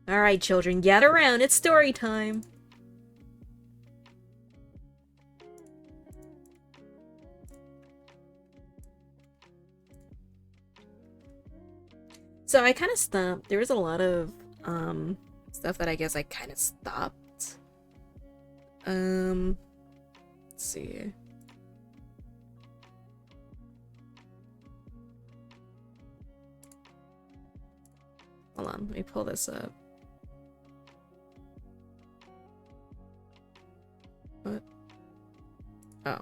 Alright, children, gather around. It's story time. So I kind of stopped. There was a lot of stuff that I guess I kind of stopped. Let's see. Hold on, let me pull this up. What? Oh.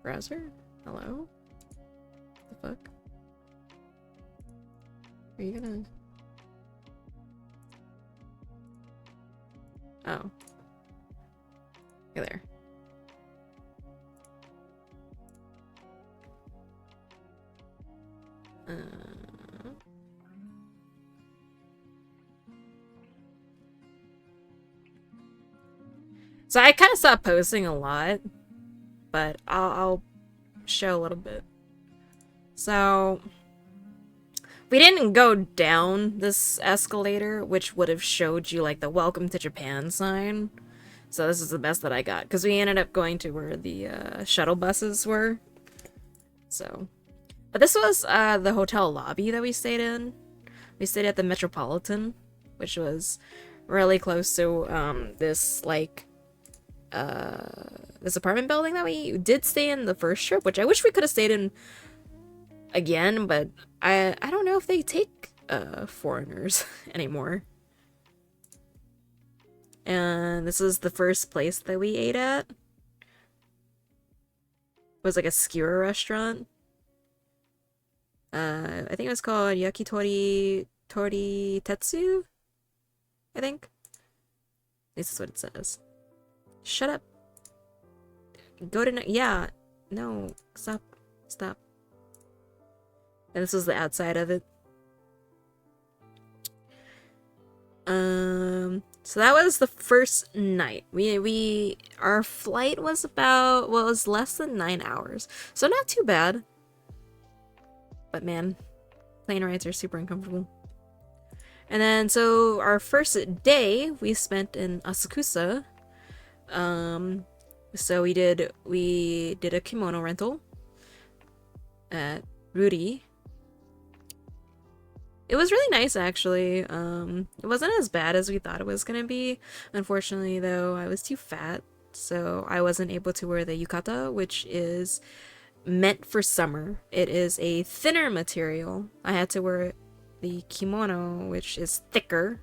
Browser? Hello? What the fuck? Are you gonna... Oh. Hey there. So I kind of stopped posting a lot, but I'll show a little bit. So we didn't go down this escalator, which would have showed you like the welcome to Japan sign. So this is the best that I got, because we ended up going to where the shuttle buses were. So, but this was the hotel lobby that we stayed in. We stayed at the Metropolitan, which was really close to this like this apartment building that we did stay in the first trip, which I wish we could have stayed in again, but I don't know if they take foreigners anymore. And this is the first place that we ate at. It was like a skewer restaurant. I think it was called Yakitori Tori Tetsu, I think. This is what it says. Shut up. Go to yeah. No. Stop. Stop. And this was the outside of it. So that was the first night. Our flight was about, well, it was less than 9 hours. So not too bad. But man, plane rides are super uncomfortable. And then, so our first day we spent in Asakusa. So we did a kimono rental at Ruri. It was really nice, actually. It wasn't as bad as we thought it was gonna be. Unfortunately, though, I was too fat, so I wasn't able to wear the yukata, which is meant for summer. It is a thinner material. I had to wear the kimono, which is thicker,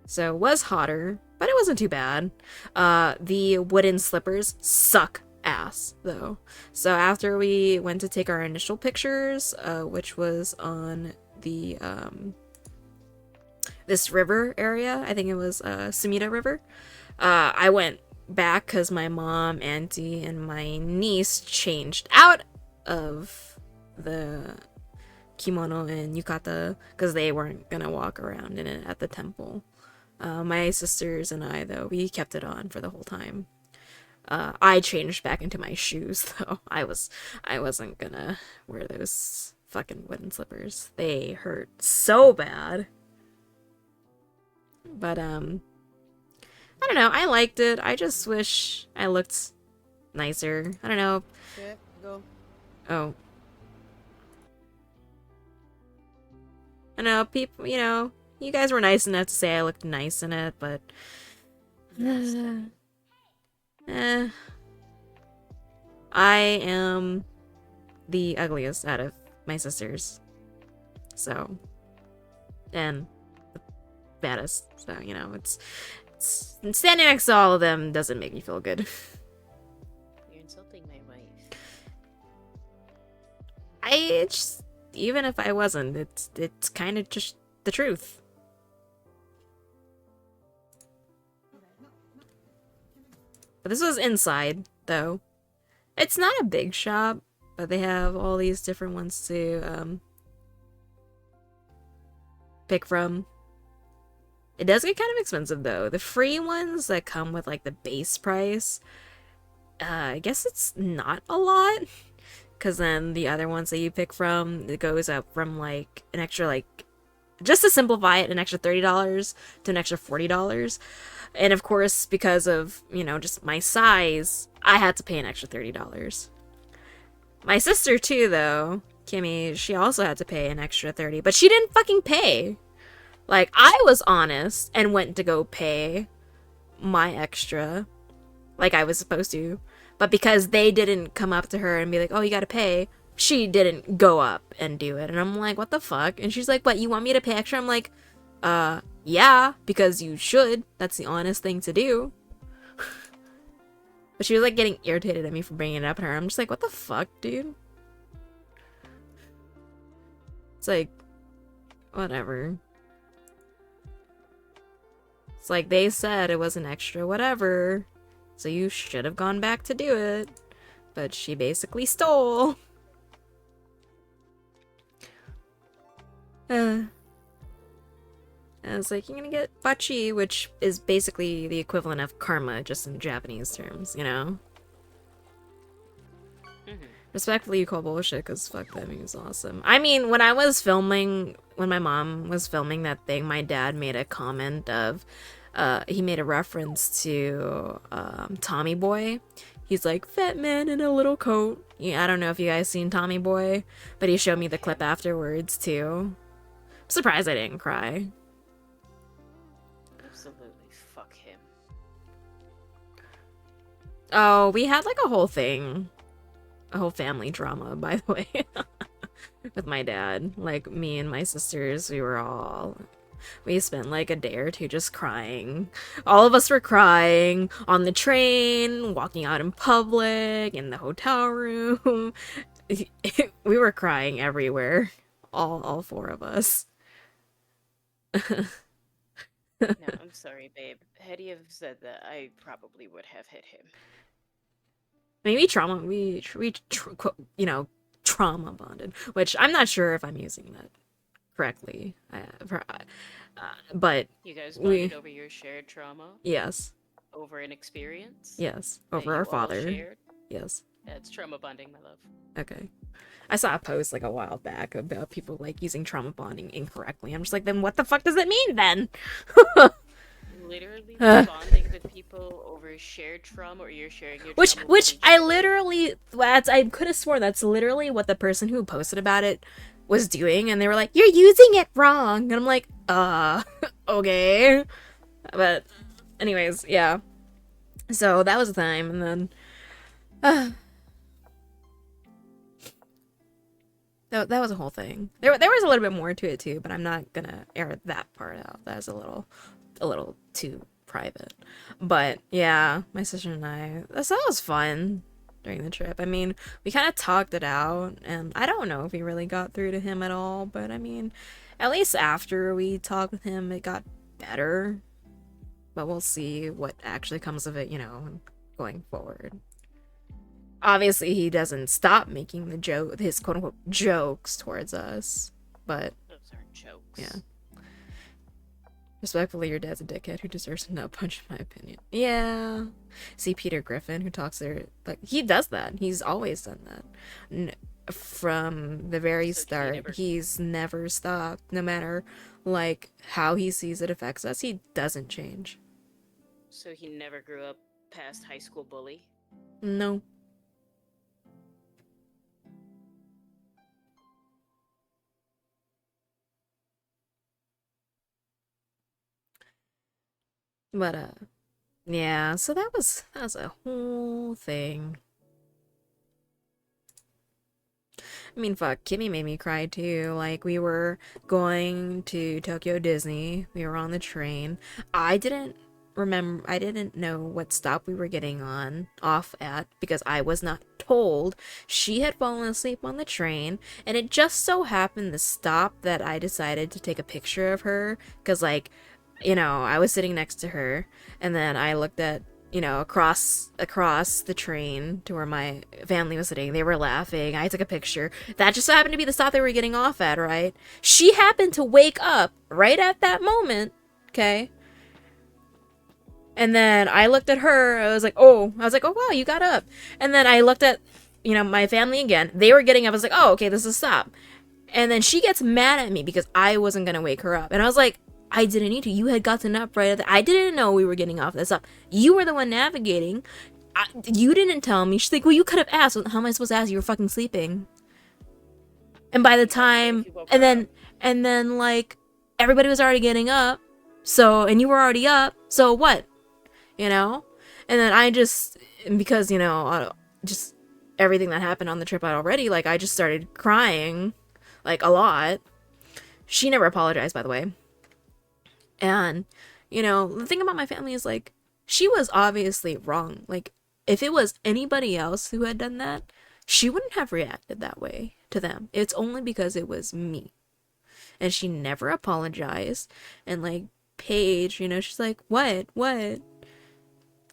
so it was hotter, but it wasn't too bad. The wooden slippers suck ass, though. So after we went to take our initial pictures, which was on the this river area, I think it was Sumida River, I went back because my mom, auntie, and my niece changed out of the kimono and yukata because they weren't gonna walk around in it at the temple. My sisters and I, though, we kept it on for the whole time. I changed back into my shoes, though. I wasn't gonna wear those fucking wooden slippers. They hurt so bad. But I don't know, I liked it. I just wish I looked nicer. I don't know. Yeah, go. Oh. I know, people, you guys were nice enough to say I looked nice in it, but eh. I am the ugliest out of my sisters. So, and the baddest. So, it's standing next to all of them doesn't make me feel good. You're insulting my wife. Even if I wasn't, it's kind of just the truth. But this was inside, though. It's not a big shop, but they have all these different ones to pick from. It does get kind of expensive, though. The free ones that come with like the base price, I guess it's not a lot, because then the other ones that you pick from, it goes up from like an extra like just to simplify it, an extra $30 to an extra $40. And of course, because of, you know, just my size, I had to pay an extra $30. My sister too, though, Kimmy, she also had to pay an extra 30, but she didn't fucking pay. Like, I was honest and went to go pay my extra like I was supposed to. But because they didn't come up to her and be like, oh, you gotta pay, she didn't go up and do it. And I'm like, what the fuck? And she's like, what, you want me to pay extra? I'm like, yeah, because you should. That's the honest thing to do. But she was like getting irritated at me for bringing it up to her. I'm just like, what the fuck, dude? It's like, whatever. It's like, they said it was an extra whatever, so you should have gone back to do it. But she basically stole. I was like, you're gonna get bachi, which is basically the equivalent of karma, just in Japanese terms, you know? Respectfully, you call bullshit, because fuck, that means awesome. I mean, when I was filming, when my mom was filming that thing, my dad made a comment of, he made a reference to Tommy Boy. He's like, fat man in a little coat. Yeah, I don't know if you guys seen Tommy Boy, but he showed me the clip afterwards, too. I'm surprised I didn't cry. Absolutely, fuck him. Oh, we had like a whole thing. A whole family drama, by the way. With my dad. Like, me and my sisters, we spent like a day or two just crying. All of us were crying on the train, walking out in public, in the hotel room. We were crying everywhere. All four of us. No, I'm sorry, babe. Had he have said that, I probably would have hit him. Maybe trauma bonded, which I'm not sure if I'm using that correctly. But you guys bonded over your shared trauma? Yes. Over an experience? Yes. Over our father. Shared? Yes. That's trauma bonding, my love. Okay. I saw a post like a while back about people like using trauma bonding incorrectly. I'm just like, then what the fuck does it mean then? Literally bonding with people over shared trauma, or you're sharing your trauma which I literally, I could have sworn that's literally what the person who posted about it was doing, and they were like, you're using it wrong, and I'm like, okay. But anyways, yeah, so that was the time. And then that was a whole thing. There was a little bit more to it too, but I'm not gonna air that part out. That was a little too private. But yeah, my sister and I, that was fun during the trip. I mean, we kind of talked it out, and I don't know if we really got through to him at all, but I mean, at least after we talked with him, it got better. But we'll see what actually comes of it, you know, going forward. Obviously, he doesn't stop making his quote-unquote jokes towards us, but those aren't jokes. Yeah. Respectfully, your dad's a dickhead who deserves a nut punch, in my opinion. Yeah. See Peter Griffin, who talks there, like, he does that. He's always done that. From the very start, he's never stopped. No matter, like, how he sees it affects us, he doesn't change. So he never grew up past high school bully? No. But, yeah, so that was a whole thing. I mean, fuck, Kimmy made me cry too. Like, we were going to Tokyo Disney. We were on the train. I didn't know what stop we were getting off at, because I was not told. She had fallen asleep on the train, and it just so happened the stop that I decided to take a picture of her, because, like, you know, I was sitting next to her, and then I looked at, you know, across the train to where my family was sitting. They were laughing. I took a picture. That just so happened to be the stop they were getting off at, right? She happened to wake up right at that moment, okay? And then I looked at her. I was like, oh, wow, you got up. And then I looked at, you know, my family again. They were getting up. I was like, oh, okay, this is a stop. And then she gets mad at me because I wasn't gonna wake her up. And I was like, I didn't need to. You had gotten up right at I didn't know we were getting off this up. You were the one navigating. You didn't tell me. She's like, well, you could have asked. How am I supposed to ask? You were fucking sleeping. And by the time, and then like everybody was already getting up. So, and you were already up. So what? You know? And then I just, because, you know, just everything that happened on the trip out already, like I just started crying, like a lot. She never apologized, by the way. And, you know, the thing about my family is like, she was obviously wrong. Like, if it was anybody else who had done that, she wouldn't have reacted that way to them. It's only because it was me. And she never apologized. And like, Paige, you know, she's like, what?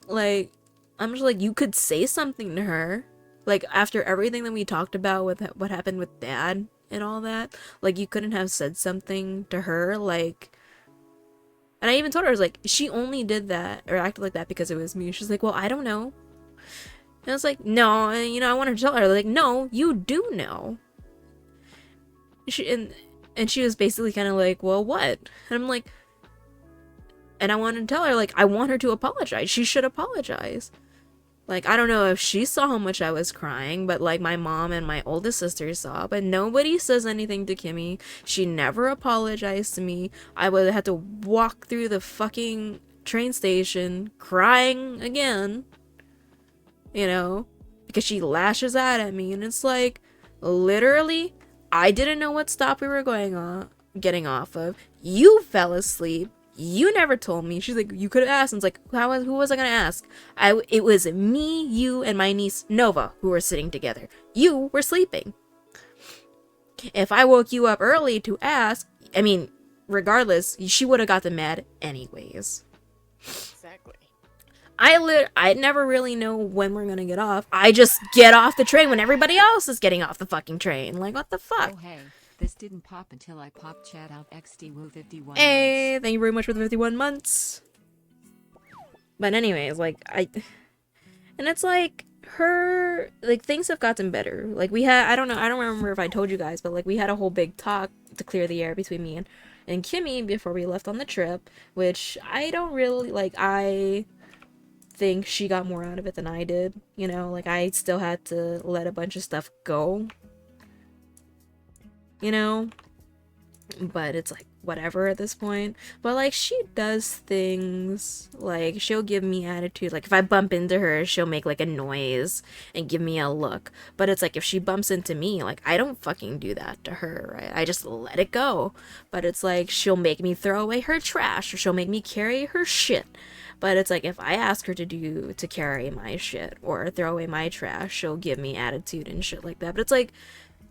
Like, I'm just like, you could say something to her. Like, after everything that we talked about with what happened with Dad and all that, like, you couldn't have said something to her, like, and I even told her, I was like, she only did that, or acted like that because it was me. She's like, well, I don't know. And I was like, no, and, you know, I wanted to tell her, like, no, you do know. And she was basically kind of like, well, what? And I'm like, and I wanted to tell her, like, I want her to apologize. She should apologize. Like, I don't know if she saw how much I was crying, but, like, my mom and my oldest sister saw. But nobody says anything to Kimmy. She never apologized to me. I would have to walk through the fucking train station crying again. You know? Because she lashes out at me. And it's like, literally, I didn't know what stop we were getting off of. You fell asleep. You never told me. She's like, you could have asked. And it's like, who was I gonna ask? It was me, you, and my niece Nova who were sitting together. You were sleeping. If I woke you up early to ask, I mean, regardless, she would have gotten mad anyways. Exactly. I never really know when we're gonna get off. I just get off the train when everybody else is getting off the fucking train. Like, what the fuck? Oh, hey. This didn't pop until I popped chat out XD 51 Hey, months. thank you very much for the 51 months. But anyways, like, and it's like, like, things have gotten better. Like, I don't remember if I told you guys, but like, we had a whole big talk to clear the air between me and Kimmy before we left on the trip, which I don't really, like, I think she got more out of it than I did, you know? Like, I still had to let a bunch of stuff go, you know? But it's like, whatever at this point. But like, she does things like, she'll give me attitude. Like, if I bump into her, she'll make like a noise and give me a look. But it's like, if she bumps into me, like, I don't fucking do that to her, right? I just let it go. But it's like, she'll make me throw away her trash, or she'll make me carry her shit. But it's like, if I ask her to carry my shit or throw away my trash, she'll give me attitude and shit like that. But it's like,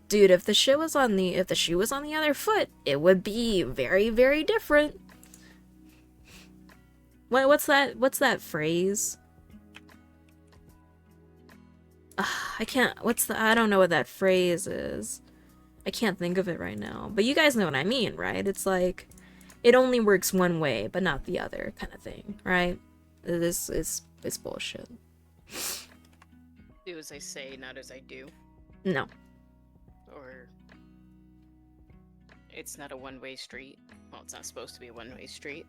dude, if the shoe was on the other foot, it would be very, very different. What's that phrase? I don't know what that phrase is. I can't think of it right now. But you guys know what I mean, right? It's like, it only works one way, but not the other, kind of thing, right? This is bullshit. Do as I say, not as I do. No. Or it's not a one-way street. Well, it's not supposed to be a one-way street.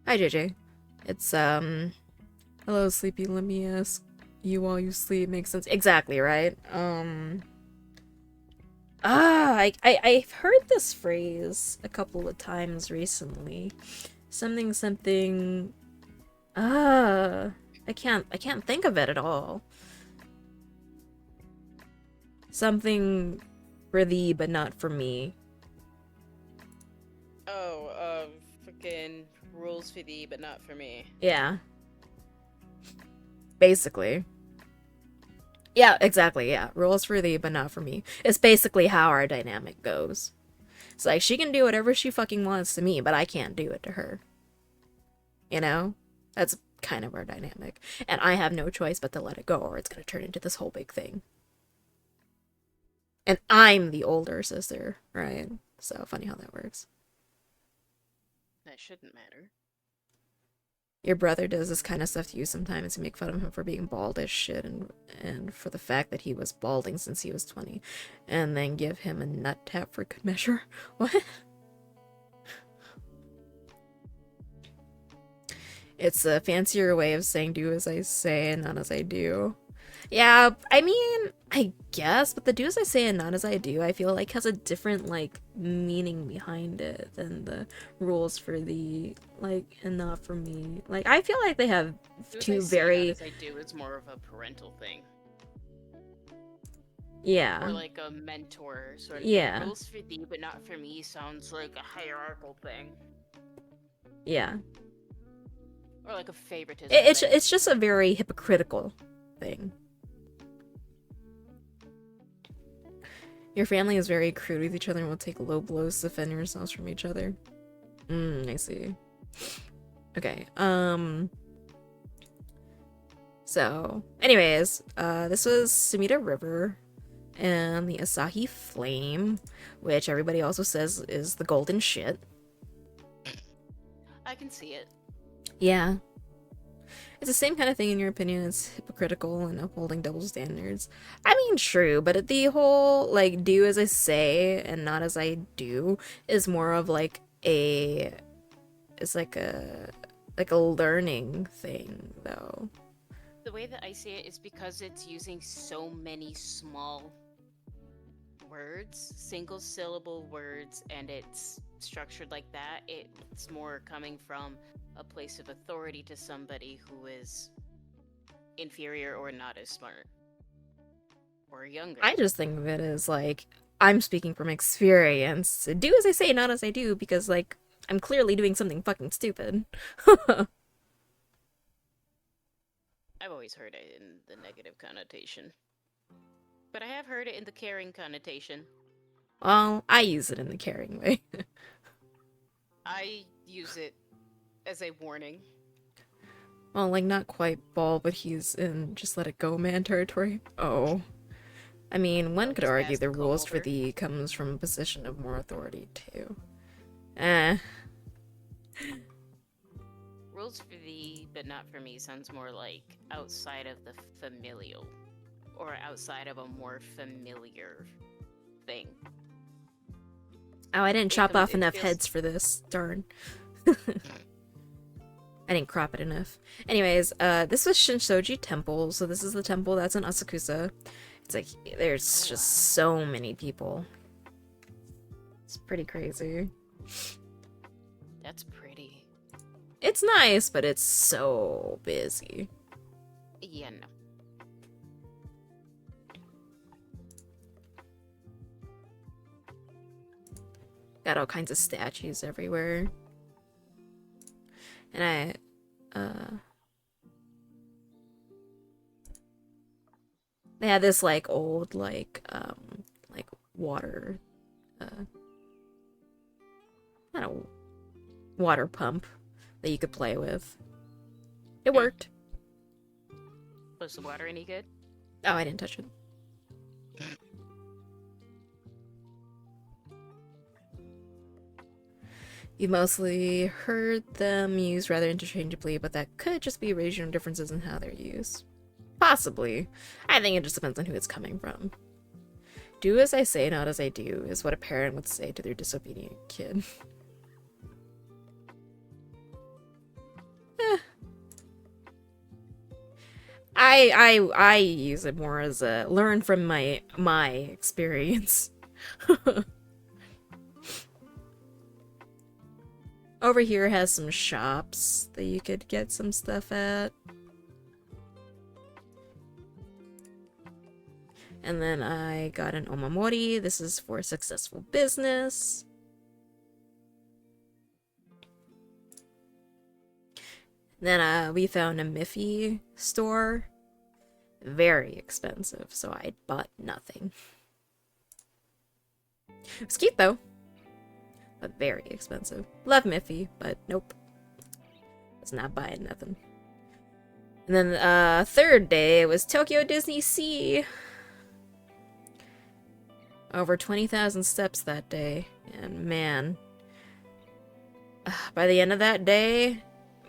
Hi, JJ. It's, hello, sleepy, let me ask you while you sleep. Makes sense. Exactly, right? I've heard this phrase a couple of times recently. Something, I can't think of it at all. Something for thee, but not for me. Oh, freaking rules for thee, but not for me. Yeah. Basically. Yeah, exactly, yeah. Rules for thee, but not for me. It's basically how our dynamic goes. It's like, she can do whatever she fucking wants to me, but I can't do it to her. You know? That's kind of our dynamic. And I have no choice but to let it go, or it's gonna turn into this whole big thing. And I'm the older sister, right? So, funny how that works. That shouldn't matter. Your brother does this kind of stuff to you sometimes to make fun of him for being bald as shit and for the fact that he was balding since he was 20, and then give him a nut tap for good measure. What? It's a fancier way of saying do as I say and not as I do. Yeah, I mean, I guess, but the do as I say and not as I do, I feel like has a different, like, meaning behind it than the rules for the, like, and not for me. Like, I feel like they have Do as two I say, not very, as I do is more of a parental thing. yeah, Or like a mentor sort of yeah, rules for thee but not for me sounds like a hierarchical thing. yeah. Or like a favoritism It's thing. it's just a very hypocritical thing. Your family is very crude with each other and will take low blows to defend yourselves from each other. I see. Okay, so, anyways, this was Sumida River and the Asahi Flame, which everybody also says is the golden shit. I can see it. Yeah. It's the same kind of thing in your opinion. It's hypocritical and upholding double standards. I mean, true, but the whole, like, do as I say and not as I do is more of, like, it's like a learning thing, though. The way that I see it is because it's using so many small words, single syllable words, and it's structured like that, it's more coming from a place of authority to somebody who is inferior or not as smart or younger. I just think of it as, like, I'm speaking from experience. Do as I say, not as I do, because, like, I'm clearly doing something fucking stupid. I've always heard it in the negative connotation. But I have heard it in the caring connotation. Well, I use it in the caring way. I use it as a warning. Well, like, not quite ball, but he's in just let it go man territory. Oh. I mean, one could Just argue pass the the comb rules for over. thee comes from a position of more authority, too. Eh. Rules for thee, but not for me sounds more like outside of the familial. Or outside of a more familiar thing. Oh, I didn't chop off it enough feels- heads for this. Darn. I didn't crop it enough. Anyways, this was Shinsoji Temple, so this is the temple that's in Asakusa. It's like, there's just so many people. It's pretty crazy. That's pretty. It's nice, but it's so busy. Yeah, no. Got all kinds of statues everywhere. And they had this, like, old, like water, not a water pump that you could play with. It worked. Was the water any good? Oh, I didn't touch it. You mostly heard them used rather interchangeably, but that could just be regional differences in how they're used. Possibly. I think it just depends on who it's coming from. Do as I say, not as I do, is what a parent would say to their disobedient kid. Eh. I use it more as a learn from my experience. Over here has some shops that you could get some stuff at. And then I got an omamori. This is for successful business. Then we found a Miffy store. Very expensive, so I bought nothing. It was cute though, but very expensive. Love Miffy, but nope. Was not buying nothing. And then third day was Tokyo Disney Sea. Over 20,000 steps that day, and man, by the end of that day,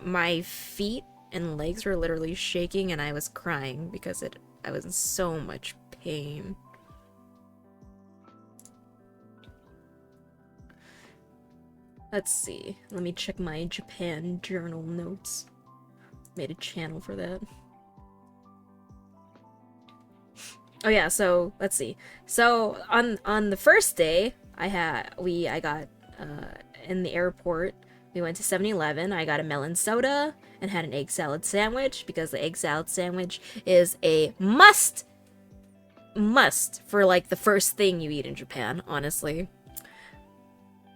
my feet and legs were literally shaking and I was crying because I was in so much pain. Let's see. Let me check my Japan journal notes. Made a channel for that. Oh yeah, so let's see. So on the first day, I got in the airport. We went to 7-Eleven. I got a melon soda and had an egg salad sandwich because the egg salad sandwich is a must for like the first thing you eat in Japan, honestly.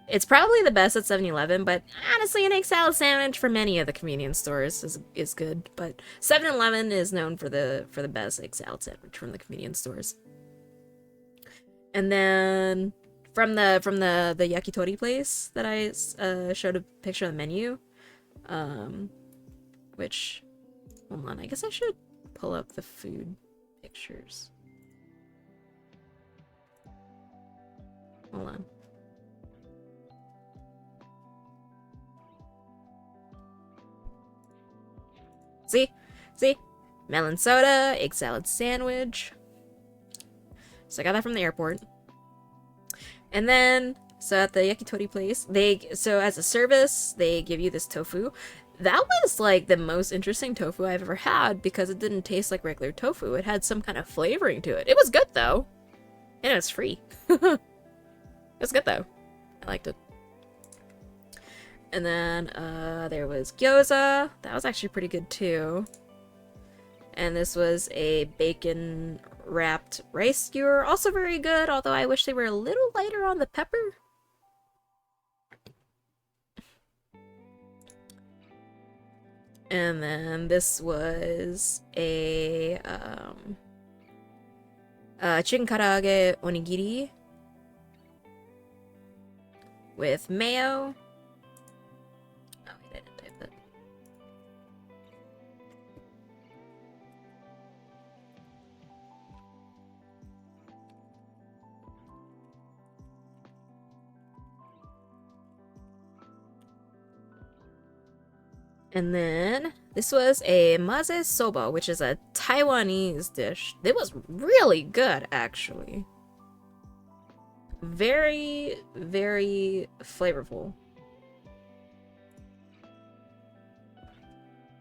It's probably the best at 7-Eleven, but honestly, an egg salad sandwich from many of the convenience stores is good. But 7-Eleven is known for the best egg salad sandwich from the convenience stores. And then from the yakitori place that I showed a picture of the menu, which, hold on, I guess I should pull up the food pictures. Hold on. See? Melon soda, egg salad sandwich. So I got that from the airport. And then, so at the yakitori place, so as a service, they give you this tofu. That was like the most interesting tofu I've ever had because it didn't taste like regular tofu. It had some kind of flavoring to it. It was good though. And it was free. It was good though. I liked it. And then there was gyoza. That was actually pretty good too. And this was a bacon wrapped rice skewer. Also very good, although I wish they were a little lighter on the pepper. And then this was a chicken karaage onigiri with mayo. Oh, wait, I didn't type that. And then this was a maze soba, which is a Taiwanese dish. It was really good, actually. Very, very flavorful.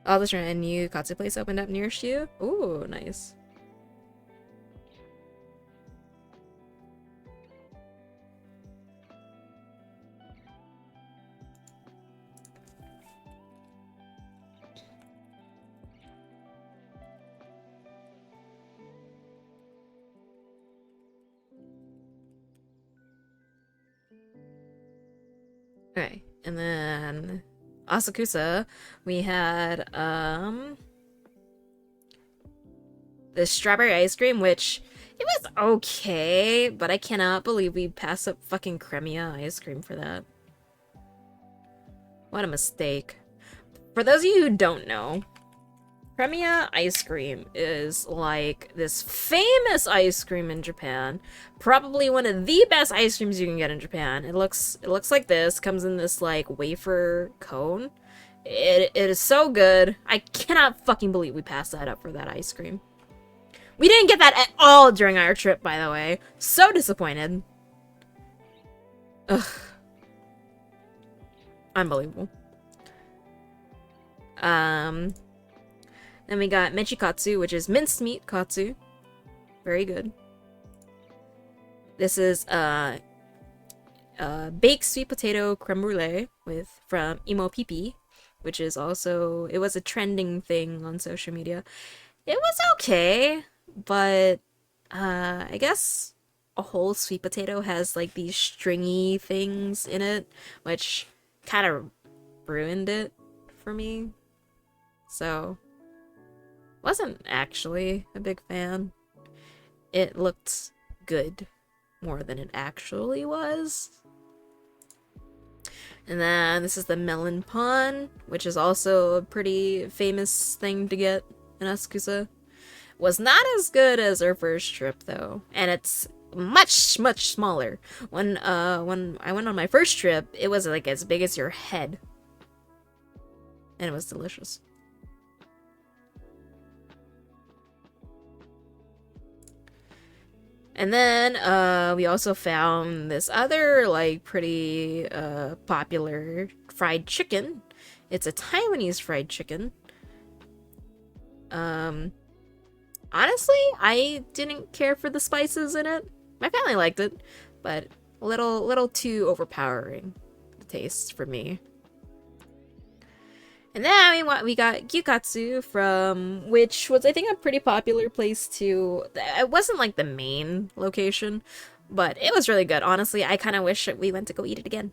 Oh, there's a new katsu place opened up near you. Ooh, nice. Okay, and then Asakusa, we had the strawberry ice cream, which it was okay, but I cannot believe we passed up fucking Cremia ice cream for that. What a mistake. For those of you who don't know, Cremia ice cream is like this famous ice cream in Japan. Probably one of the best ice creams you can get in Japan. It looks like this, comes in this like wafer cone. It is so good. I cannot fucking believe we passed that up for that ice cream. We didn't get that at all during our trip, by the way. So disappointed. Ugh. Unbelievable. Then we got menchikatsu, which is minced meat katsu. Very good. This is baked sweet potato creme brulee from Imo Pipi, which is also, it was a trending thing on social media. It was okay, but I guess a whole sweet potato has like these stringy things in it, which kind of ruined it for me. So wasn't actually a big fan. It looked good more than it actually was. And then this is the melon pan, which is also a pretty famous thing to get in Asakusa. Was not as good as our first trip though, and it's much smaller. When I went on my first trip, it was like as big as your head. and it was delicious. And then we also found this other like pretty popular fried chicken. It's a Taiwanese fried chicken. Honestly, I didn't care for the spices in it. My family liked it, but a little too overpowering the taste for me. And then we got Gyukatsu from, which was I think a pretty popular place too. It wasn't like the main location, but it was really good. Honestly, I kind of wish that we went to go eat it again.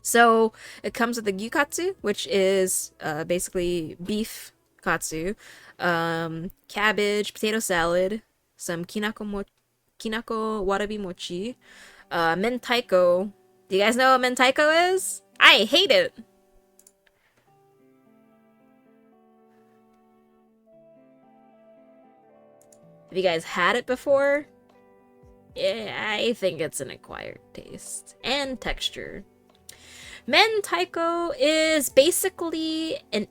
So it comes with the Gyukatsu, which is basically beef katsu, cabbage, potato salad, some kinako warabi mochi, mentaiko. Do you guys know what mentaiko is? I hate it. Have you guys had it before? Yeah, I think it's an acquired taste and texture. Mentaiko is basically an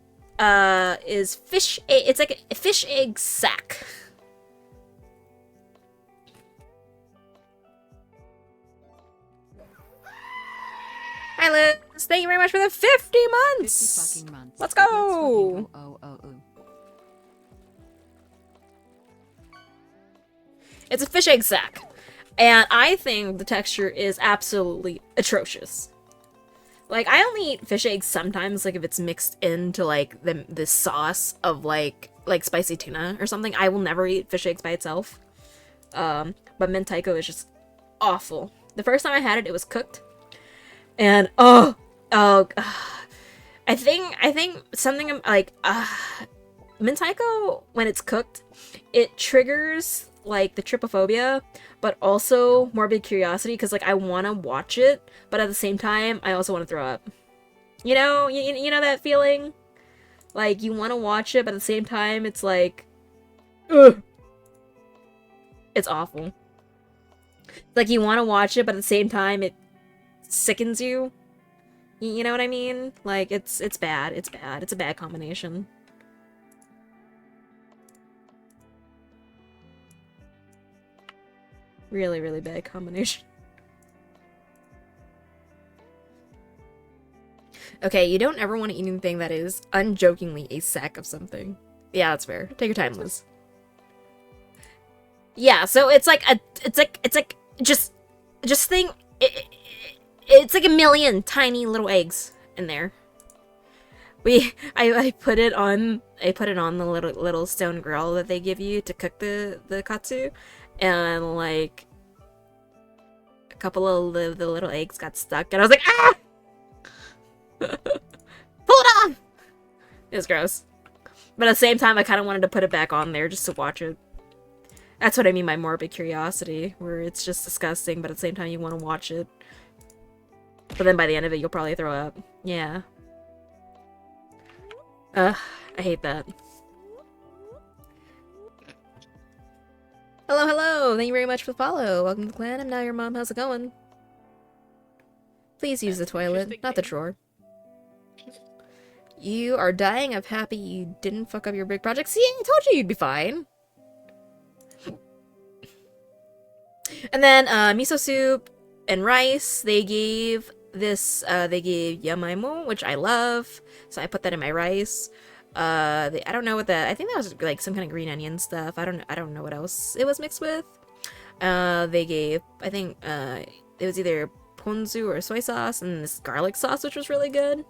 is fish egg. It's like a fish egg sack. Hi Liz, thank you very much for the 50 months. 50 fucking months. Let's go. Let's fucking go. It's a fish egg sack, and I think the texture is absolutely atrocious. Like, I only eat fish eggs sometimes, like if it's mixed into like the sauce of like spicy tuna or something. I will never eat fish eggs by itself. But mentaiko is just awful. The first time I had it, it was cooked, and I think something like mentaiko when it's cooked, it triggers like the trypophobia, but also morbid curiosity, because like I want to watch it, but at the same time I also want to throw up. You know, you know that feeling? Like you want to watch it, but at the same time it's like, ugh. It's awful. Like you want to watch it, but at the same time it sickens you. You know what I mean? Like it's bad. It's bad. It's a bad combination. Really, really bad combination. Okay, you don't ever want to eat anything that is unjokingly a sack of something. Yeah, that's fair. Take your time, Liz. Yeah, so it's like just think it's like a million tiny little eggs in there. I put it on the little stone grill that they give you to cook the katsu, and like a couple of the little eggs got stuck, and I was like, ah! Pull it off! It was gross. But at the same time, I kind of wanted to put it back on there just to watch it. That's what I mean by morbid curiosity, where it's just disgusting, but at the same time you want to watch it. But then by the end of it, you'll probably throw up. Yeah. Ugh, I hate that. Hello, hello! Thank you very much for the follow. Welcome to the clan. I'm now your mom. How's it going? Please use the toilet, not the drawer. You are dying of happy you didn't fuck up your big project. See, I told you you'd be fine. And then miso soup and rice. They gave this. They gave yamaimo, which I love. So I put that in my rice. I don't know what that. I think that was like some kind of green onion stuff. I don't know what else it was mixed with. They gave. I think it was either ponzu or soy sauce and this garlic sauce, which was really good.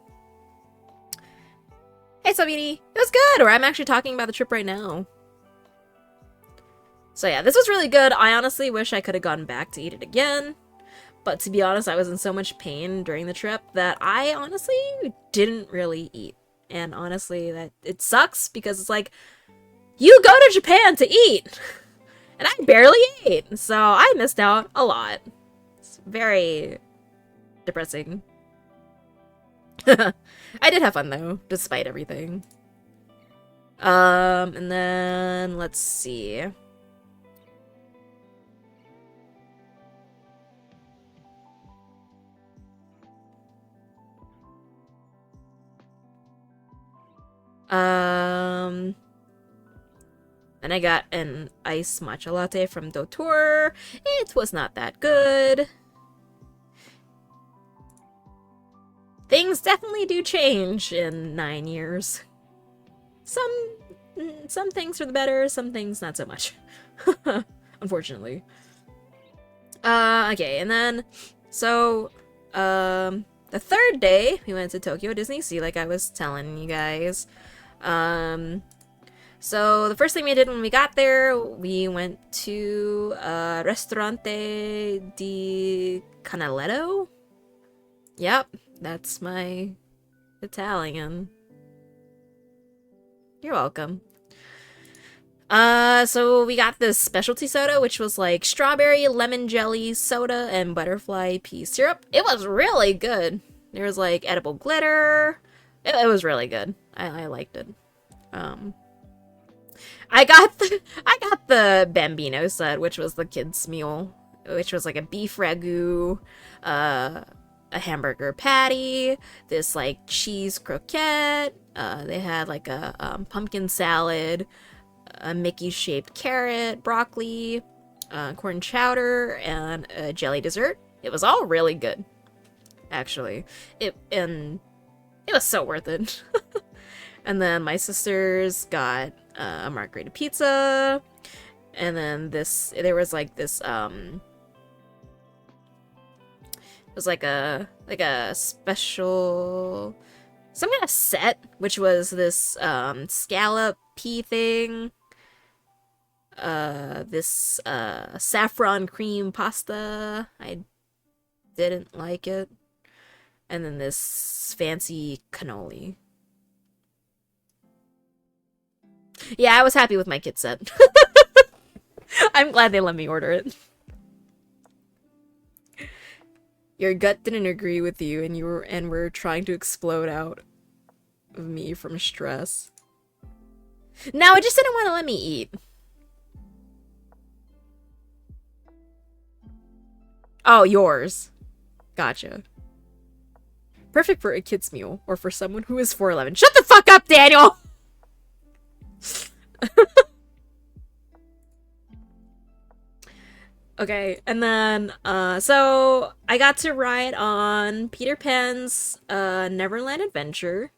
Hey, Sabini! It was good! Or I'm actually talking about the trip right now. So yeah, this was really good. I honestly wish I could have gone back to eat it again. But to be honest, I was in so much pain during the trip that I honestly didn't really eat. And honestly, that it sucks because it's like, you go to Japan to eat! And I barely ate! So I missed out a lot. It's very depressing. I did have fun though, despite everything. And then let's see. Then I got an iced matcha latte from Dotour. It was not that good. Things definitely do change in 9 years. Some things for the better, some things not so much. Unfortunately. Okay, and then, so, the third day, we went to Tokyo Disney Sea, like I was telling you guys. So the first thing we did when we got there, we went to, Ristorante di Canaletto. Yep, that's my Italian. You're welcome. So we got this specialty soda, which was like strawberry, lemon jelly, soda, and butterfly pea syrup. It was really good. There was like edible glitter. It was really good. I liked it. I got the Bambino set, which was the kids' meal, which was like a beef ragu, a hamburger patty, this like cheese croquette. They had like a pumpkin salad, a Mickey-shaped carrot, broccoli, corn chowder, and a jelly dessert. It was all really good, actually. It was so worth it. And then my sisters got a margherita pizza, and then there was like this it was like a special some kind of set, which was this scallop pea thing, this saffron cream pasta. I didn't like it. And then this fancy cannoli. Yeah, I was happy with my kit set. I'm glad they let me order it. Your gut didn't agree with you, and were trying to explode out of me from stress. No, it just didn't want to let me eat. Oh, yours. Gotcha. Perfect for a kid's meal, or for someone who is 4'11". Shut the fuck up, Daniel! Okay, and then, so I got to ride on Peter Pan's, Neverland Adventure.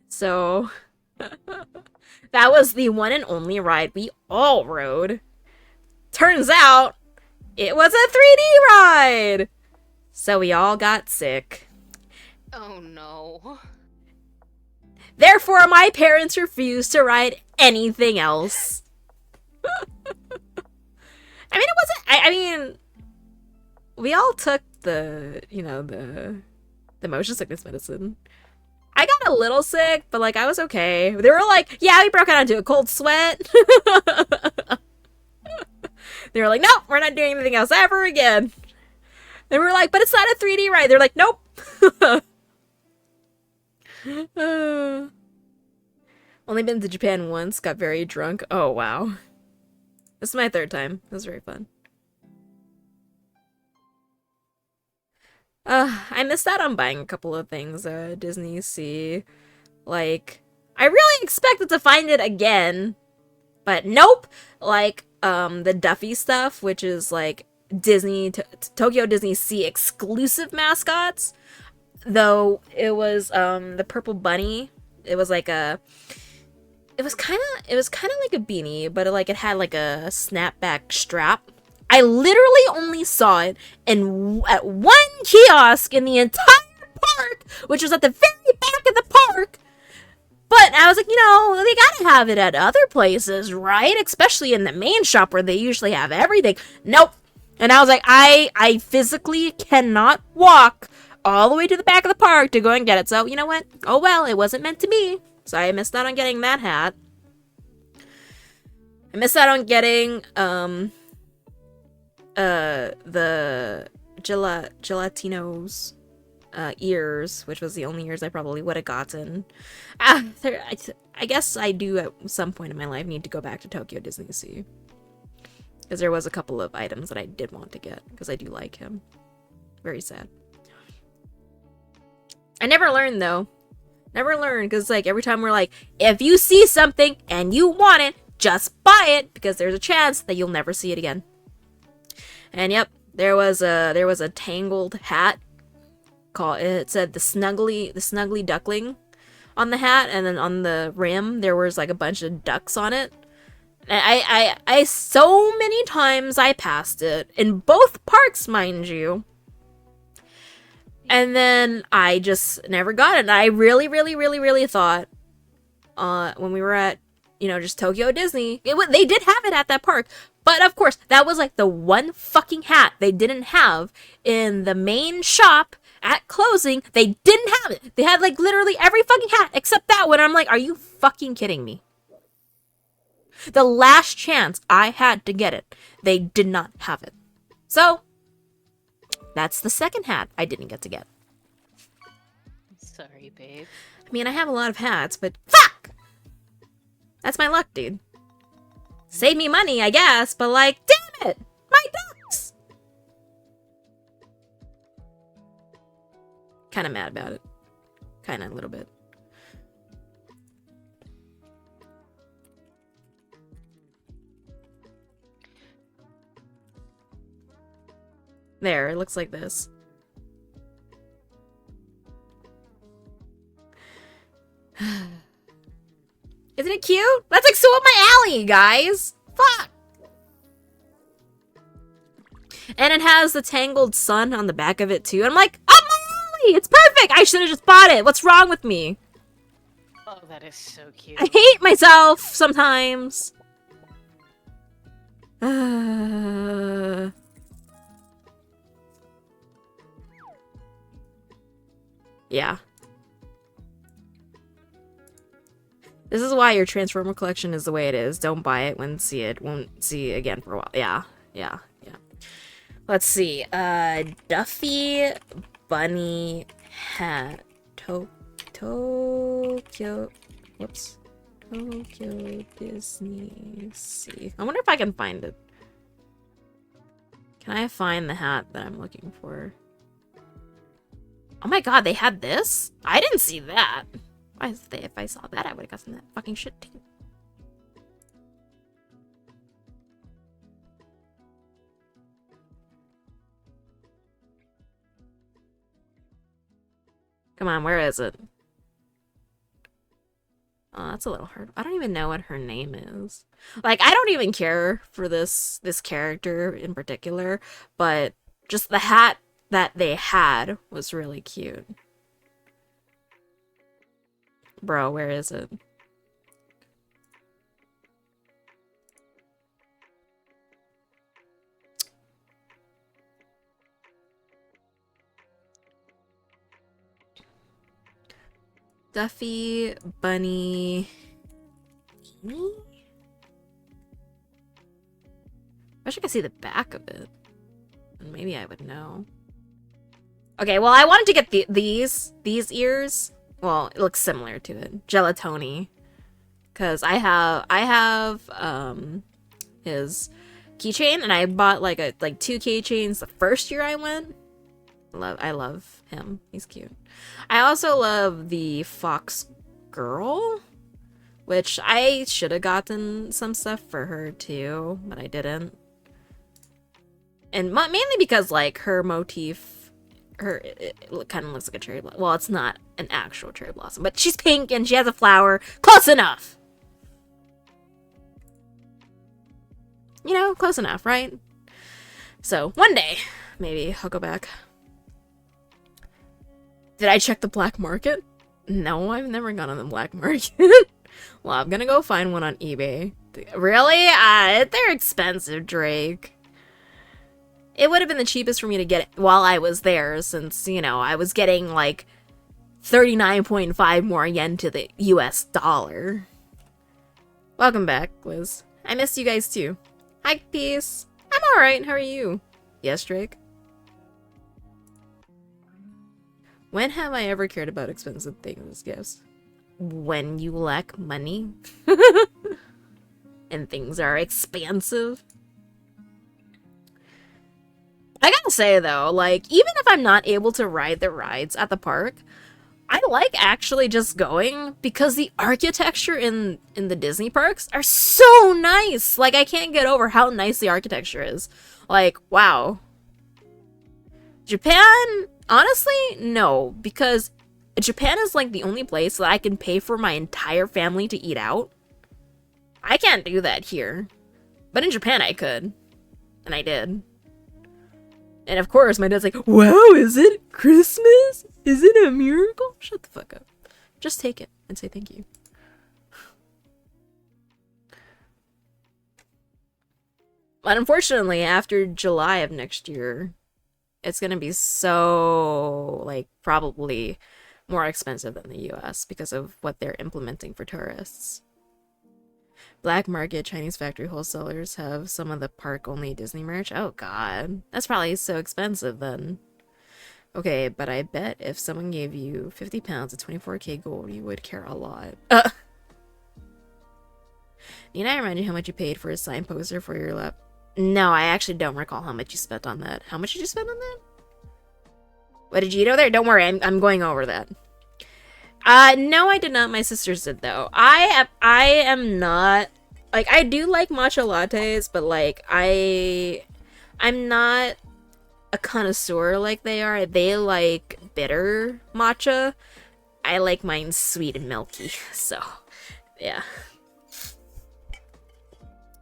So, that was the one and only ride we all rode. Turns out, it was a 3D ride! So we all got sick. Oh no. Therefore, my parents refused to ride anything else. I mean, it wasn't... I mean, we all took the motion sickness medicine. I got a little sick, but, like, I was okay. They were like, yeah, we broke out into a cold sweat. They were like, nope, we're not doing anything else ever again. And we were like, but it's not a 3D ride. They're like, nope. Only been to Japan once, got very drunk. Oh, wow. This is my third time. It was very fun. I missed out on buying a couple of things at Disney Sea. Like, I really expected to find it again, but nope. Like, the Duffy stuff, which is like Tokyo Disney Sea exclusive mascots. Though it was the purple bunny. It was like it was kind of like a beanie, but it had like a snapback strap. I literally only saw it at one kiosk in the entire park, which was at the very back of the park. But I was like, they gotta have it at other places, right? Especially in the main shop where they usually have everything. Nope. And I was like, I physically cannot walk all the way to the back of the park to go and get it. So, you know what? Oh well, it wasn't meant to be. So I missed out on getting that hat. I missed out on getting, the Gelatino's ears, which was the only ears I probably would have gotten. I guess I do at some point in my life need to go back to Tokyo Disney Sea. Because there was a couple of items that I did want to get, because I do like him. Very sad. I never learned though. Never learned, because like every time we're like, if you see something and you want it, just buy it, because there's a chance that you'll never see it again. And yep, there was a Tangled hat. It said the snuggly duckling on the hat, and then on the rim there was like a bunch of ducks on it. And I so many times I passed it in both parks, mind you. And then I just never got it. And I really, really, really, really thought, when we were at, just Tokyo Disney, they did have it at that park. But of course, that was like the one fucking hat they didn't have in the main shop at closing. They didn't have it. They had like literally every fucking hat except that one. I'm like, are you fucking kidding me? The last chance I had to get it, they did not have it. So, that's the second hat I didn't get to get. Sorry, babe. I mean, I have a lot of hats, but fuck! That's my luck, dude. Save me money, I guess, but like, damn it! My ducks! Kinda mad about it. Kinda a little bit. There, it looks like this. Isn't it cute? That's like so up my alley, guys. Fuck. And it has the Tangled sun on the back of it too. I'm like, up my alley. It's perfect. I should have just bought it. What's wrong with me? Oh, that is so cute. I hate myself sometimes. Yeah. This is why your Transformer collection is the way it is. Don't buy it when see it. Won't see it again for a while. Yeah. Let's see. Duffy Bunny hat. Tokyo. Whoops. Tokyo Disney. Let's see. I wonder if I can find it. Can I find the hat that I'm looking for? Oh my god, they had this? I didn't see that. If I saw that, I would have gotten that fucking shit too. Come on, where is it? Oh, that's a little hard. I don't even know what her name is. Like, I don't even care for this character in particular, but just the hat that they had was really cute. Bro, where is it? Duffy Bunny. I wish I could see the back of it. And maybe I would know. Okay, well, I wanted to get these ears. Well, it looks similar to it. Gelatoni. Because I have his keychain, and I bought like two keychains the first year I went. I love him. He's cute. I also love the Fox Girl, which I should have gotten some stuff for her too, but I didn't. And mainly because like her motif, it kind of looks like a cherry blossom. Well, it's not an actual cherry blossom, but she's pink and she has a flower. Close enough. You know, close enough, right? So one day, maybe I'll go back. Did I check the black market? No, I've never gone on the black market. Well, I'm gonna go find one on eBay. Really? They're expensive, Drake. It would have been the cheapest for me to get it while I was there, since, you know, I was getting like 39.5 more yen to the US dollar. Welcome back, Liz. I missed you guys too. Hi, Peace. I'm alright, how are you? Yes, Drake? When have I ever cared about expensive things as gifts? When you lack money? And things are expensive? I gotta say though, like, even if I'm not able to ride the rides at the park, I like actually just going because the architecture in the Disney parks are so nice. Like, I can't get over how nice the architecture is. Like, wow. Japan, honestly, no, because Japan is like the only place that I can pay for my entire family to eat out. I can't do that here. But in Japan I could. And I did. And of course my dad's like, wow, is it Christmas? Is it a miracle? Shut the fuck up. Just take it and say thank you. But unfortunately, after July of next year, it's gonna be so, like, probably more expensive than the US because of what they're implementing for tourists. Black market Chinese factory wholesalers have some of the park-only Disney merch. Oh god, that's probably so expensive then. Okay, but I bet if someone gave you 50 pounds of 24K gold, you would care a lot. Need I remind you how much you paid for a sign poster for your lap? No, I actually don't recall how much you spent on that. How much did you spend on that? What did you eat over there? Don't worry, I'm going over that. No, I did not. My sisters did, though. I am not, like, I do like matcha lattes, but, like, I'm not a connoisseur like they are. They like bitter matcha. I like mine sweet and milky, so, yeah.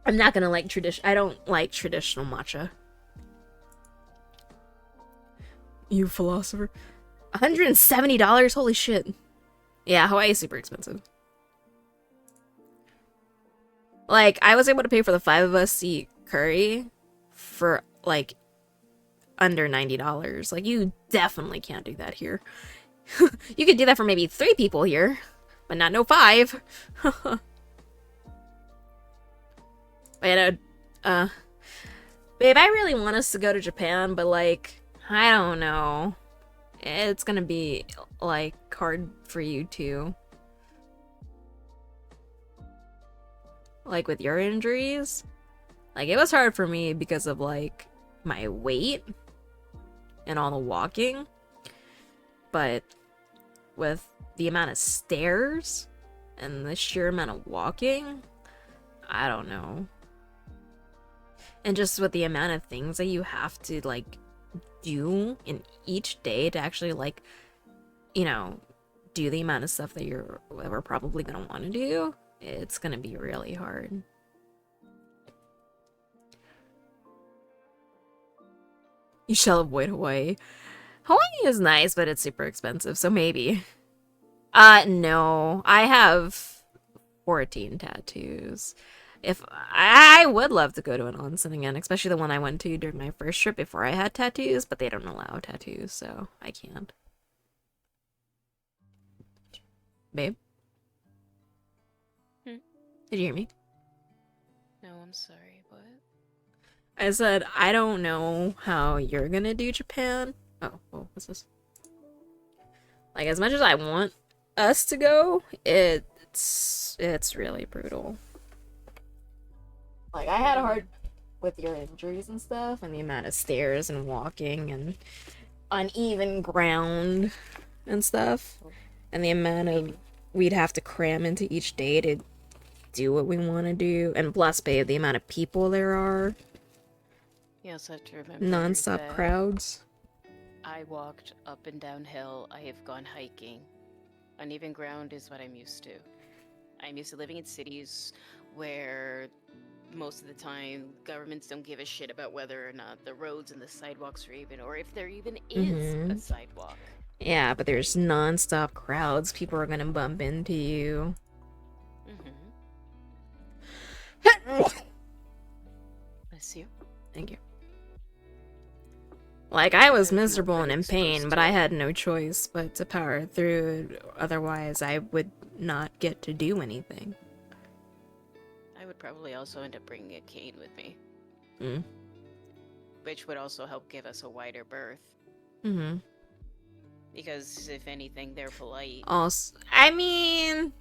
I'm not gonna like I don't like traditional matcha. You philosopher. $170? Holy shit. Yeah, Hawaii is super expensive. Like, I was able to pay for the 5 of us to eat curry for, like, under $90. Like, you definitely can't do that here. You could do that for maybe 3 people here, but not no 5. Wait, babe, I really want us to go to Japan, but, like, I don't know. It's gonna be, like, hard for you too. Like, with your injuries? Like, it was hard for me because of, like, my weight and all the walking. But with the amount of stairs and the sheer amount of walking, I don't know. And just with the amount of things that you have to, like, do in each day to actually, like, you know, do the amount of stuff that we're probably gonna want to do, it's gonna be really hard. You shall avoid Hawaii. Hawaii is nice, but it's super expensive, so maybe. No. I have 14 tattoos. If I would love to go to an onsen again, especially the one I went to during my first trip before I had tattoos, but they don't allow tattoos, so I can't. Babe? Hmm? Did you hear me? No, I'm sorry, what? I said, I don't know how you're gonna do Japan. Oh, what's this? Like, as much as I want us to go, it's really brutal. Like, I had a hard with your injuries and stuff, and the amount of stairs and walking and uneven ground and stuff, and the amount of we'd have to cram into each day to do what we want to do, and plus, babe, the amount of people there are. You also have to remember Non-stop that crowds. I walked up and down hill. I have gone hiking. Uneven ground is what I'm used to. I'm used to living in cities where most of the time governments don't give a shit about whether or not the roads and the sidewalks are even, or if there even is a sidewalk. Yeah, but there's non-stop crowds. People are gonna bump into you. Bless you. Thank you. Like, I was miserable and in pain, but I had no choice but to power through it. Otherwise, I would not get to do anything. I would probably also end up bringing a cane with me. Mm. Which would also help give us a wider berth. Mm-hmm. Because, if anything, they're polite. Also, I mean...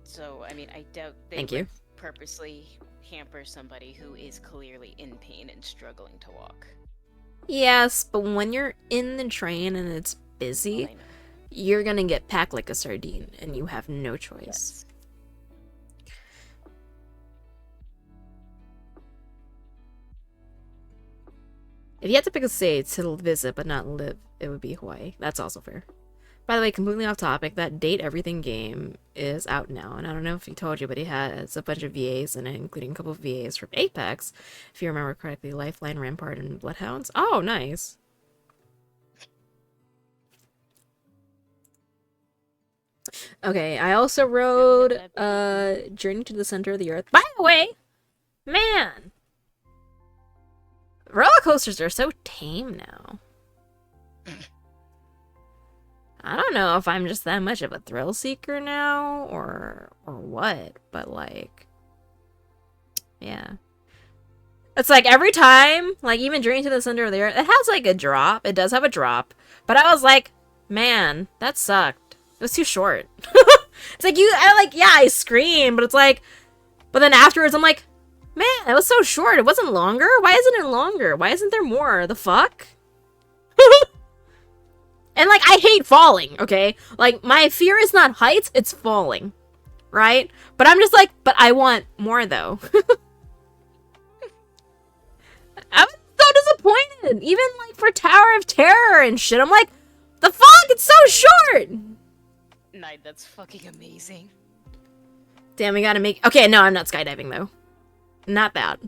So, I mean, I doubt they Thank would you. purposely hamper somebody who is clearly in pain and struggling to walk. Yes, but when you're in the train and it's busy, I know. you're gonna get packed like a sardine, and you have no choice. Yes. If you had to pick a state to visit but not live, it would be Hawaii. That's also fair. By the way, completely off topic, that Date Everything game is out now, and I don't know if he told you, but he has a bunch of VAs in it, including a couple of VAs from Apex, if you remember correctly, Lifeline, Rampart, and Bloodhounds. Oh, nice. Okay, I also rode Journey to the Center of the Earth. By the way, man, roller coasters are so tame now. I don't know if I'm just that much of a thrill seeker now or what, but like, yeah. It's like every time, like even Journey to the Center of the Earth, it has like a drop. It does have a drop, but I was like, man, that sucked. It was too short. It's like I screamed, but it's like, but then afterwards I'm like, man, it was so short. It wasn't longer. Why isn't it longer? Why isn't there more? The fuck? And, like, I hate falling, okay? Like, my fear is not heights, it's falling. Right? But I'm just like, but I want more, though. I was so disappointed. Even, like, for Tower of Terror and shit. I'm like, the fuck? It's so short! Night, that's fucking amazing. Damn, we gotta make... Okay, no, I'm not skydiving, though. Not that.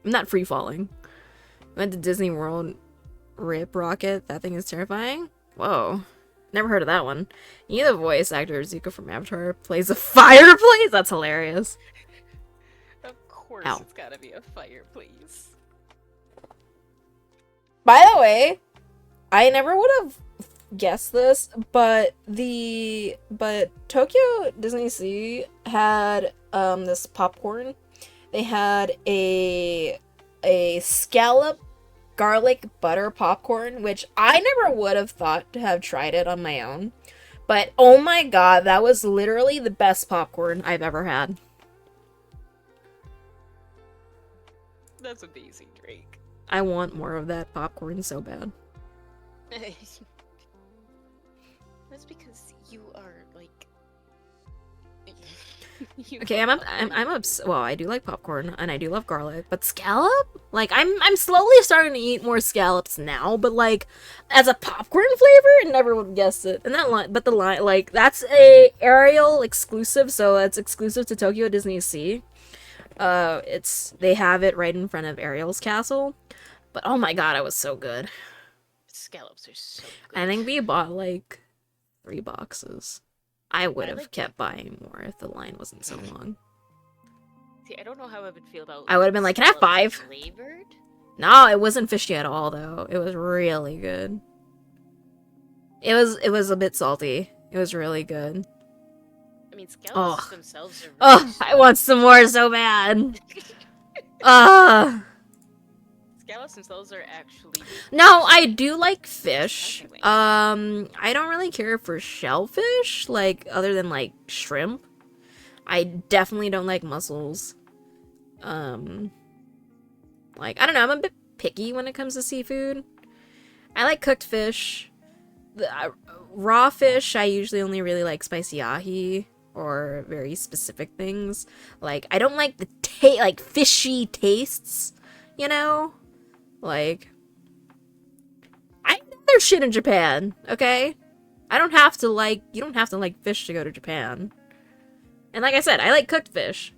I'm not free falling. Went to Disney World. Rip Rocket. That thing is terrifying. Whoa. Never heard of that one. You, the voice actor Zuko from Avatar, plays a fireplace? That's hilarious. Of course Ow. it's gotta be a fireplace. By the way, I never would have guessed this, but Tokyo Disney Sea had this popcorn. They had a scallop garlic butter popcorn, which I never would have thought to have tried it on my own. But oh my god, that was literally the best popcorn I've ever had. That's amazing, Drake. I want more of that popcorn so bad. That's because you are like. Okay, I'm obsessed. Well, I do like popcorn and I do love garlic, but scallop? Like I'm slowly starting to eat more scallops now, but like as a popcorn flavor, I never would have guessed it. And that line, but the line, like that's a Ariel exclusive, so it's exclusive to Tokyo Disney Sea. They have it right in front of Ariel's castle. But oh my god, it was so good. Scallops are so good. I think we bought like 3 boxes. I would I have like kept buying more if the line wasn't so long. See, I don't know how I would feel about. I would have been like, "Can I have 5?" Flavored? No, it wasn't fishy at all though. It was really good. It was a bit salty. It was really good. I mean, scallops themselves are. Really Oh, I want some more so bad. Scallops themselves are actually. No, I do like fish. I don't really care for shellfish, like other than like shrimp. I definitely don't like mussels. Like I don't know, I'm a bit picky when it comes to seafood. I like cooked fish. Raw fish, I usually only really like spicy ahi or very specific things. Like I don't like the like fishy tastes, you know? Like, I know there's shit in Japan, okay? You don't have to like fish to go to Japan. And like I said, I like cooked fish.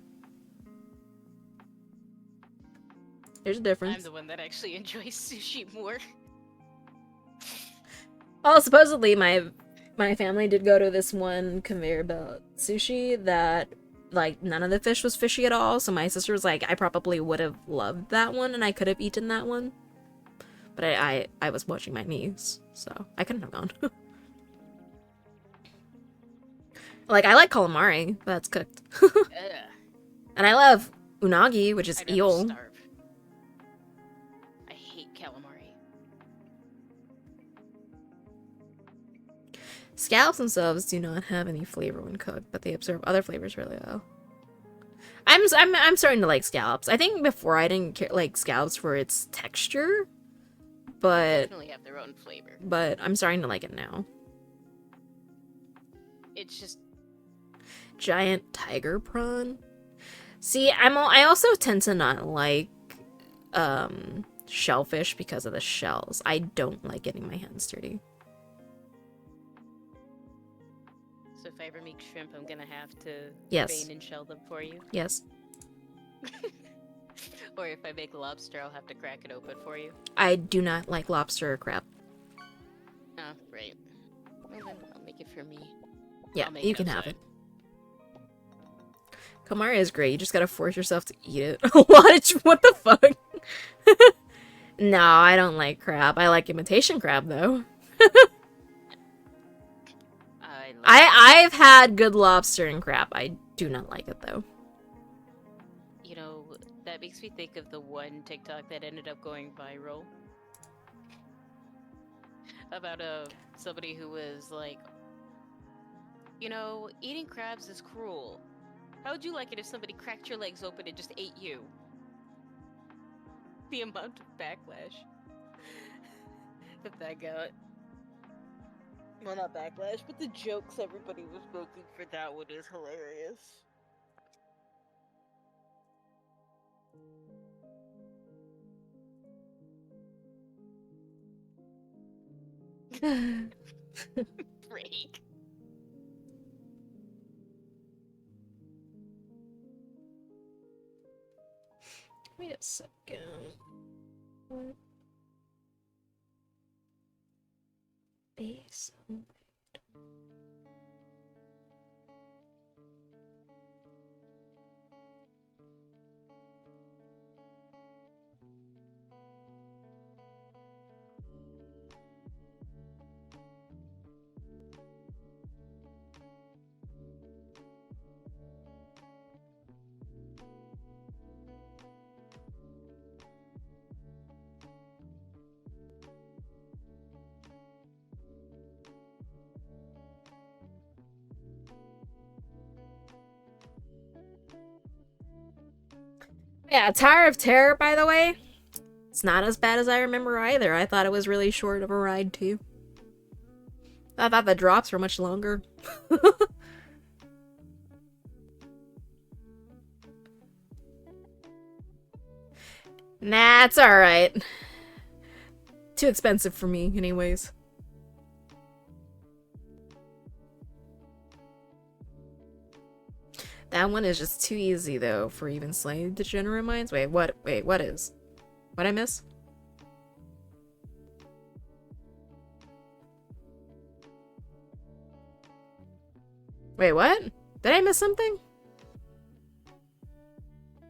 There's a difference. I'm the one that actually enjoys sushi more. Oh, supposedly my family did go to this one conveyor belt sushi that like none of the fish was fishy at all, so my sister was like, I probably would have loved that one and I could have eaten that one. But I was watching my niece, so I couldn't have gone. Like I like calamari, but that's cooked. And I love unagi, which is I'd rather eel. starve. I hate calamari. Scallops themselves do not have any flavor when cooked, but they absorb other flavors really well. I'm starting to like scallops. I think before I didn't like scallops for its texture, They but definitely have their own flavor. I'm starting to like it now. It's just Giant tiger prawn. See, I also tend to not like shellfish because of the shells. I don't like getting my hands dirty. so if I ever make shrimp, I'm gonna have to Yes. vein and shell them for you. Yes. Or if I make lobster, I'll have to crack it open for you. I do not like lobster or crab. Oh, right. Well, then I'll make it for me. Yeah, I'll make you it can have outside. it. Calamari is great. You just gotta force yourself to eat it. What the fuck? No, I don't like crab. I like imitation crab though. I've had good lobster and crab. I do not like it though. You know, that makes me think of the one TikTok that ended up going viral. About somebody who was like, you know, eating crabs is cruel. How would you like it if somebody cracked your legs open and just ate you? The amount of backlash that got. Well, not backlash, but the jokes everybody was making for that one is hilarious. Freak. Wait a second. Base. Yeah, Tower of Terror, by the way. It's not as bad as I remember either. I thought it was really short of a ride, too. I thought the drops were much longer. Nah, it's alright. Too expensive for me, anyways. That one is just too easy, though, for even slightly degenerate minds. Wait, what is? What'd I miss? Wait, what? Did I miss something?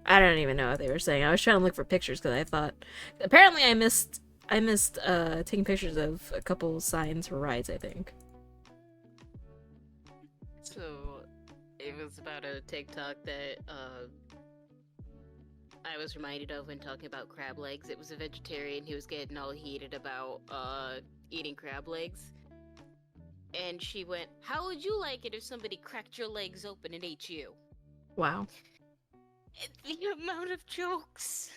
I don't even know what they were saying. I was trying to look for pictures because I thought... Apparently I missed taking pictures of a couple signs for rides, I think. So, it was about a TikTok that I was reminded of when talking about crab legs. It was a vegetarian who was getting all heated about eating crab legs. And she went, "How would you like it if somebody cracked your legs open and ate you?" Wow. The amount of jokes.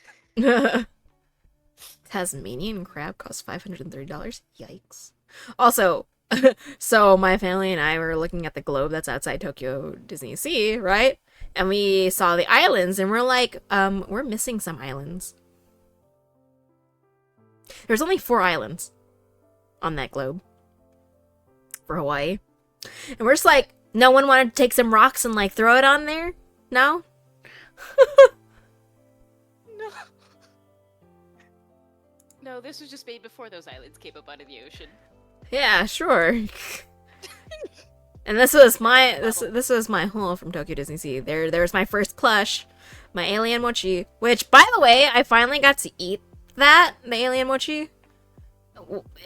Tasmanian crab costs $530. Yikes. Also, so my family and I were looking at the globe that's outside Tokyo Disney Sea, right? And we saw the islands and we're like, we're missing some islands. There's only 4 islands on that globe for Hawaii. And we're just like, no one wanted to take some rocks and like throw it on there? No? No. No, this was just made before those islands came up out of the ocean. Yeah, sure. And this was my this was my haul from Tokyo Disney Sea. There's my first plush, my alien mochi, which by the way, I finally got to eat the alien mochi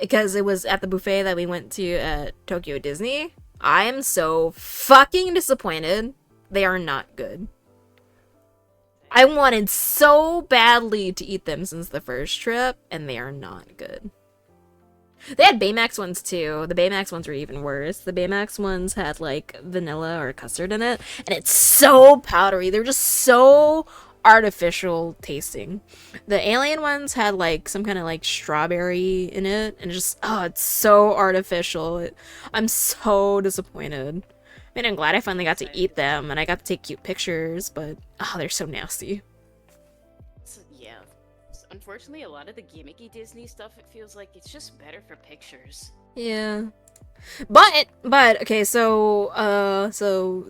because it was at the buffet that we went to at Tokyo Disney. I am so fucking disappointed. They are not good. I wanted so badly to eat them since the first trip, and they are not good. They had Baymax ones too. The Baymax ones were even worse. The Baymax ones had like vanilla or custard in it, and it's so powdery. They're just so artificial tasting. The alien ones had like some kind of like strawberry in it, and just it's so artificial. I'm so disappointed. mean, I'm glad I finally got to Excited. eat them, and I got to take cute pictures, but oh, they're so nasty. Yeah. Unfortunately, a lot of the gimmicky Disney stuff, it feels like it's just better for pictures. Yeah. But okay, so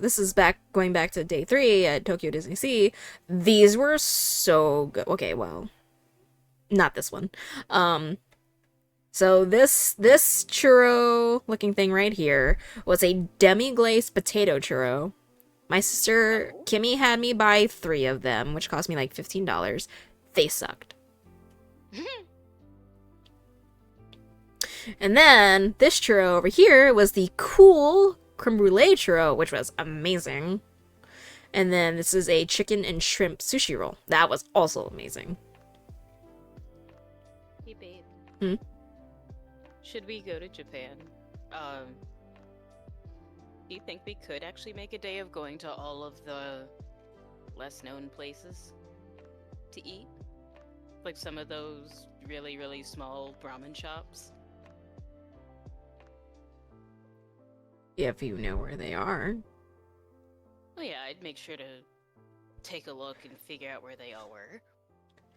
this is going back to day 3 at Tokyo Disney Sea. These were so good. Okay, well, not this one. So this churro looking thing right here was a demi-glazed potato churro. My sister Oh. Kimmy had me buy 3 of them, which cost me like $15. They sucked. And then this churro over here was the cool creme brulee churro, which was amazing. And then this is a chicken and shrimp sushi roll. That was also amazing. Hey, babe. Hmm? Should we go to Japan? Do you think we could actually make a day of going to all of the less known places to eat? Like some of those really, really small ramen shops? If you know where they are. Oh yeah, I'd make sure to take a look and figure out where they all were.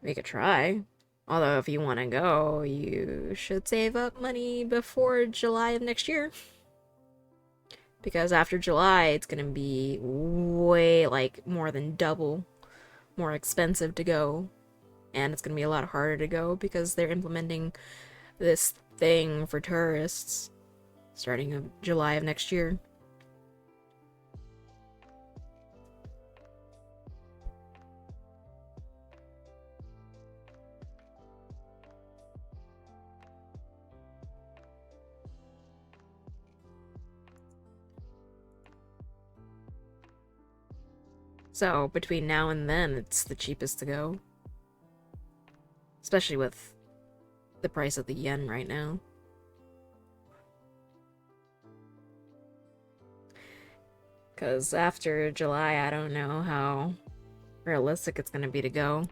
We could try. Although if you want to go, you should save up money before July of next year. Because after July, it's going to be way, like, more than double more expensive to go. And it's going to be a lot harder to go because they're implementing this thing for tourists starting of July of next year. So, between now and then, it's the cheapest to go. Especially with the price of the yen right now. Because after July, I don't know how realistic it's going to be to go.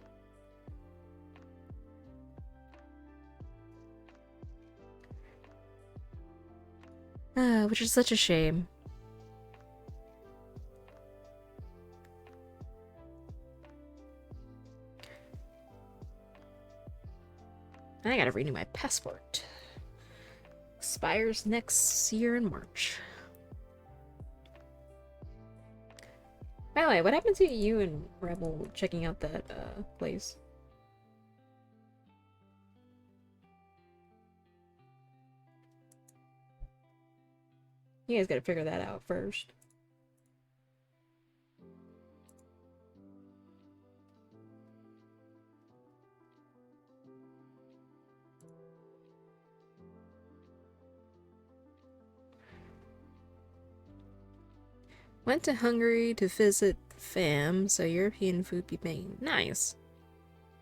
Which is such a shame. I gotta renew my passport. Expires next year in March. By the way, what happened to you and Rebel checking out that place? You guys gotta figure that out first. Went to Hungary to visit fam, so European food be main. Nice.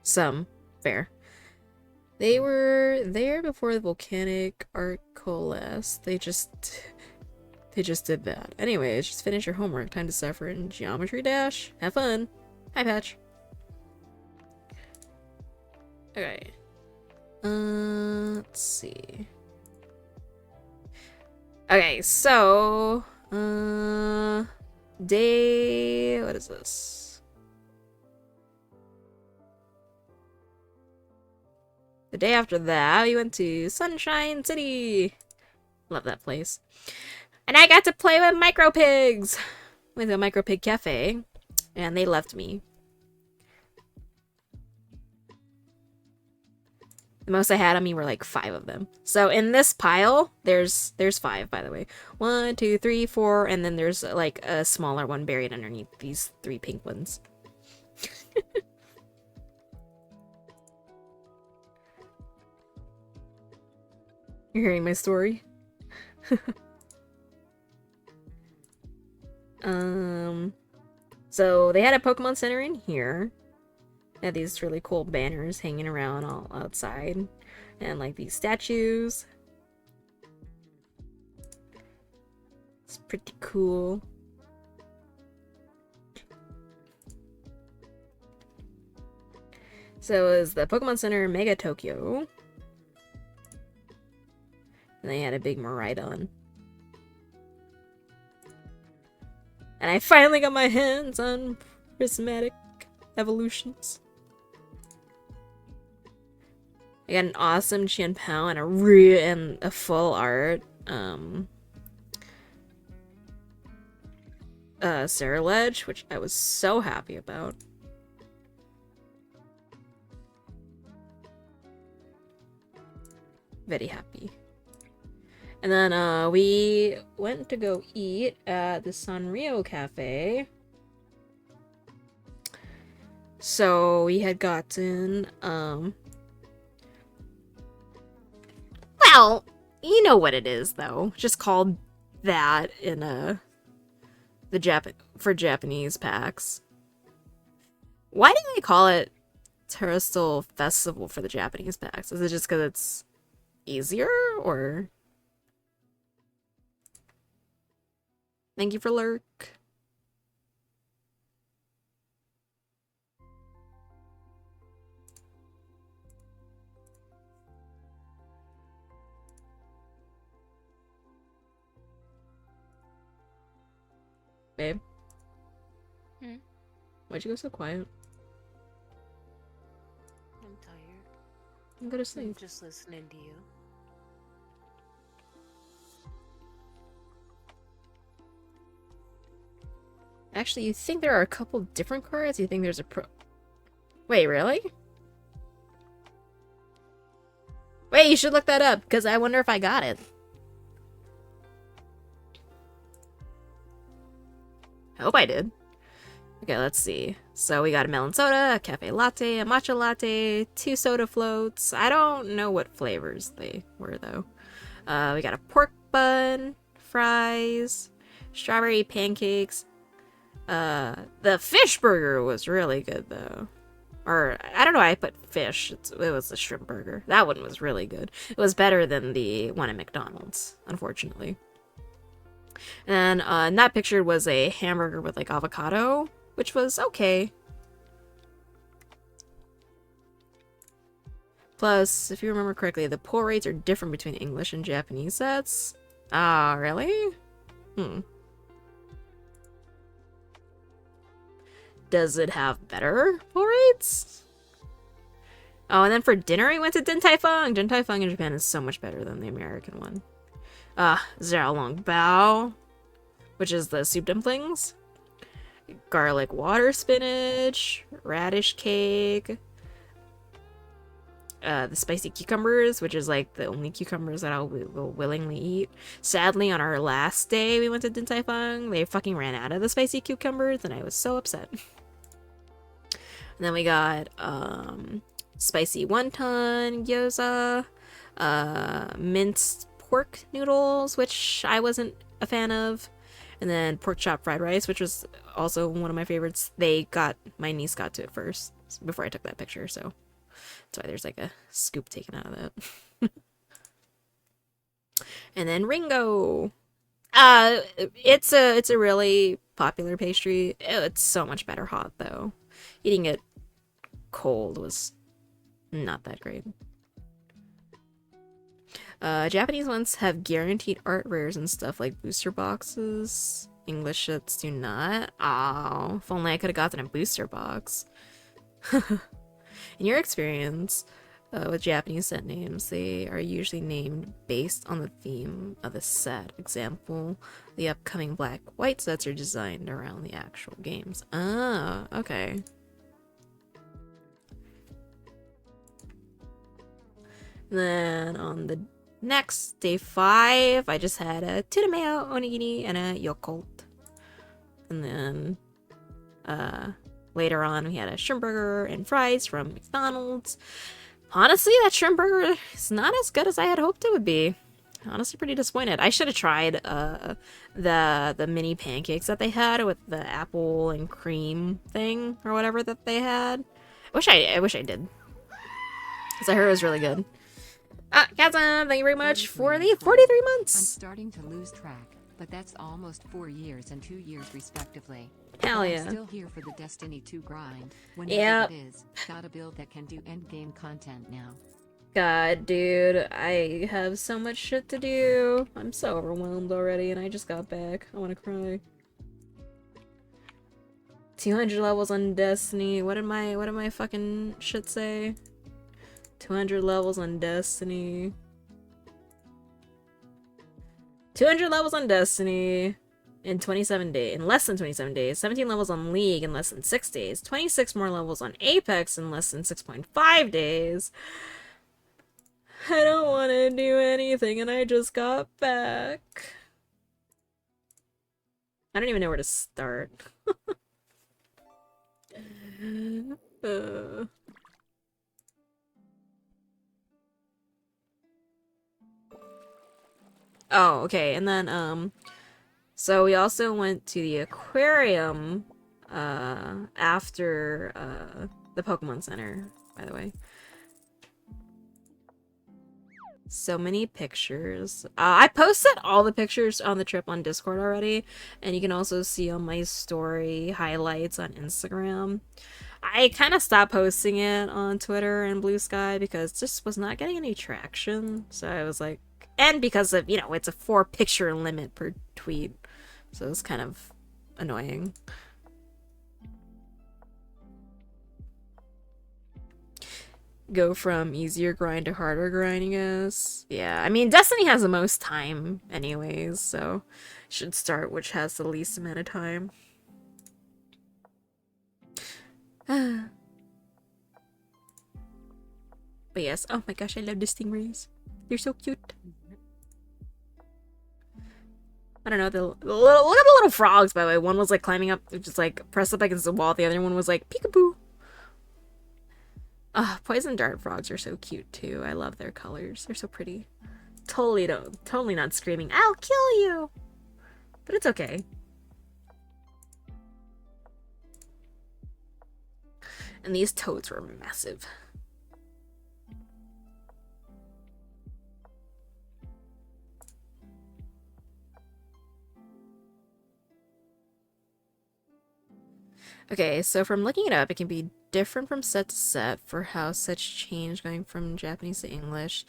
Some. Fair. They were there before the volcanic arc coalesced. They just did that. Anyways, just finish your homework. Time to suffer in Geometry Dash. Have fun. Hi, Patch. Okay. Let's see. Okay, so day, what is this? The day after that, we went to Sunshine City. Love that place. And I got to play with Micro Pigs. Went to a Micro Pig Cafe, and they left me. The most I had on me were like 5 of them. So in this pile, there's 5, by the way. 1, 2, 3, 4, and then there's like a smaller one buried underneath these 3 pink ones. You're hearing my story? So they had a Pokemon Center in here. They had these really cool banners hanging around all outside. And like these statues. It's pretty cool. So it was the Pokemon Center Mega Tokyo. And they had a big Miraidon. And I finally got my hands on Prismatic Evolutions. I got an awesome Qian Pao and a full art Sarah Ledge, which I was so happy about. Very happy. And then we went to go eat at the Sanrio Cafe. So we had gotten well, you know what it is though. Just called that in for Japanese packs. Why do they call it Terrestrial Festival for the Japanese packs? Is it just because it's easier, or? Thank you for lurk. Babe? Hmm? Why'd you go so quiet? I'm tired. I'm gonna I'm sleep. just listening to you. Actually, you think there are a couple different cards? You think there's a pro... Wait, really? Wait, you should look that up, because I wonder if I got it. I hope I did. Okay, let's see. So we got a melon soda, a cafe latte, a matcha latte, 2 soda floats. I don't know what flavors they were, though. We got a pork bun, fries, strawberry pancakes. The fish burger was really good, though. Or, I don't know why I put fish. It was a shrimp burger. That one was really good. It was better than the one at McDonald's, unfortunately. And not pictured was a hamburger with like avocado, which was okay. Plus, if you remember correctly, the pull rates are different between English and Japanese sets. Ah, really? Does it have better pull rates? Oh, and then for dinner we went to Din Tai Fung. Din Tai Fung in Japan is so much better than the American one. Xiaolong Bao, which is the soup dumplings. Garlic water spinach, radish cake. The spicy cucumbers, which is like the only cucumbers that will willingly eat. Sadly, on our last day we went to Din Tai Fung, they fucking ran out of the spicy cucumbers, and I was so upset. And then we got spicy wonton gyoza, minced pork noodles, which I wasn't a fan of, and then pork chop fried rice, which was also one of my favorites. My niece got to it first before I took that picture, so that's why there's like a scoop taken out of that. And then Ringo. It's a really popular pastry. It's so much better hot though. Eating it cold was not that great. Japanese ones have guaranteed art rares and stuff like booster boxes. English shits do not. Oh, if only I could have gotten a booster box. In your experience with Japanese set names, they are usually named based on the theme of the set. Example, the upcoming black-white sets are designed around the actual games. Ah, okay. Then on the next, day 5, I just had a tuna mayo, onigiri, and a Yakult. And then, later on, we had a shrimp burger and fries from McDonald's. Honestly, that shrimp burger is not as good as I had hoped it would be. Honestly, pretty disappointed. I should have tried the mini pancakes that they had with the apple and cream thing or whatever that they had. I wish I did, because I heard it was really good. Kazan, thank you very much for the 43 months. I'm starting to lose track, but that's almost 4 years and 2 years respectively. Hell But yeah. I'm still here for the Destiny 2 grind. Whenever Yep. it is, got a build that can do endgame content now. God, dude, I have so much shit to do. I'm so overwhelmed already, and I just got back. I want to cry. 200 levels on Destiny. What did my fucking shit say? 200 levels on Destiny. 200 levels on Destiny in 27 days, in less than 27 days. 17 levels on League in less than 6 days. 26 more levels on Apex in less than 6.5 days. I don't want to do anything and I just got back. I don't even know where to start. uh... Oh, okay, and then, so we also went to the aquarium, after, the Pokemon Center, by the way. So many pictures. I posted all the pictures on the trip on Discord already, and you can also see on my story highlights on Instagram. I kind of stopped posting it on Twitter and Blue Sky because it just was not getting any traction. So I was like, and because of, you know, it's a 4-picture limit per tweet. So it's kind of annoying. Go from easier grind to harder grind, I guess. Yeah, I mean, Destiny has the most time anyways, so should start which has the least amount of time. But yes, oh my gosh, I love the stingrays. They're so cute. I don't know, look at the little frogs, by the way. One was like climbing up, just like pressed up against the wall. The other one was like peekaboo. Poison dart frogs are so cute too. I love their colors. They're so pretty. Totally not screaming, "I'll kill you!" But it's okay. And these toads were massive. Okay, so from looking it up, it can be different from set to set for how such change going from Japanese to English.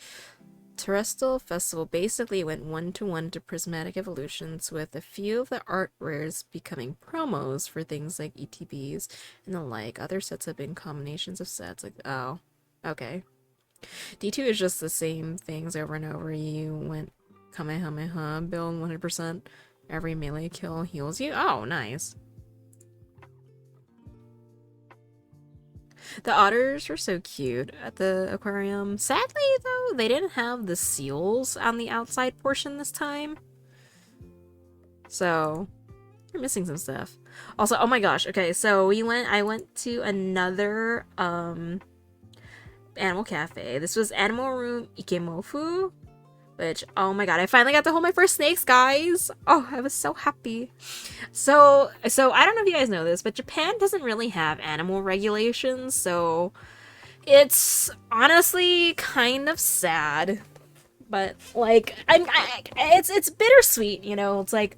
Terrestrial Festival basically went one-to-one to Prismatic Evolutions, with a few of the art rares becoming promos for things like ETBs and the like. Other sets have been combinations of sets, like, oh, okay. D2 is just the same things over and over. You went Kamehameha, build 100%. Every melee kill heals you. Oh, nice. The otters were so cute at the aquarium. Sadly, though, they didn't have the seals on the outside portion this time. So, you're missing some stuff. Also, oh my gosh, okay, so I went to another, animal cafe. This was Animal Room Ikemofu, which, oh my god, I finally got to hold my first snakes, guys! Oh, I was so happy. So I don't know if you guys know this, but Japan doesn't really have animal regulations, so it's honestly kind of sad. But, like, it's bittersweet, you know? It's like,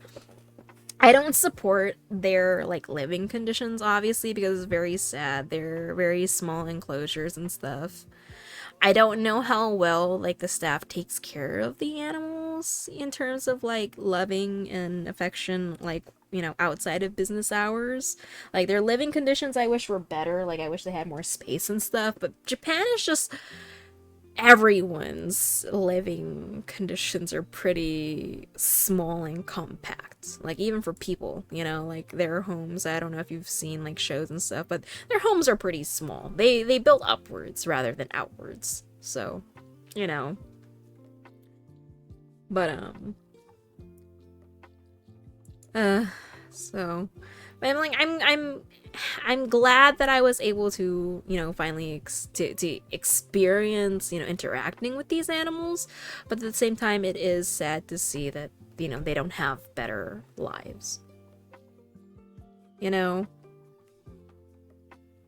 I don't support their, like, living conditions, obviously, because it's very sad. They're very small enclosures and stuff. I don't know how well, like, the staff takes care of the animals in terms of, like, loving and affection, like, you know, outside of business hours. Like, their living conditions I wish were better. Like, I wish they had more space and stuff. But Japan is just... everyone's living conditions are pretty small and compact. Like, even for people, you know, like, their homes, I don't know if you've seen, like, shows and stuff, but their homes are pretty small. They build upwards rather than outwards. So, you know. But, so... But I'm like, I'm glad that I was able to, you know, finally to experience, you know, interacting with these animals, but at the same time, it is sad to see that, you know, they don't have better lives. You know?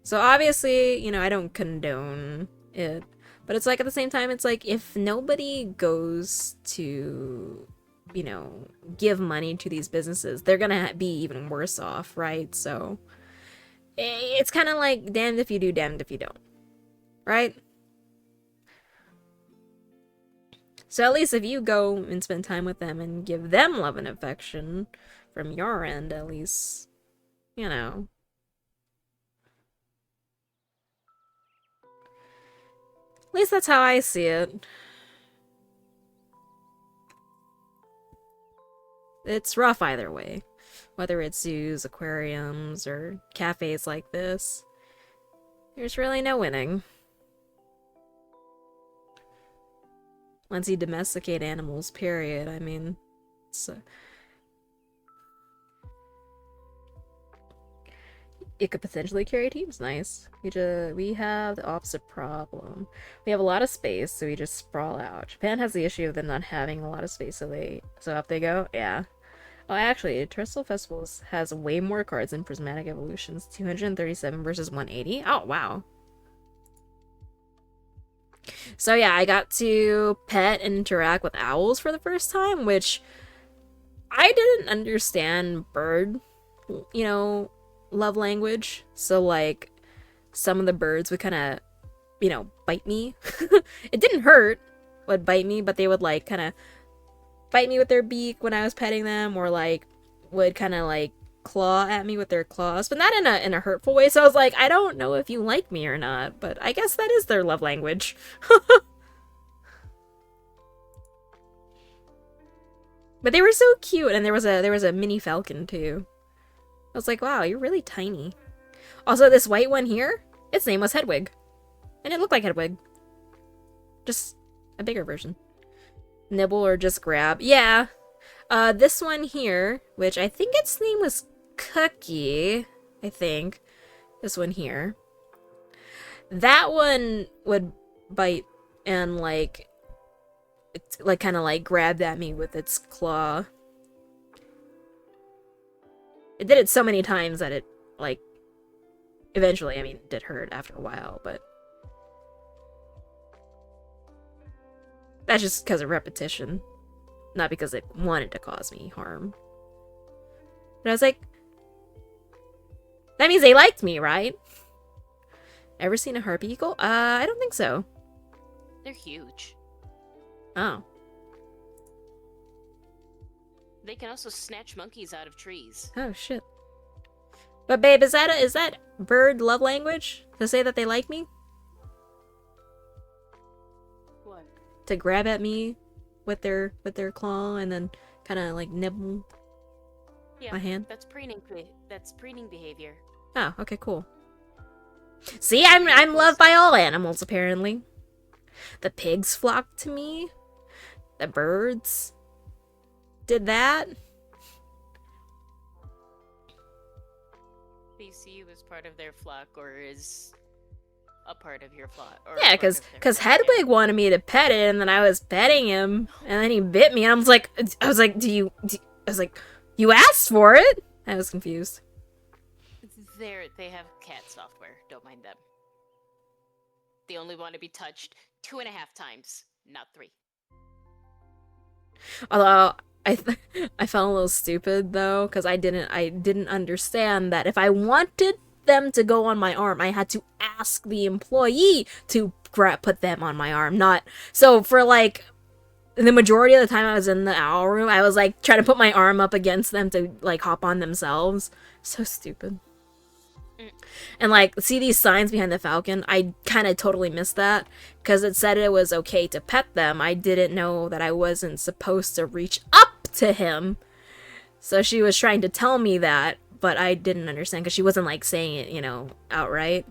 So obviously, you know, I don't condone it, but it's like, at the same time, it's like, if nobody goes to, you know, give money to these businesses, they're gonna be even worse off, right? So it's kind of like damned if you do, damned if you don't, right? So at least if you go and spend time with them and give them love and affection from your end, at least, you know, least that's how I see it. It's rough either way. Whether it's zoos, aquariums, or cafes like this. There's really no winning. Once you domesticate animals, period. I mean, it's, it could potentially carry teams. Nice. We have the opposite problem. We have a lot of space, so we just sprawl out. Japan has the issue of them not having a lot of space, so up they go. Yeah. Oh, actually, Terrestrial Festivals has way more cards than Prismatic Evolutions. 237 versus 180. Oh, wow. So yeah, I got to pet and interact with owls for the first time, which I didn't understand bird, you know, love language. So like some of the birds would kind of, you know, bite me. It didn't hurt, would bite me, but they would like kind of bite me with their beak when I was petting them, or like would kind of like claw at me with their claws, but not in a hurtful way. So I was like, I don't know if you like me or not, but I guess that is their love language. But they were so cute, and there was a mini falcon too. I was like, wow, you're really tiny. Also, this white one here, its name was Hedwig, and it looked like Hedwig, just a bigger version. Nibble or just grab? Yeah. This one here, which I think its name was Cookie, I think. This one here. That one would bite and like kind of like grabbed at me with its claw. It did it so many times that it like eventually, I mean, it did hurt after a while, but that's just because of repetition, not because it wanted to cause me harm. But I was like, that means they liked me, right? Ever seen a harpy eagle? I don't think so. They're huge. Oh. They can also snatch monkeys out of trees. Oh, shit. But babe, is that bird love language? To say that they like me? What? To grab at me with their claw and then kind of like nibble Yeah, my hand? That's preening. That's preening behavior. Oh, okay, cool. See, I'm loved by all animals, apparently. The pigs flocked to me. The birds did that. They see you as part of their flock, or is a part of your flock. Or Yeah, because Hedwig wanted me to pet it, and then I was petting him, and then he bit me, and I was like, you asked for it? I was confused. They have cat software. Don't mind them. They only want to be touched 2.5 times, not 3. Although I felt a little stupid though, because I didn't understand that if I wanted them to go on my arm, I had to ask the employee to put them on my arm. Not so for like the majority of the time I was in the owl room, I was like trying to put my arm up against them to like hop on themselves. So stupid. And like, see these signs behind the falcon? I kind of totally missed that because it said it was okay to pet them. I didn't know that I wasn't supposed to reach up to him. So she was trying to tell me that, but I didn't understand because she wasn't like saying it, you know, outright.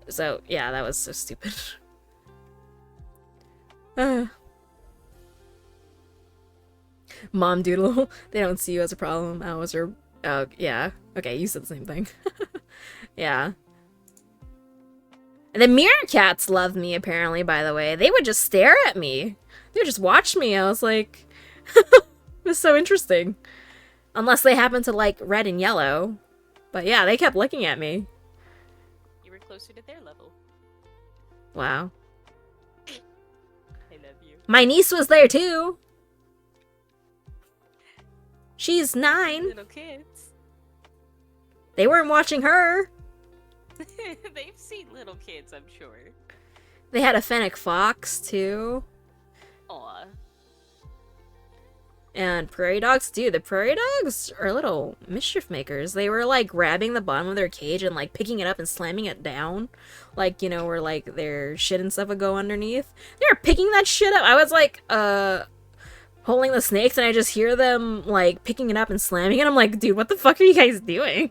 So yeah, that was so stupid. Mom doodle, they don't see you as a problem. Owls are, oh yeah. Okay, you said the same thing. Yeah. And the meerkats loved me, apparently, by the way. They would just stare at me. They would just watch me. I was like, it was so interesting. Unless they happened to like red and yellow. But yeah, they kept looking at me. You were closer to their level. Wow. I love you. My niece was there too. She's 9. Little kids. They weren't watching her. They've seen little kids, I'm sure. They had a fennec fox too. Aw. And prairie dogs, dude, the prairie dogs are little mischief makers. They were like grabbing the bottom of their cage and like picking it up and slamming it down. Like, you know, where like their shit and stuff would go underneath. They were picking that shit up. I was like, holding the snakes and I just hear them like picking it up and slamming it. I'm like, dude, what the fuck are you guys doing?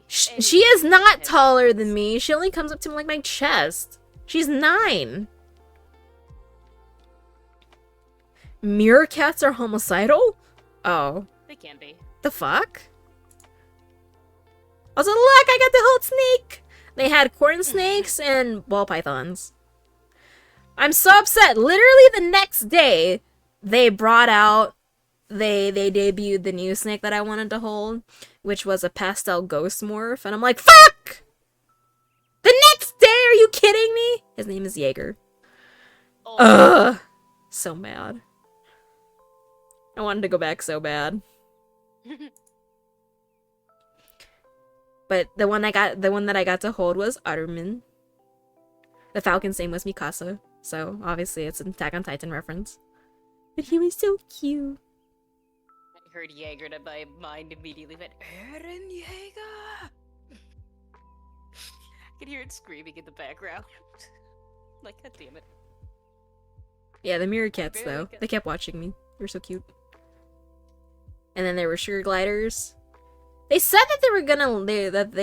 She is not taller than me. She only comes up to like my chest. She's 9. Meerkats are homicidal? Oh. They can be. The fuck? Also, look, I got the whole snake! They had corn snakes and ball pythons. I'm so upset. Literally the next day, they brought out, they debuted the new snake that I wanted to hold, which was a pastel ghost morph, and I'm like, fuck! The next day, are you kidding me? His name is Jaeger. Oh. Ugh. So mad. I wanted to go back so bad. But the one that I got to hold was Utterman. The falcon's name was Mikasa, so obviously it's an Attack on Titan reference. But he was so cute. I heard Jaeger and my mind immediately went, Eren Jaeger! I could hear it screaming in the background. Like, god damn it. Yeah, the Meerkats though. They kept watching me. They're so cute. And then there were sugar gliders. They said that they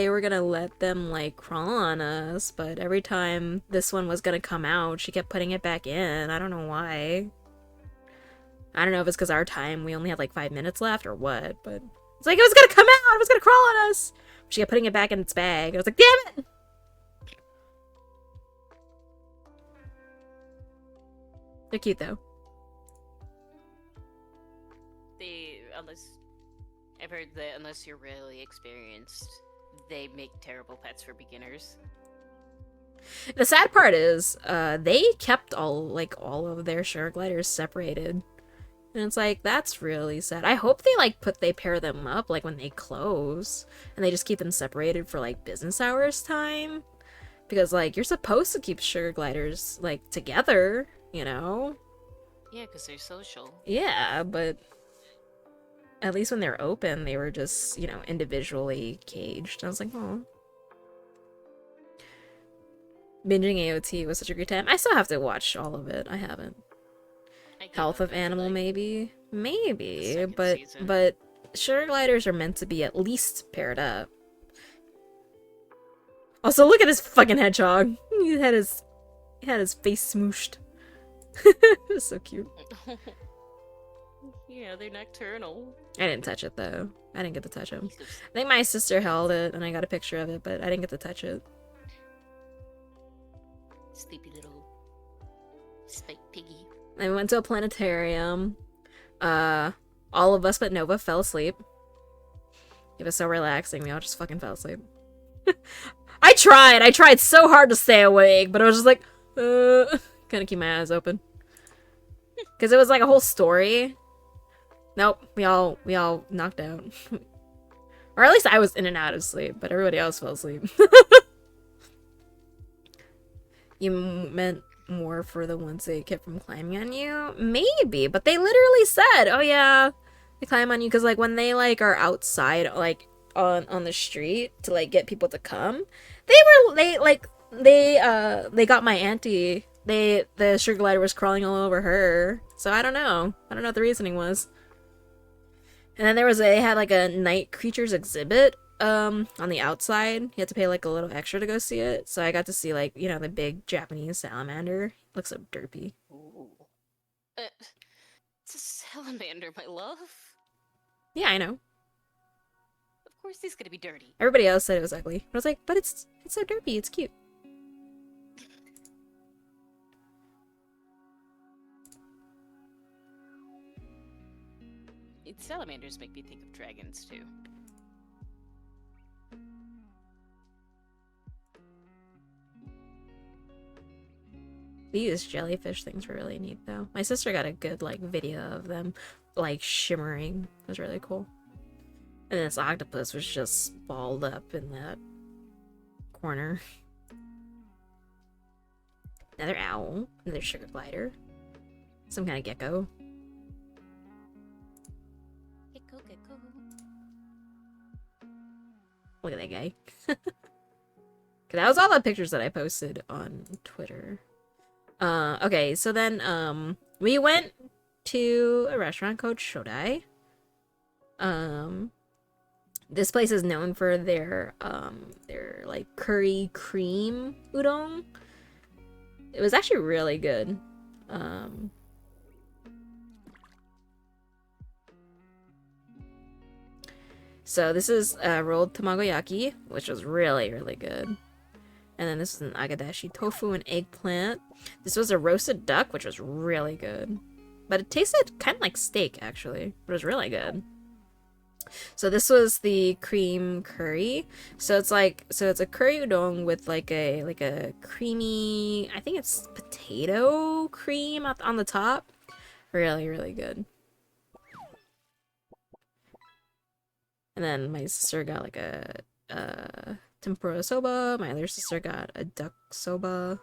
were gonna let them like crawl on us, but every time this one was gonna come out, she kept putting it back in. I don't know why. I don't know if it's because our time, we only had like 5 minutes left or what, but it's like it was gonna come out, it was gonna crawl on us. She kept putting it back in its bag. I was like, damn it! They're cute though. I've heard that unless you're really experienced, they make terrible pets for beginners. The sad part is, they kept all of their sugar gliders separated. And it's like, that's really sad. I hope they pair them up, like, when they close. And they just keep them separated for, like, business hours time. Because, like, you're supposed to keep sugar gliders, like, together, you know? Yeah, because they're social. Yeah, but at least when they're open, they were just, you know, individually caged. I was like, oh. Binging AOT was such a great time. I still have to watch all of it. I haven't. Health of Animal, maybe? Maybe, but sugar gliders are meant to be at least paired up. Also, look at this fucking hedgehog. He had his face smooshed. It was so cute. Yeah, they're nocturnal. I didn't touch it though. I didn't get to touch him. I think my sister held it and I got a picture of it, but I didn't get to touch it. Sleepy little spiked piggy. I went to a planetarium. All of us but Nova fell asleep. It was so relaxing. We all just fucking fell asleep. I tried so hard to stay awake, but I was just like, couldn't keep my eyes open. Because it was like a whole story. Nope, we all knocked out. Or at least I was in and out of sleep, but everybody else fell asleep. You meant more for the ones they kept from climbing on you? Maybe, but they literally said, oh yeah, they climb on you, because like when they like are outside like on the street to like get people to come, they got my auntie. The sugar glider was crawling all over her. So I don't know what the reasoning was. And then they had like a night creatures exhibit on the outside. You had to pay like a little extra to go see it. So I got to see like, you know, the big Japanese salamander. Looks so derpy. Ooh. It's a salamander, my love. Yeah, I know. Of course he's gonna be dirty. Everybody else said it was ugly. I was like, but it's so derpy, it's cute. Salamanders make me think of dragons, too. These jellyfish things were really neat, though. My sister got a good, like, video of them, like, shimmering. It was really cool. And this octopus was just balled up in that corner. Another owl. Another sugar glider. Some kind of gecko. Look at that guy. That was all the pictures that I posted on Twitter. Okay, so then we went to a restaurant called Shodai. This place is known for their like curry cream udon. It was actually really good. So this is rolled tamagoyaki, which was really, really good. And then this is an agadashi tofu and eggplant. This was a roasted duck, which was really good. But it tasted kind of like steak, actually. But it was really good. So this was the cream curry. So it's a curry udon with like a creamy, I think it's potato cream on the top. Really, really good. And then my sister got like a tempura soba. My other sister got a duck soba.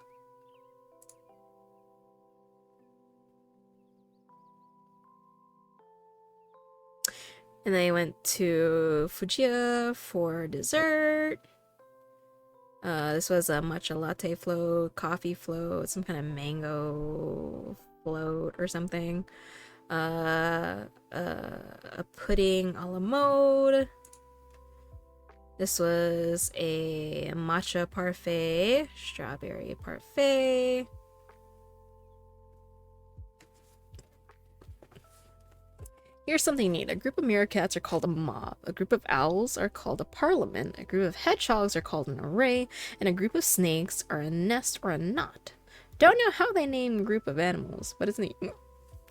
And then I went to Fujiya for dessert. This was a matcha latte float, coffee float, some kind of mango float or something. A pudding a la mode. This was a matcha parfait, strawberry parfait. Here's something neat. A group of meerkats are called a mob. A group of owls are called a parliament. A group of hedgehogs are called an array. And a group of snakes are a nest or a knot. Don't know how they name a group of animals, but it's neat.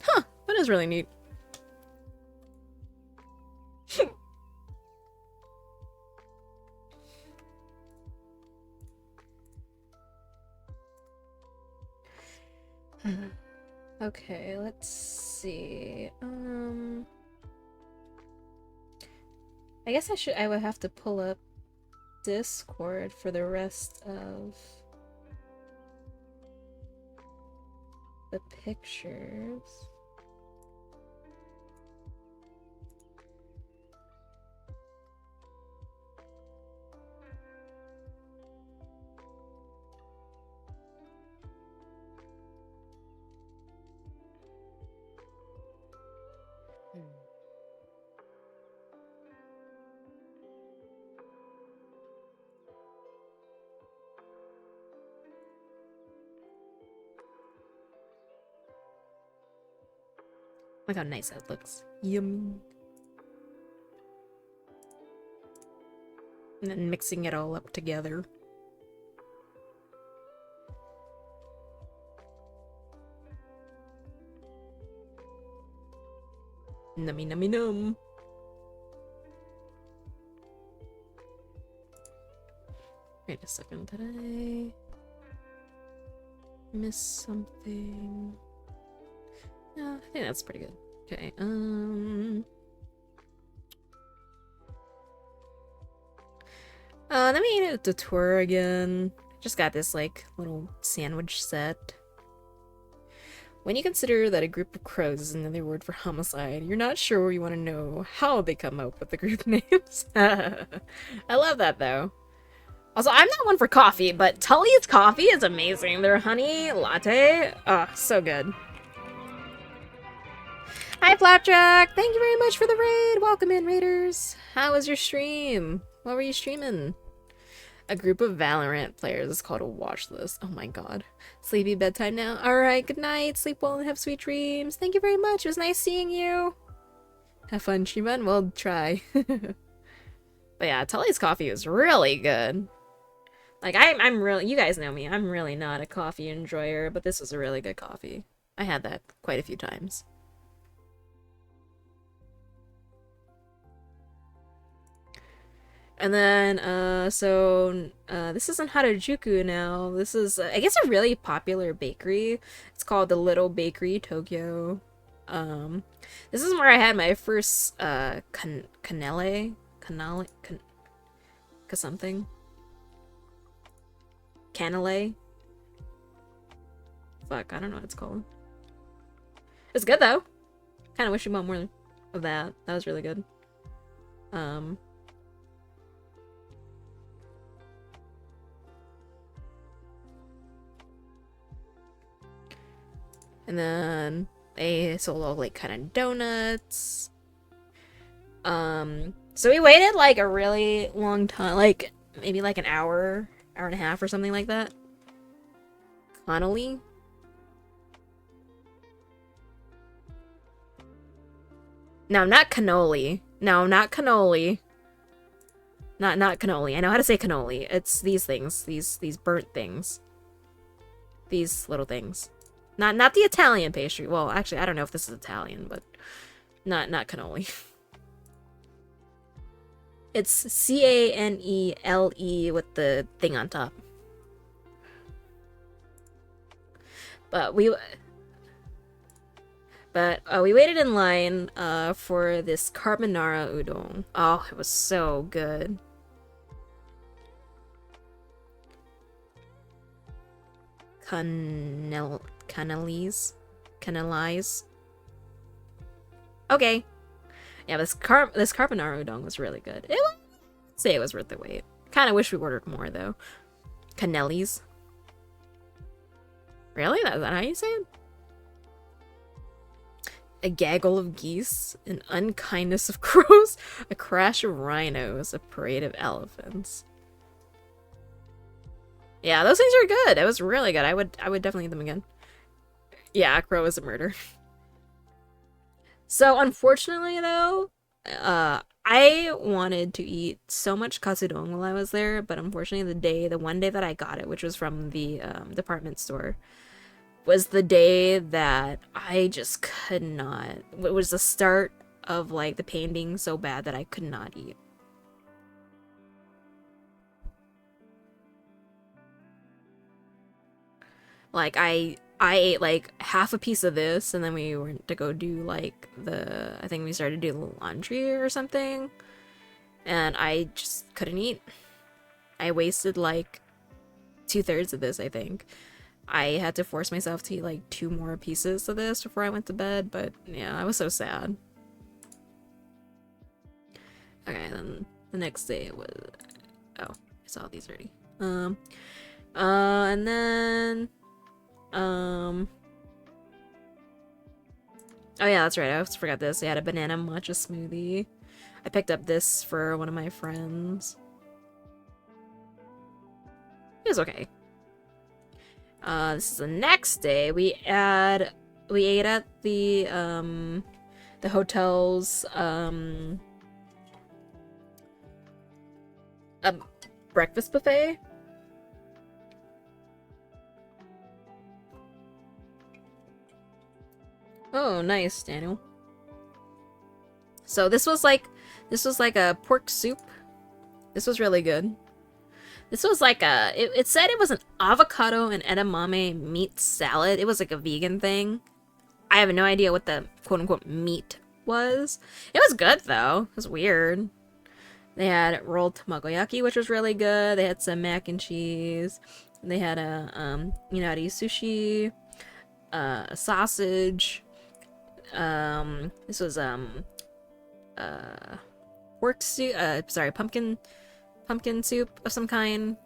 Huh, that is really neat. Okay, let's see. I guess I would have to pull up Discord for the rest of the pictures. Look how nice that looks. Yummy. And then mixing it all up together. Nummy nummy num. Wait a second, did I miss something? No, I think that's pretty good. Okay, let me do the tour again. Just got this, like, little sandwich set. When you consider that a group of crows is another word for homicide, you're not sure you want to know how they come up with the group names. I love that, though. Also, I'm not one for coffee, but Tully's coffee is amazing. Their honey latte, oh, so good. Hi, Flapjack! Thank you very much for the raid! Welcome in, raiders! How was your stream? What were you streaming? A group of Valorant players is called a watch list. Oh my god. Sleepy bedtime now? Alright, good night. Sleep well and have sweet dreams. Thank you very much. It was nice seeing you. Have fun, Shiman? We'll try. But yeah, Tully's coffee is really good. Like, I'm really... You guys know me. I'm really not a coffee enjoyer, but this was a really good coffee. I had that quite a few times. And then, this is in Harajuku now. This is, I guess, a really popular bakery. It's called the Little Bakery Tokyo. This is where I had my first, something. Canale. Fuck, I don't know what it's called. It's good, though. Kind of wish we bought more of that. That was really good. And then they sold all like kind of donuts. So we waited like a really long time, like maybe like an hour, hour and a half or something like that. Connolly. No, not cannoli. No, not cannoli. Not cannoli. I know how to say cannoli. It's these things. These burnt things. These little things. Not the Italian pastry. Well, actually, I don't know if this is Italian, but not cannoli. It's Canele with the thing on top. But we waited in line for this carbonara udon. Oh, it was so good. Canelize. Okay. Yeah, this carbonara udon was really good. Say it was worth the wait. Kind of wish we ordered more though. Canelli's. Really? That's how you say it? A gaggle of geese, an unkindness of crows, a crash of rhinos, a parade of elephants. Yeah, those things are good. It was really good. I would definitely eat them again. Yeah, a crow is a murder. So unfortunately though, I wanted to eat so much katsudon while I was there, but unfortunately the one day that I got it, which was from the department store, was the day that I just could not. It was the start of like the pain being so bad that I could not eat. Like I ate like half a piece of this, and then we went to go do like I think we started to do the laundry or something, and I just couldn't eat. I wasted like 2/3 of this, I think. I had to force myself to eat like 2 more pieces of this before I went to bed, but yeah, I was so sad. Okay, then the next day it was... Oh, I saw these already. And then... Oh yeah, that's right, I almost forgot this. I had a banana matcha smoothie. I picked up this for one of my friends. It was okay. This is the next day. We ate at the hotel's a breakfast buffet. Oh, nice, Daniel. So this was like a pork soup. This was really good. This was like it said it was an avocado and edamame meat salad. It was like a vegan thing. I have no idea what the quote-unquote meat was. It was good though. It was weird. They had rolled tamagoyaki, which was really good. They had some mac and cheese. They had a inari sushi, a sausage. This was pork soup. Sorry, pumpkin soup of some kind.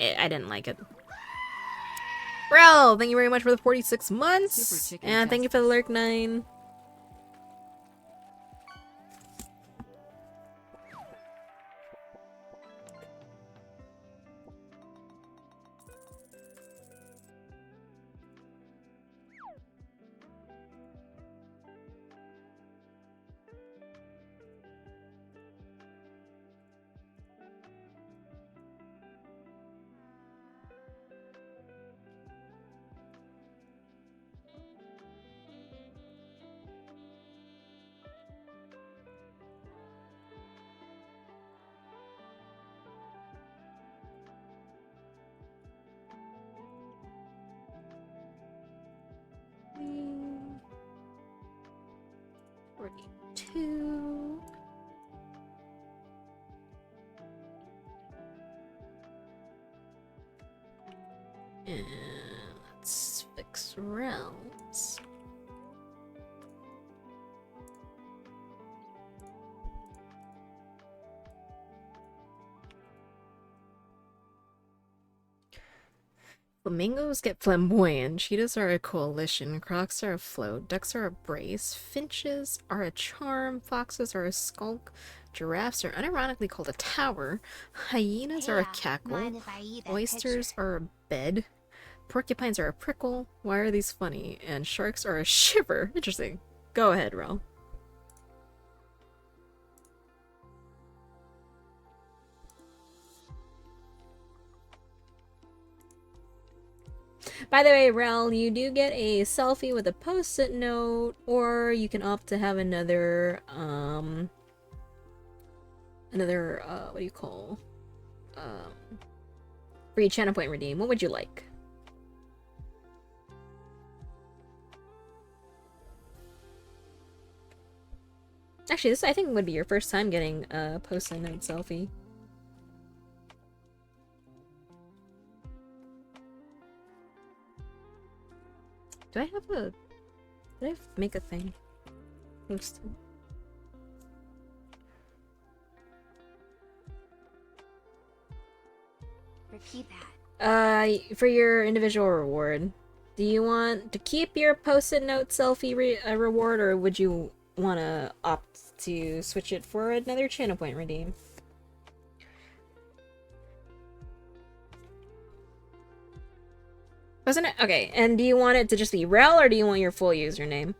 I didn't like it. Bro, thank you very much for the 46 months. And thank you for the lurk 9. Two. And let's fix rounds. Flamingos get flamboyant, cheetahs are a coalition, crocs are a float, ducks are a brace, finches are a charm, foxes are a skulk, giraffes are unironically called a tower, hyenas are a cackle, mind if I eat that oysters picture? are a bed, porcupines are a prickle, why are these funny, and sharks are a shiver. Interesting. Go ahead, Rel. By the way, Rel, you do get a selfie with a post-it note, or you can opt to have another, what do you call, free channel point redeem. What would you like? Actually, this I think would be your first time getting a post-it note selfie. Do I have a... Did I make a thing? Post it. Repeat that. For your individual reward, do you want to keep your post-it note selfie reward, or would you want to opt to switch it for another channel point redeem? Wasn't it? Okay, and do you want it to just be Rel, or do you want your full username?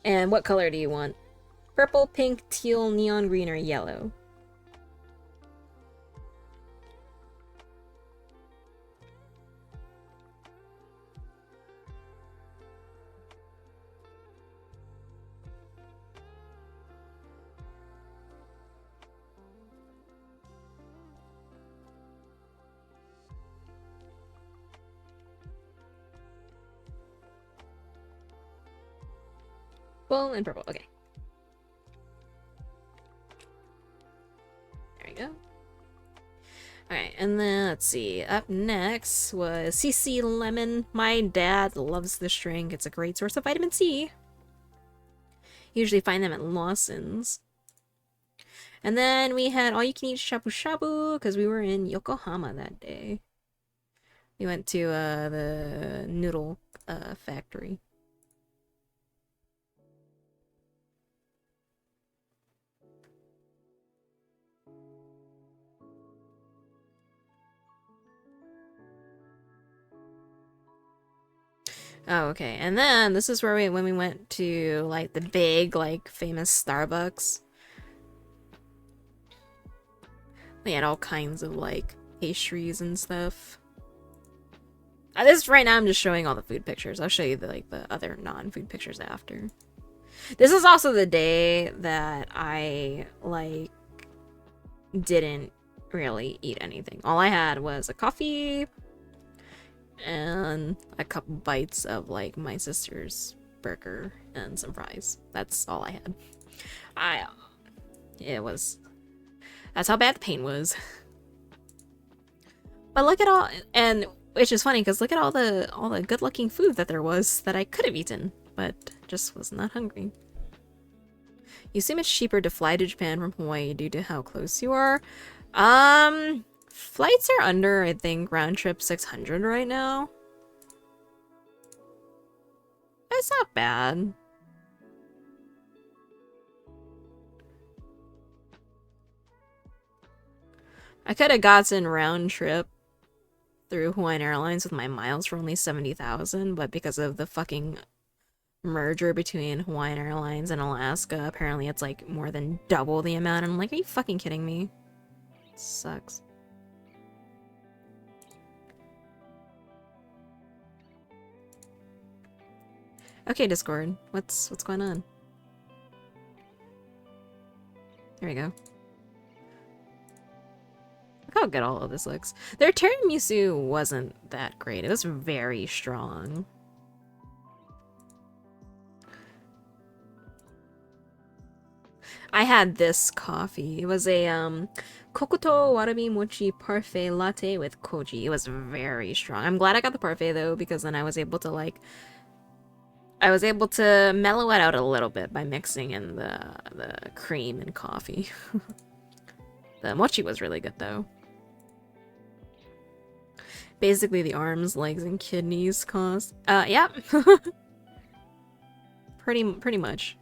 And what color do you want? Purple, pink, teal, neon green, or yellow? Full and purple, okay. There we go. Alright, and then let's see. Up next was CC Lemon. My dad loves this drink. It's a great source of vitamin C. Usually find them at Lawson's. And then we had all you can eat shabu shabu because we were in Yokohama that day. We went to the noodle factory. Oh, okay. And then this is where when we went to like the big, like famous Starbucks. They had all kinds of like pastries and stuff. This right now I'm just showing all the food pictures. I'll show you the the other non-food pictures after. This is also the day that I like didn't really eat anything. All I had was a coffee and a couple bites of like my sister's burger and some fries. That's all I had. That's how bad the pain was. But look at all, and which is funny because look at all the good looking food that there was that I could have eaten, but just was not hungry. You seem it's cheaper to fly to Japan from Hawaii due to how close you are. Flights are under, I think, round trip 600 right now. It's not bad. I could have gotten round trip through Hawaiian Airlines with my miles for only 70,000, but because of the fucking merger between Hawaiian Airlines and Alaska, apparently it's like more than double the amount. And I'm like, are you fucking kidding me? It sucks. Okay, Discord. What's going on? There we go. Look how good all of this looks. Their tiramisu wasn't that great. It was very strong. I had this coffee. It was a Kokuto Warabi Mochi Parfait Latte with koji. It was very strong. I'm glad I got the parfait though, because then I was able to mellow it out a little bit by mixing in the cream and coffee. The mochi was really good though. Basically the arms, legs, and kidneys cost. Yeah. Pretty much.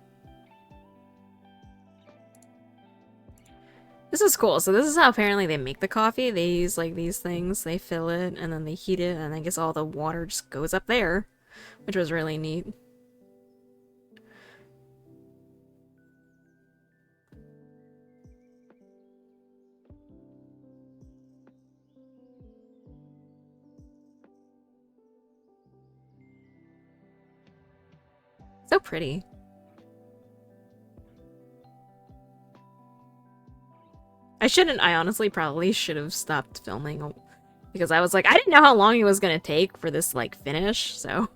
This is cool. So this is how apparently they make the coffee. They use like these things, they fill it, and then they heat it, and I guess all the water just goes up there, which was really neat. So pretty. I honestly probably should have stopped filming because I was like, I didn't know how long it was gonna take for this, like, finish, so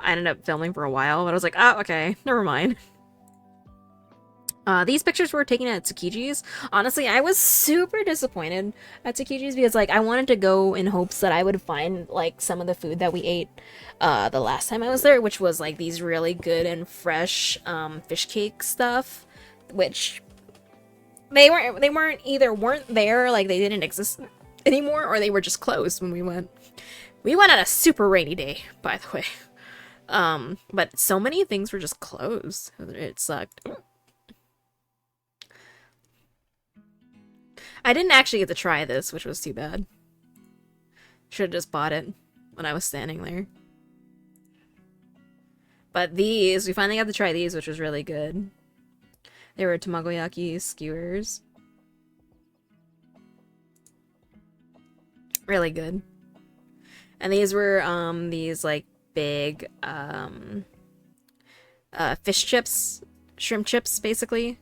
I ended up filming for a while, but I was like, oh, okay, never mind. These pictures were taken at Tsukiji's. Honestly, I was super disappointed at Tsukiji's because, like, I wanted to go in hopes that I would find, like, some of the food that we ate the last time I was there, which was, like, these really good and fresh fish cake stuff, which they weren't there, like, they didn't exist anymore, or they were just closed when we went. We went on a super rainy day, by the way. But so many things were just closed. It sucked. I didn't actually get to try this, which was too bad. Should have just bought it when I was standing there. But these, we finally got to try these, which was really good. They were tamagoyaki skewers. Really good. And these were, these, like, big, fish chips. Shrimp chips, basically.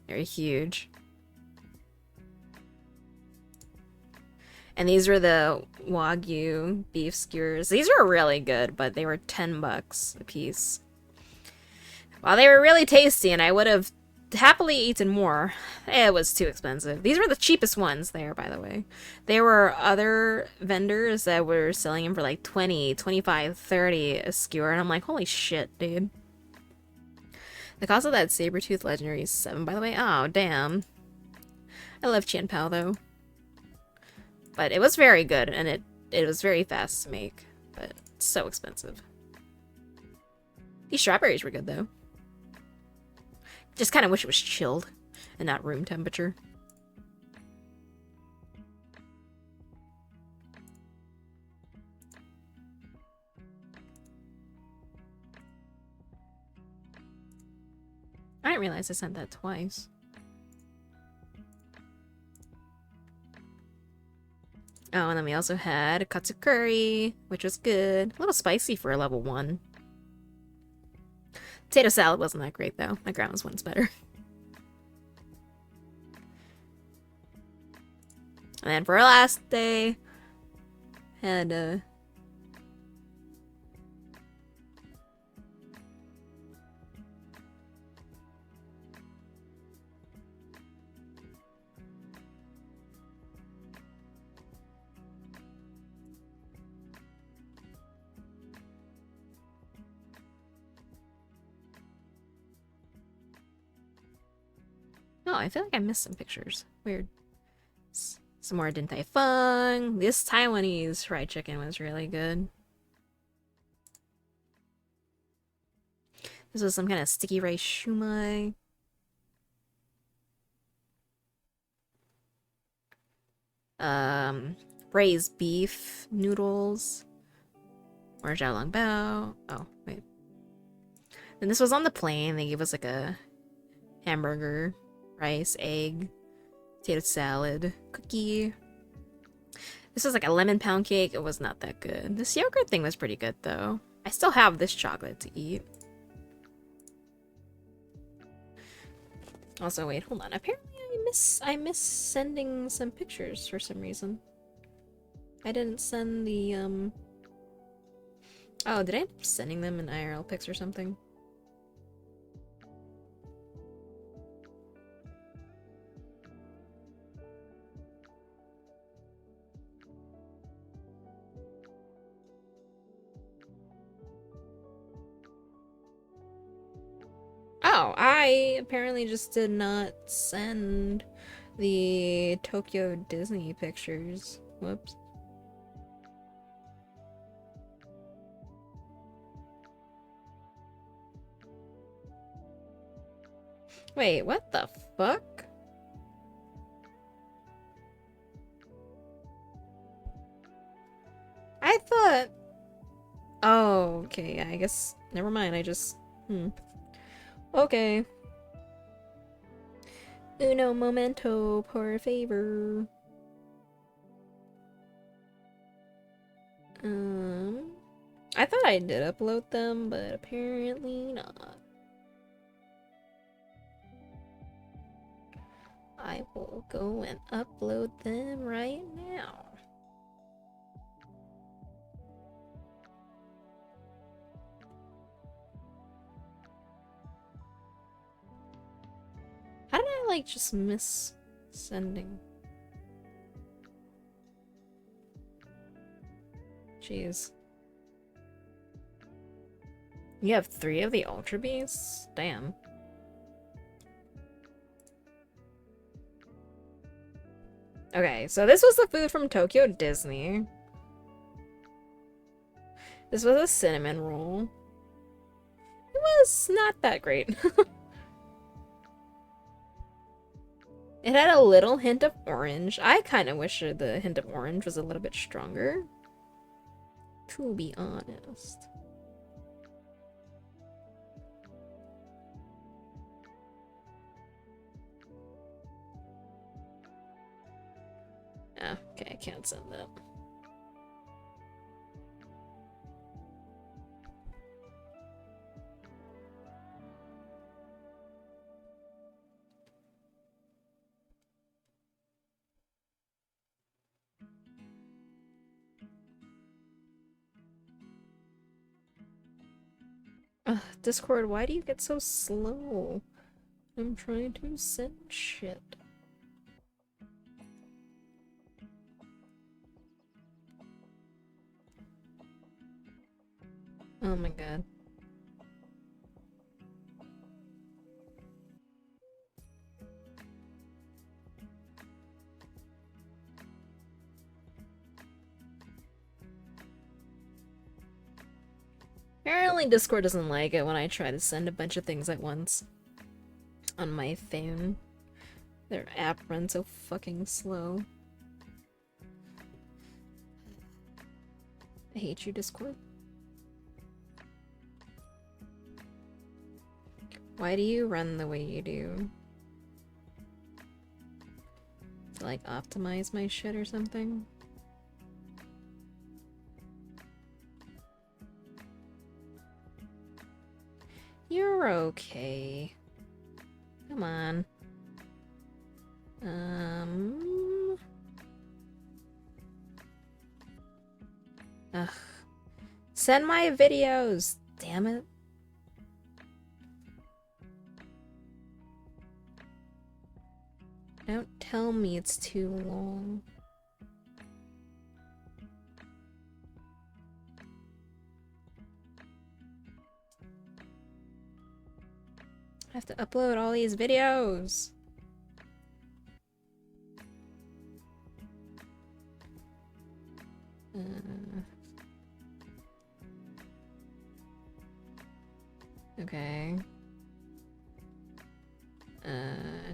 They're huge. And these were the Wagyu beef skewers. These were really good, but they were $10 a piece. While they were really tasty, and I would have happily eaten more, it was too expensive. These were the cheapest ones there, by the way. There were other vendors that were selling them for like 20, 25, 30 a skewer, and I'm like, holy shit, dude. The cost of that Sabertooth Legendary is $7, by the way. Oh, damn. I love Qianpao, though. But it was very good, and it was very fast to make, but it's so expensive. These strawberries were good, though. Just kind of wish it was chilled and not room temperature. I didn't realize I sent that twice. Oh, and then we also had katsu curry, which was good. A little spicy for a level 1. Potato salad wasn't that great, though. My grandma's one's better. And then for our last day, had oh, I feel like I missed some pictures. Weird. Some more Din Tai Fung. This Taiwanese fried chicken was really good. This was some kind of sticky rice shumai. Braised beef noodles. Or xiaolong bao. Oh, wait. Then this was on the plane. They gave us like a hamburger, rice, egg, potato salad, cookie. This was like a lemon pound cake. It was not that good. This yogurt thing was pretty good, though. I still have this chocolate to eat. Also, wait, hold on. Apparently I miss sending some pictures for some reason. I didn't send the, oh, did I end up sending them in IRL pics or something? Oh, I apparently just did not send the Tokyo Disney pictures. Whoops. Wait, what the fuck? I thought... Oh, okay, I guess... Never mind, I just... Okay. Uno momento, por favor. I thought I did upload them, but apparently not. I will go and upload them right now. How did I, like, just miss sending? Jeez. You have 3 of the Ultra Beasts? Damn. Okay, so this was the food from Tokyo Disney. This was a cinnamon roll. It was not that great. It had a little hint of orange. I kind of wish the hint of orange was a little bit stronger, to be honest. Ah, okay, I can't send that. Ugh, Discord, why do you get so slow? I'm trying to send shit. Oh my god. Apparently Discord doesn't like it when I try to send a bunch of things at once on my phone. Their app runs so fucking slow. I hate you, Discord. Why do you run the way you do? To, like, optimize my shit or something? You're okay. Come on. Ugh. Send my videos, damn it. Don't tell me it's too long. I have to upload all these videos. Okay.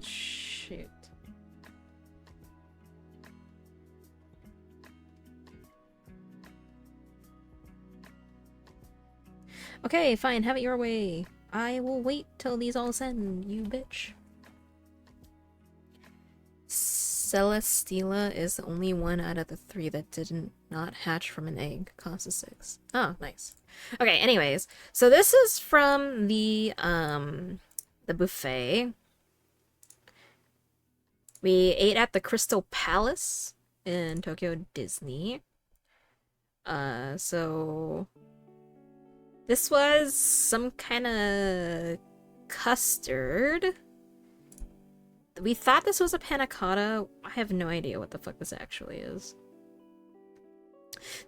Shoot. Okay, fine, have it your way. I will wait till these all send, you bitch. Celesteela is the only one out of the 3 that did not hatch from an egg. Cost of 6. Oh, nice. Okay, anyways. So this is from the buffet. We ate at the Crystal Palace in Tokyo Disney. So this was some kind of custard. We thought this was a panna cotta. I have no idea what the fuck this actually is.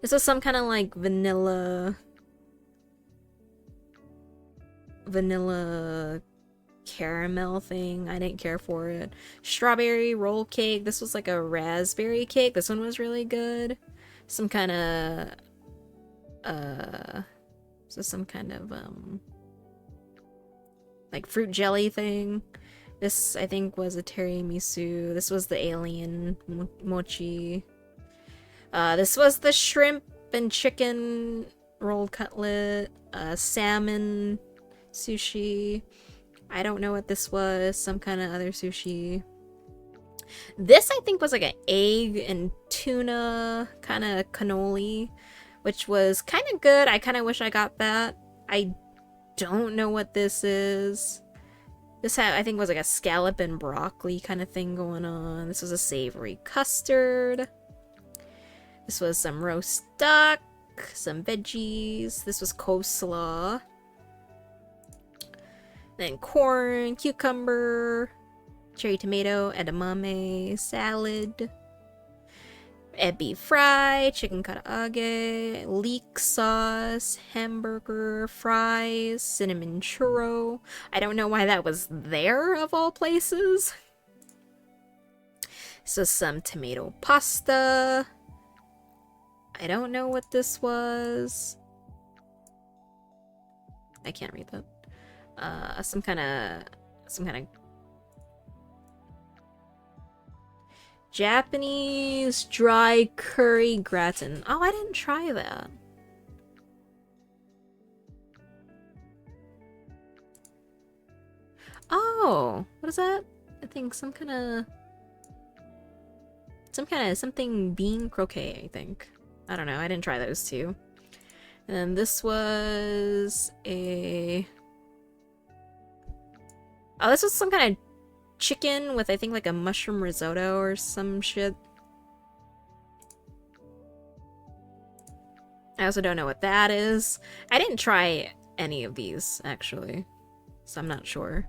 This was some kind of like vanilla caramel thing. I didn't care for it. Strawberry roll cake. This was like a raspberry cake. This one was really good. Some kind of like fruit jelly thing. This I think was a tiramisu. This was the alien mochi. This was the shrimp and chicken rolled cutlet. Salmon sushi. I don't know what this was. Some kind of other sushi. This I think was like an egg and tuna kind of cannoli, which was kind of good. I kind of wish I got that. I don't know what this is. This I think was like a scallop and broccoli kind of thing going on. This was a savory custard. This was some roast duck, some veggies. This was coleslaw. Then corn, cucumber, cherry tomato, edamame, salad, ebi fry, chicken karaage, leek sauce, hamburger, fries, cinnamon churro. I don't know why that was there of all places. So some tomato pasta. I don't know what this was. I can't read that. Some kind of Japanese dry curry gratin. Oh, I didn't try that. Oh, what is that? I think something bean croquet, I think. I don't know. I didn't try those two. And then this was a... Oh, this was some kind of chicken with, I think, like a mushroom risotto or some shit. I also don't know what that is. I didn't try any of these, actually. So I'm not sure.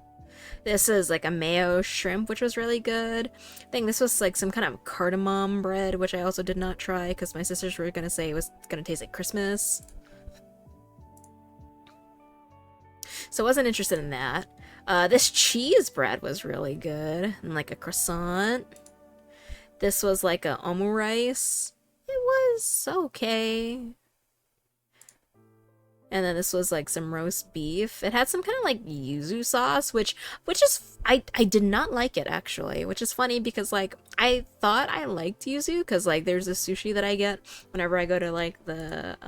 This is like a mayo shrimp, which was really good. I think this was like some kind of cardamom bread, which I also did not try because my sisters were going to say it was going to taste like Christmas. So I wasn't interested in that. This cheese bread was really good. And like a croissant. This was like a omurice. It was okay. And then this was like some roast beef. It had some kind of like yuzu sauce, which is I did not like it actually, which is funny because like I thought I liked yuzu because like there's a sushi that I get whenever I go to like the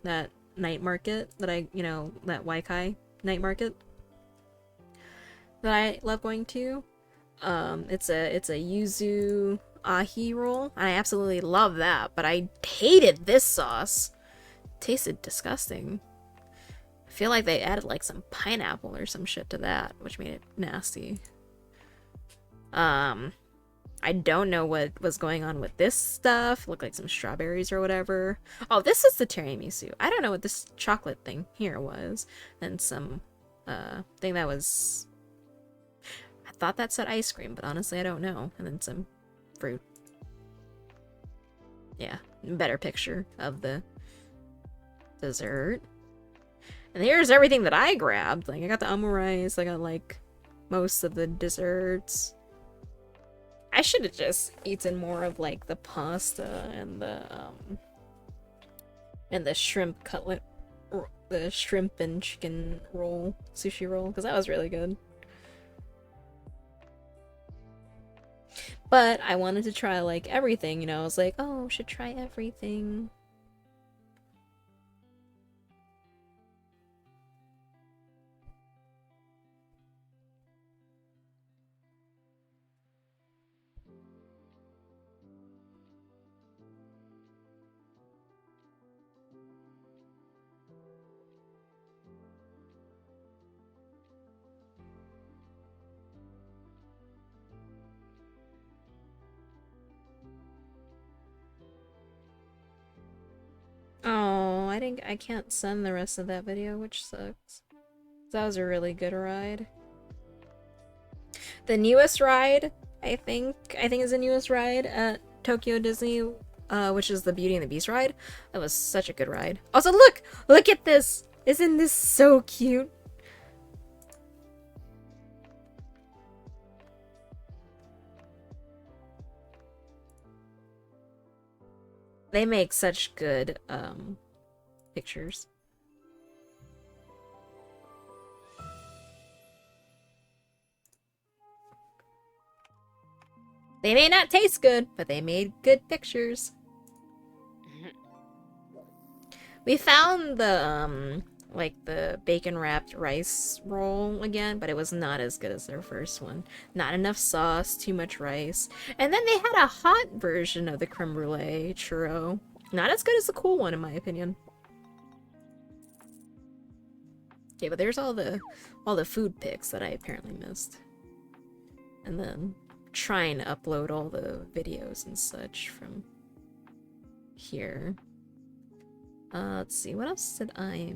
that night market that that Waikai night market that I love going to. It's a yuzu ahi roll. I absolutely love that, but I hated this sauce. It tasted disgusting. I feel like they added like some pineapple or some shit to that, which made it nasty. I don't know what was going on with this stuff. It looked like some strawberries or whatever. Oh, this is the tiramisu. I don't know what this chocolate thing here was. And some thing that was... I thought that said ice cream, but honestly I don't know. And then some fruit. Yeah, better picture of the dessert. And here's everything that I grabbed. Like, I got the omurice, I got, like, most of the desserts. I should have just eaten more of, like, the pasta and the shrimp cutlet, the shrimp and chicken roll, sushi roll, because that was really good. But I wanted to try, like, everything, I was like, oh, should try everything. Oh, I can't send the rest of that video, which sucks. That was a really good ride. The newest ride, I think is the newest ride at Tokyo Disney, which is the Beauty and the Beast ride. That was such a good ride. Also, look at this! Isn't this so cute? They make such good pictures. They may not taste good, but they made good pictures. We found the like the bacon wrapped rice roll again, but it was not as good as their first one. Not enough sauce, too much rice. And then they had a hot version of the creme brulee churro. Not as good as the cool one in my opinion. Okay, but there's all the food pics that I apparently missed. And then trying to upload all the videos and such from here. Let's see, what else did I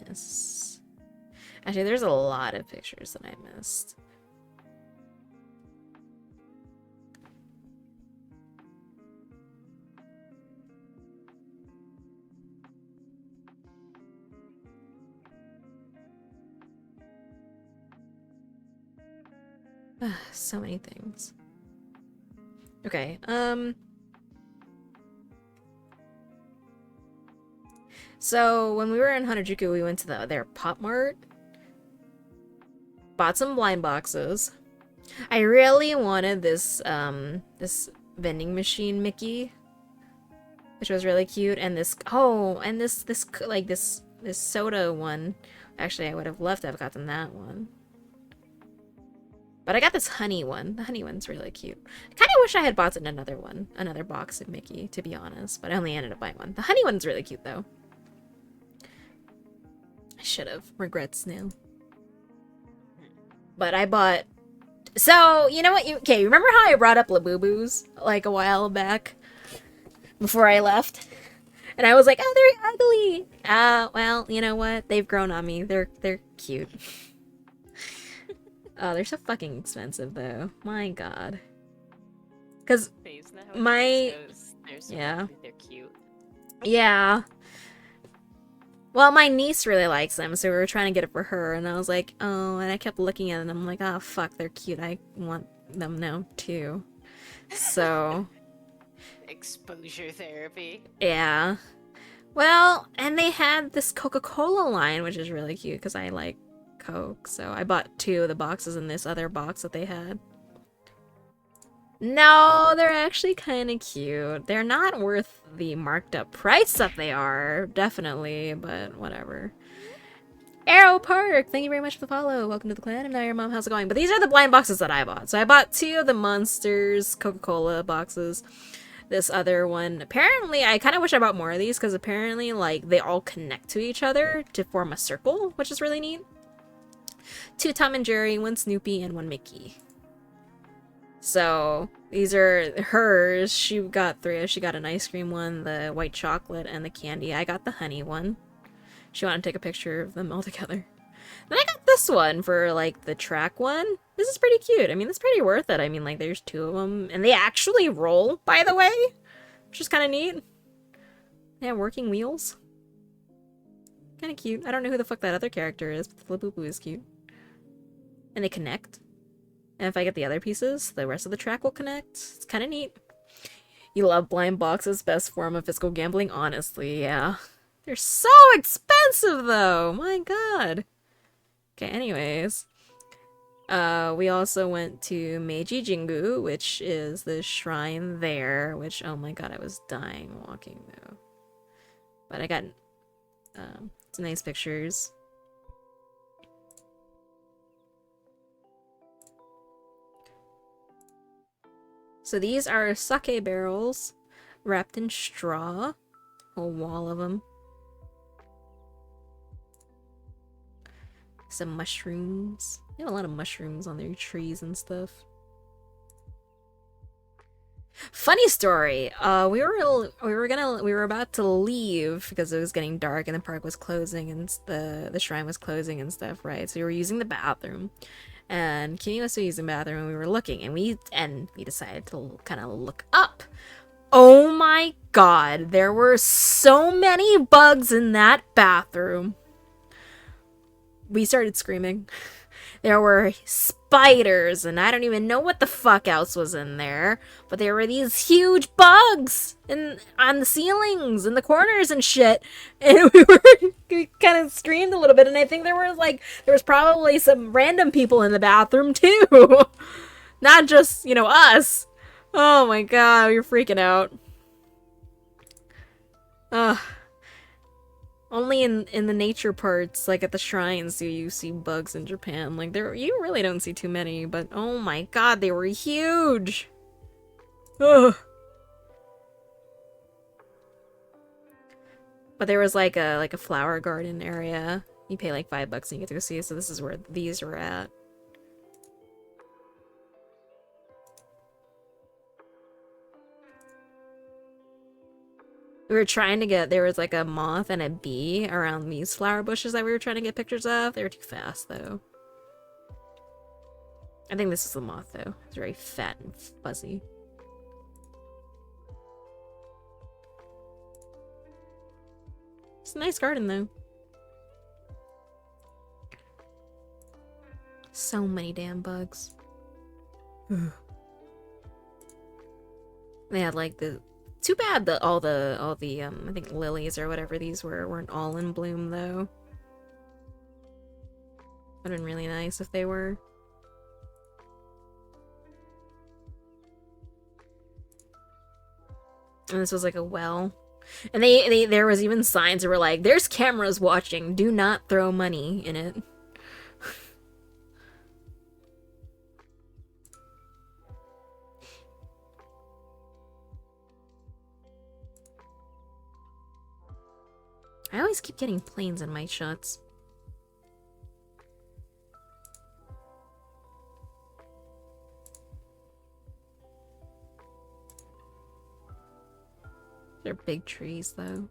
miss? Actually, there's a lot of pictures that I missed. So many things. Okay, so when we were in Harajuku, we went to their Pop Mart. Bought some blind boxes. I really wanted this this vending machine Mickey, which was really cute, and this this soda one. Actually, I would have loved to have gotten that one. But I got this honey one. The honey one's really cute. I kind of wish I had bought another one, another box of Mickey, to be honest, but I only ended up buying one. The honey one's really cute though. I should have. Regrets now. But I bought... So, you know what? Okay, remember how I brought up Labubus like a while back? Before I left? And I was like, oh, they're ugly! Well, you know what? They've grown on me. They're cute. Oh, they're so fucking expensive, though. My god. Because my... Yeah. They're cute. Yeah. Well, my niece really likes them, so we were trying to get it for her, and I was like, oh, and I kept looking at them, and I'm like, oh, fuck, they're cute. I want them now, too. So... Exposure therapy. Yeah. Well, and they had this Coca-Cola line, which is really cute, because I like Coke, so I bought 2 of the boxes in this other box that they had. No, they're actually kind of cute. They're not worth the marked up price that they are, definitely, but whatever. Arrow Park, thank you very much for the follow. Welcome to the clan. I'm now your mom. How's it going? But these are the blind boxes that I bought. So I bought 2 of the Monsters Coca-Cola boxes. This other one, apparently, I kind of wish I bought more of these because apparently, like, they all connect to each other to form a circle, which is really neat. 2 Tom and Jerry, 1 Snoopy, and 1 Mickey. So, these are hers. She got 3. She got an ice cream one, the white chocolate, and the candy. I got the honey one. She wanted to take a picture of them all together. Then I got this one for, like, the track one. This is pretty cute. I mean, it's pretty worth it. I mean, like, there's 2 of them. And they actually roll, by the way. Which is kind of neat. They have working wheels. Kind of cute. I don't know who the fuck that other character is, but the Labubu is cute. And they connect. And if I get the other pieces, the rest of the track will connect. It's kind of neat. You love blind boxes, best form of physical gambling? Honestly, yeah. They're so expensive, though! My god. Okay, anyways. We also went to Meiji Jingu, which is the shrine there, which, oh my god, I was dying walking, though. But I got some nice pictures. So these are sake barrels wrapped in straw. A whole wall of them. Some mushrooms. They have a lot of mushrooms on their trees and stuff. Funny story. We were about to leave because it was getting dark and the park was closing and the shrine was closing and stuff, right? So we were using the bathroom. And Kimmy was still using the bathroom and we were looking and we decided to kind of look up. Oh my god, there were so many bugs in that bathroom. We started screaming. There were spiders, and I don't even know what the fuck else was in there. But there were these huge bugs on the ceilings and the corners and shit. And we kind of screamed a little bit, and I think there was probably some random people in the bathroom too. Not just, us. Oh my god, we were freaking out. Ugh. Only in the nature parts, like at the shrines, do you see bugs in Japan. Like, you really don't see too many, but oh my god, they were huge! Ugh. But there was like a flower garden area. You pay like $5 and you get to go see it, so this is where these were at. We were trying to get, there was like a moth and a bee around these flower bushes that we were trying to get pictures of. They were too fast though. I think this is the moth though. It's very fat and fuzzy. It's a nice garden though. So many damn bugs. They had like the... Too bad that all the I think lilies or whatever these weren't all in bloom though. Would've been really nice if they were. And this was like a well. And there was even signs that were like, there's cameras watching, do not throw money in it. I always keep getting planes in my shots. They're big trees, though.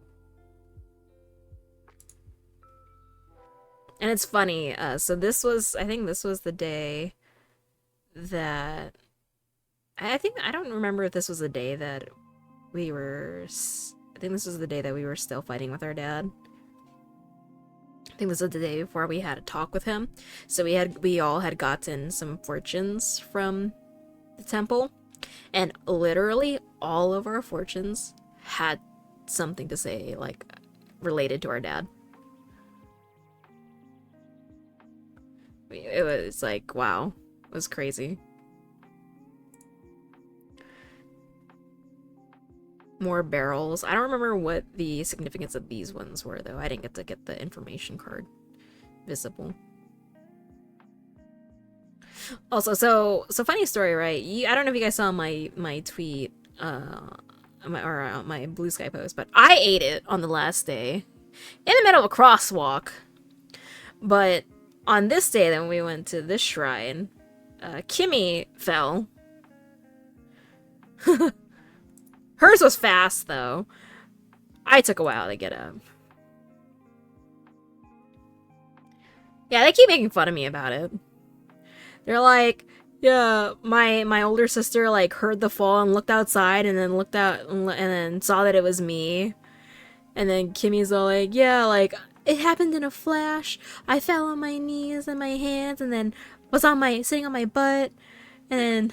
And it's funny, so this was, I think this was the day that... I don't remember if this was the day that we were... I think this was the day that we were still fighting with our dad. I think this was the day before we had a talk with him. So we all had gotten some fortunes from the temple. And literally all of our fortunes had something to say, like, related to our dad. It was like, wow. It was crazy. More barrels. I don't remember what the significance of these ones were, though. I didn't get to get the information card visible. Also, so funny story, right? I don't know if you guys saw my tweet, my Blue Sky post, but I ate it on the last day in the middle of a crosswalk. But on this day, then we went to this shrine. Kimmy fell. Hers was fast, though. I took a while to get up. Yeah, they keep making fun of me about it. They're like, yeah, my older sister, like, heard the fall and looked outside and then looked out and then saw that it was me. And then Kimmy's all like, yeah, like, it happened in a flash. I fell on my knees and my hands and then was sitting on my butt. And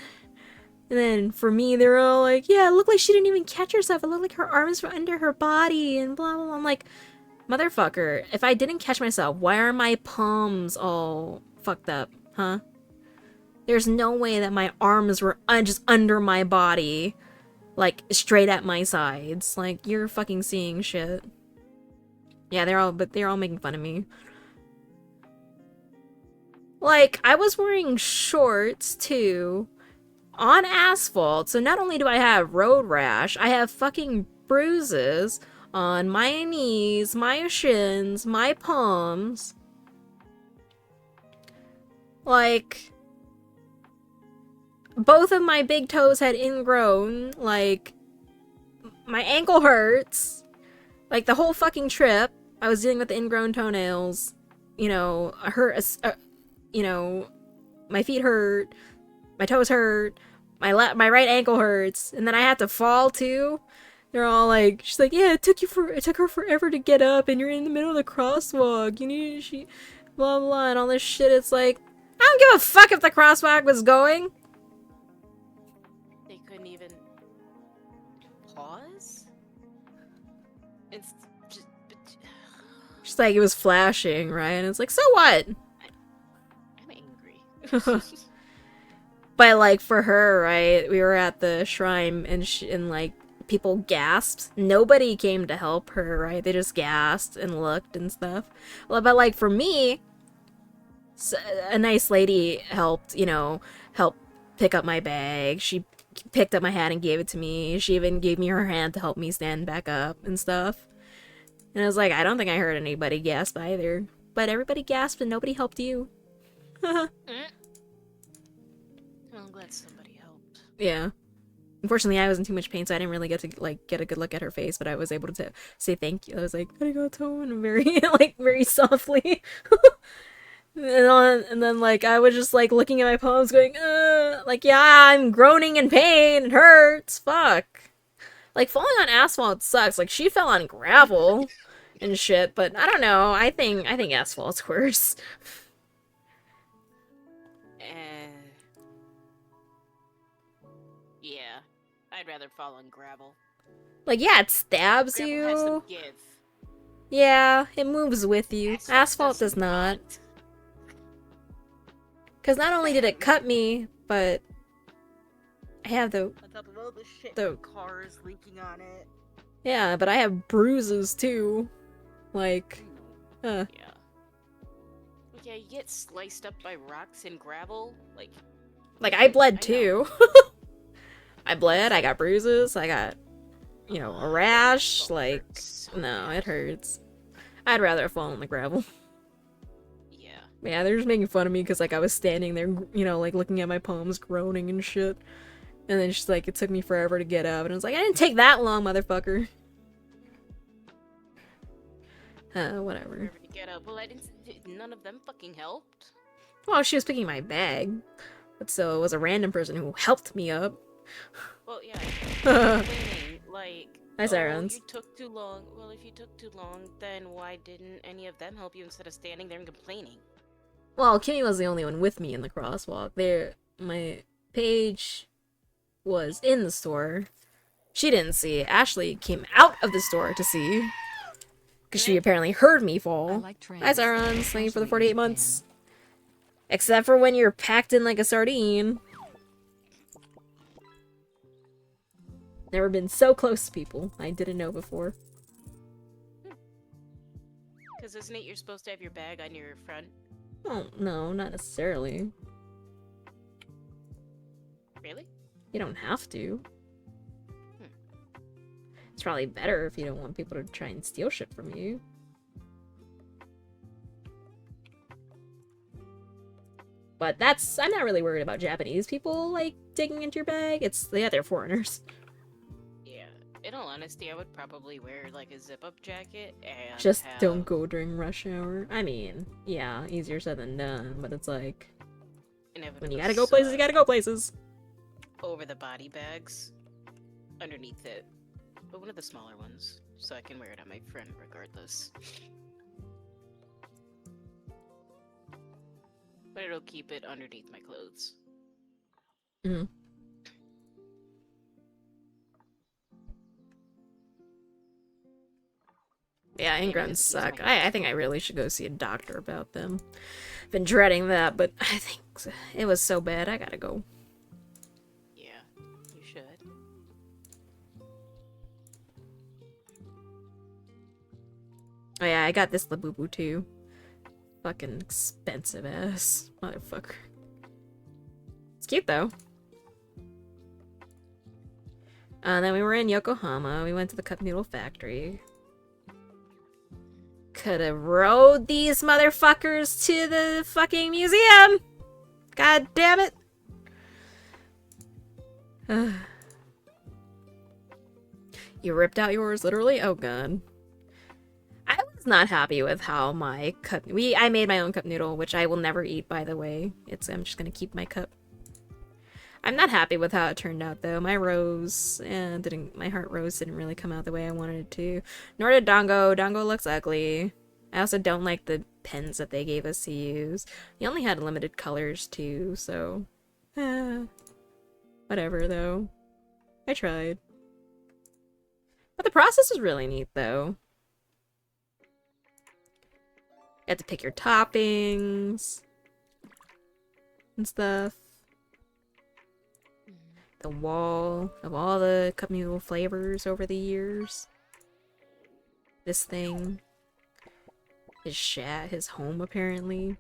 then for me, they were all like, yeah, it looked like she didn't even catch herself. It looked like her arms were under her body and blah, blah, blah. I'm like, motherfucker, if I didn't catch myself, why are my palms all fucked up, huh? There's no way that my arms were just under my body, like, straight at my sides. Like, you're fucking seeing shit. Yeah, they're all making fun of me. Like, I was wearing shorts, too, on asphalt, so not only do I have road rash, I have fucking bruises on my knees, my shins, my palms. Like, both of my big toes had ingrown, like, my ankle hurts. Like, the whole fucking trip, I was dealing with the ingrown toenails. You know, my feet hurt, my toes hurt, my right ankle hurts, and then I had to fall too. They're all like, she's like, yeah, it took her forever to get up, and you're in the middle of the crosswalk. Blah blah and all this shit. It's like, I don't give a fuck if the crosswalk was going. They couldn't even pause? It's just. She's like, it was flashing, right? And it's like, so what? I'm angry. But like for her, right? We were at the shrine and like people gasped. Nobody came to help her, right? They just gasped and looked and stuff. Well, but like for me, a nice lady helped, help pick up my bag. She picked up my hat and gave it to me. She even gave me her hand to help me stand back up and stuff. And I was like, I don't think I heard anybody gasp either. But everybody gasped and nobody helped you. I'm glad somebody helped. Yeah. Unfortunately, I was in too much pain, so I didn't really get to get a good look at her face. But I was able to say thank you. I was like, "Arigato," and very softly. And then I was just looking at my palms, going, yeah, I'm groaning in pain. It hurts. Fuck. Falling on asphalt sucks. She fell on gravel and shit. But I don't know. I think asphalt's worse. Yeah, I'd rather fall on gravel. Yeah, it stabs Gravel you. has some give. Yeah, it moves with you. Asphalt does not. Because not only did it cut me, but I have On top of all the shit, cars leaking on it. Yeah, but I have bruises too. Yeah. Yeah, you get sliced up by rocks and gravel. I bled too. I bled, I got bruises, I got, a rash. No, it hurts. I'd rather fall on the gravel. Yeah, they're just making fun of me because, I was standing there, looking at my palms, groaning and shit. And then she's like, it took me forever to get up. And I was like, I didn't take that long, motherfucker. Whatever. Forever to get up. Well, none of them fucking helped. Well, she was picking my bag. But so it was a random person who helped me up. Well, yeah. Complaining, Hi, Sirens. You took too long. Well, if you took too long, then why didn't any of them help you instead of standing there and complaining? Well, Kimmy was the only one with me in the crosswalk. My Paige was in the store. She didn't see. Ashley came out of the store to see. Because she apparently heard me fall. Hi, Sirens. Thank you for the 48 months. Except for when you're packed in like a sardine. Never been so close to people I didn't know before. Because isn't it you're supposed to have your bag on your front? Oh, no, not necessarily. Really? You don't have to. It's probably better if you don't want people to try and steal shit from you. But I'm not really worried about Japanese people, digging into your bag. They're foreigners. Yeah. In all honesty, I would probably wear, a zip-up jacket and Just don't go during rush hour. I mean, yeah, easier said than done, but it's when you gotta go places, you gotta go places. Over the body bags. Underneath it. But one of the smaller ones, so I can wear it on my front regardless. But it'll keep it underneath my clothes. Mm-hmm. Yeah, ingrowns suck. I think I really should go see a doctor about them. Been dreading that, but I think it was so bad, I gotta go. Yeah, you should. Oh yeah, I got this Labubu too. Fucking expensive ass motherfucker. It's cute though. Then we were in Yokohama. We went to the cup noodle factory. Could have rode these motherfuckers to the fucking museum. God damn it. You ripped out yours, literally? Oh god. I was not happy with how my cup... I made my own cup noodle, which I will never eat, by the way. I'm just gonna keep my cup. I'm not happy with how it turned out, though. My heart rose didn't really come out the way I wanted it to. Nor did Dango. Dango looks ugly. I also don't like the pens that they gave us to use. He only had limited colors too, so whatever though. I tried. But the process was really neat though. You had to pick your toppings and stuff. The wall of all the Cup Noodle flavors over the years. This thing. His shack, his home apparently.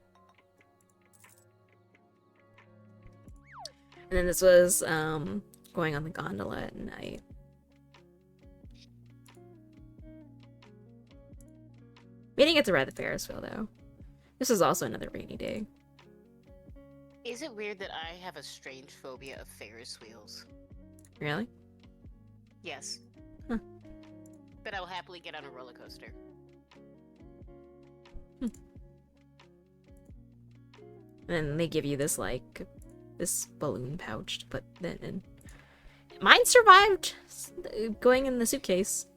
And then this was going on the gondola at night. We didn't get to ride the Ferris wheel though. This was also another rainy day. Is it weird that I have a strange phobia of Ferris wheels? Really? Yes. Huh. But I'll happily get on a roller coaster. And then they give you this, like, this balloon pouch to put that in. Mine survived going in the suitcase.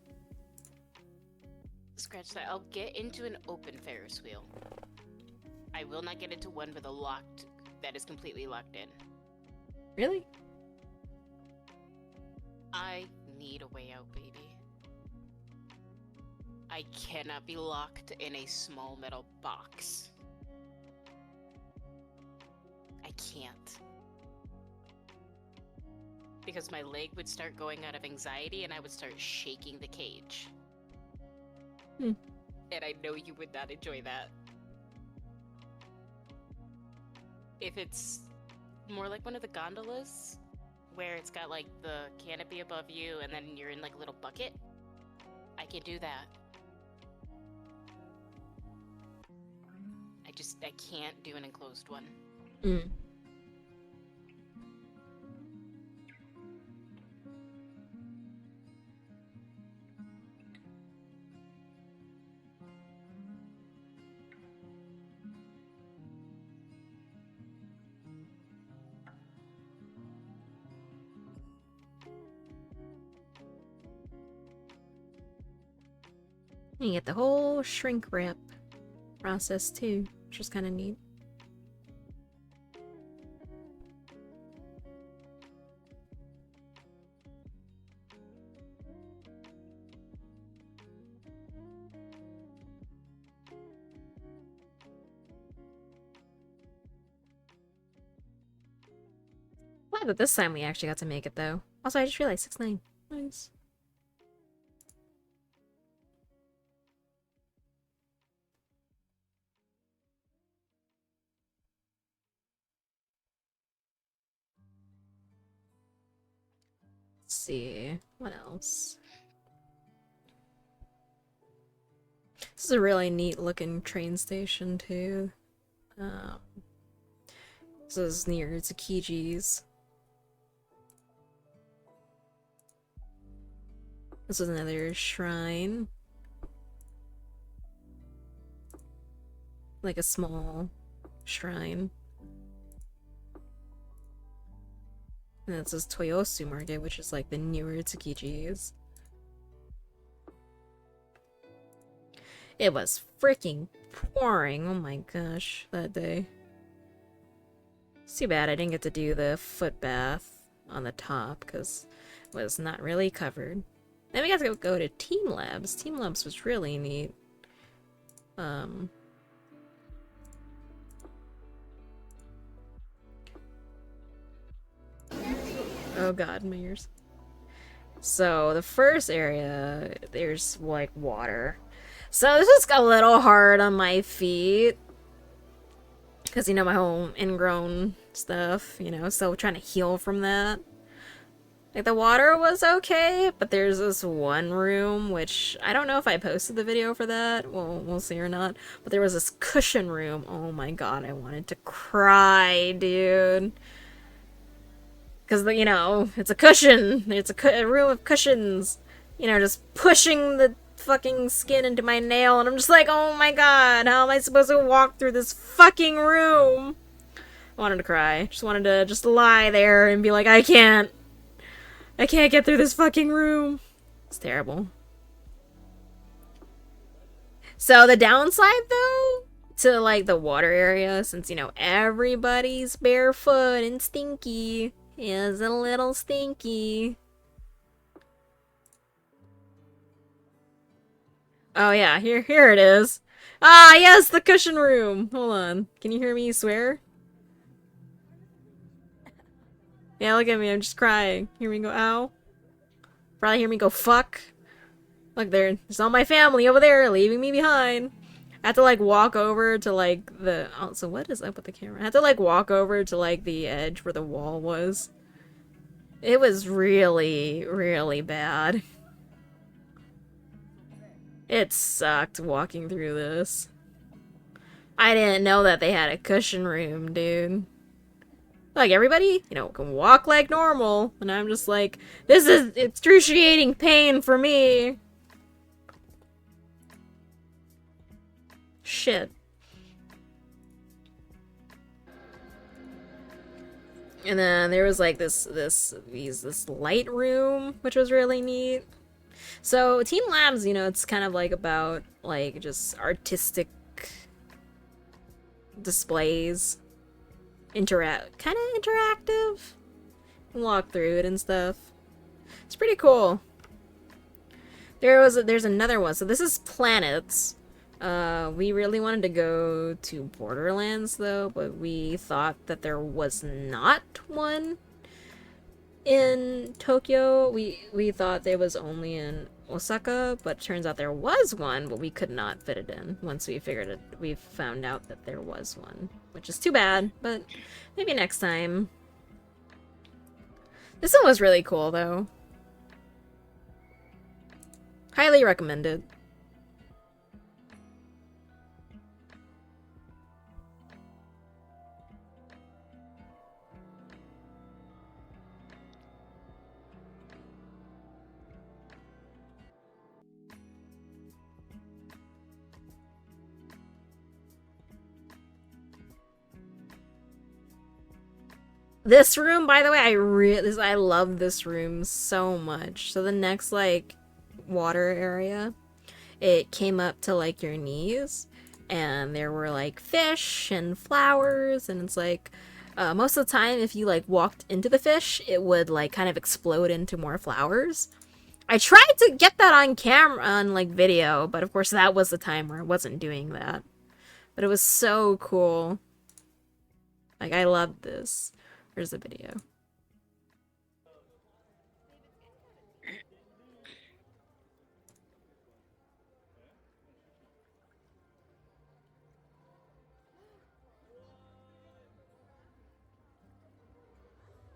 Scratch that. I'll get into an open Ferris wheel. I will not get into one with a locked, that is completely locked in. Really? I need a way out, baby. I cannot be locked in a small metal box. I can't. Because my leg would start going out of anxiety and I would start shaking the cage. Hmm. And I know you would not enjoy that. If it's more like one of the gondolas, where it's got like the canopy above you and then you're in like a little bucket, I can do that. I can't do an enclosed one. Mm. You get the whole shrink wrap process too, which is kind of neat. Glad that this time we actually got to make it though. Also, I just realized 6-9. Nice. See what else. This is a really neat looking train station too. This is near Tsukiji's. This is another shrine, like a small shrine. And it says Toyosu Market, which is like the newer Tsukiji's. It was freaking pouring, oh my gosh, that day. It's too bad I didn't get to do the foot bath on the top, because it was not really covered. Then we got to go to Team Labs. Team Labs was really neat. Oh god, my ears. So, the first area, there's, like, water. So, this is a little hard on my feet. Because, you know, my whole ingrown stuff, you know, so trying to heal from that. Like, the water was okay, but there's this one room, which I don't know if I posted the video for that. Well, we'll see or not. But there was this cushion room. Oh my god, I wanted to cry, dude. Because, you know, it's a cushion. It's a room of cushions. You know, just pushing the fucking skin into my nail. And I'm just like, oh my god, how am I supposed to walk through this fucking room? I wanted to cry. Just wanted to just lie there and be like, I can't get through this fucking room. It's terrible. So the downside, though, to like the water area since, you know, everybody's barefoot and stinky. Is a little stinky. Oh yeah, here it is. Ah, yes, the cushion room. Hold on. Can you hear me swear? Yeah, look at me. I'm just crying. Hear me go, ow. Probably hear me go, fuck. Look, there's all my family over there leaving me behind. I have to, like, walk over to, like, the... Oh, so what is up with the camera? I have to, like, walk over to, like, the edge where the wall was. It was really, really bad. It sucked walking through this. I didn't know that they had a cushion room, dude. Like, everybody, you know, can walk like normal. And I'm just like, this is excruciating pain for me. Shit. And then there was like this light room, which was really neat. So Team Labs, you know, it's kind of like about like just artistic displays, kind of interactive. Walk through it and stuff. It's pretty cool. There's another one. So this is planets. We really wanted to go to Borderlands though, but we thought that there was not one in Tokyo. We thought there was only in Osaka, but turns out there was one, but we could not fit it in once we found out that there was one, which is too bad, but maybe next time. This one was really cool though. Highly recommended. This room, by the way, I love this room so much. So the next, like, water area, it came up to, like, your knees. And there were, like, fish and flowers. And it's like, most of the time, if you, like, walked into the fish, it would, like, kind of explode into more flowers. I tried to get that on camera, on, like, video. But, of course, that was the time where I wasn't doing that. But it was so cool. Like, I loved this. Here's the video.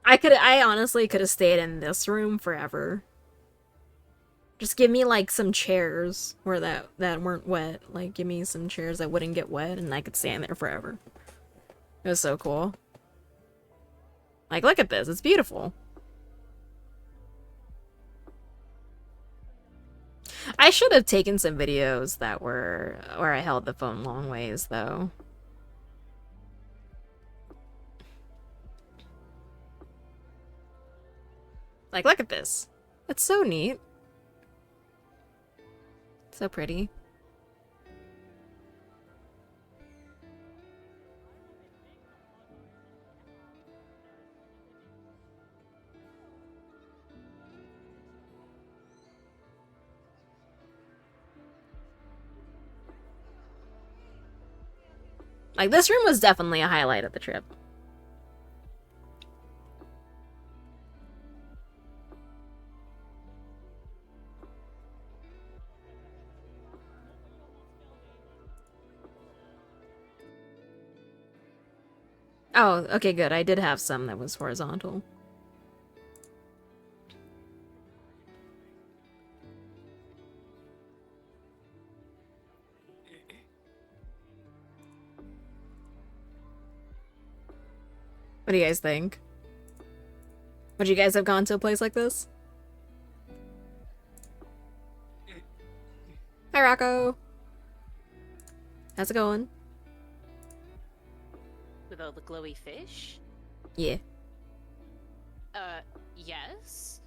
I honestly could have stayed in this room forever. Just give me like some chairs where that weren't wet. Like give me some chairs that wouldn't get wet and I could stand there forever. It was so cool. Like, look at this. It's beautiful. I should have taken some videos that were where I held the phone long ways, though. Like, look at this. It's so neat. So pretty. Like, this room was definitely a highlight of the trip. Oh, okay, good. I did have some that was horizontal. What do you guys think? Would you guys have gone to a place like this? Hi, Rocco. How's it going? With all the glowy fish? Yeah. Yes.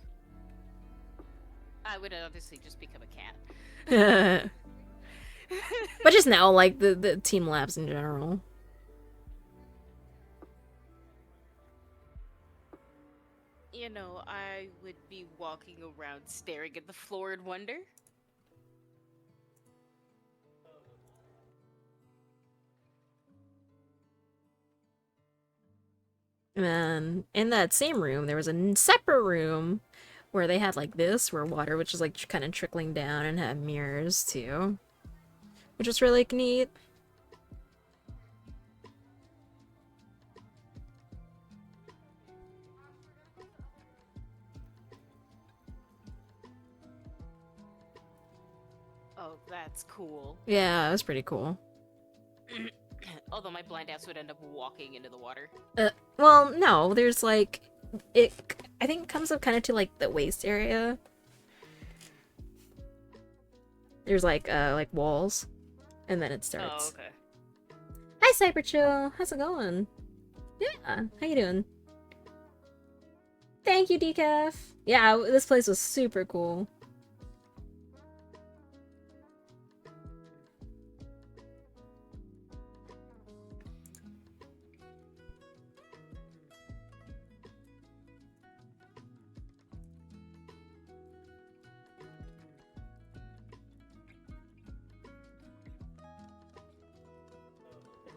I would obviously just become a cat. But just now, like, the Team Labs in general. You know, I would be walking around staring at the floor in wonder. And then in that same room, there was a separate room where they had like this, where water which is like kind of trickling down and had mirrors too, which was really neat. Oh, that's cool. Yeah, it was pretty cool. Although my blind ass would end up walking into the water. Well, no, there's like it. I think it comes up kind of to like the waist area. There's like walls, and then it starts. Oh, okay. Hi, Cyberchill. How's it going? Yeah, how you doing? Thank you, Decaf. Yeah, this place was super cool.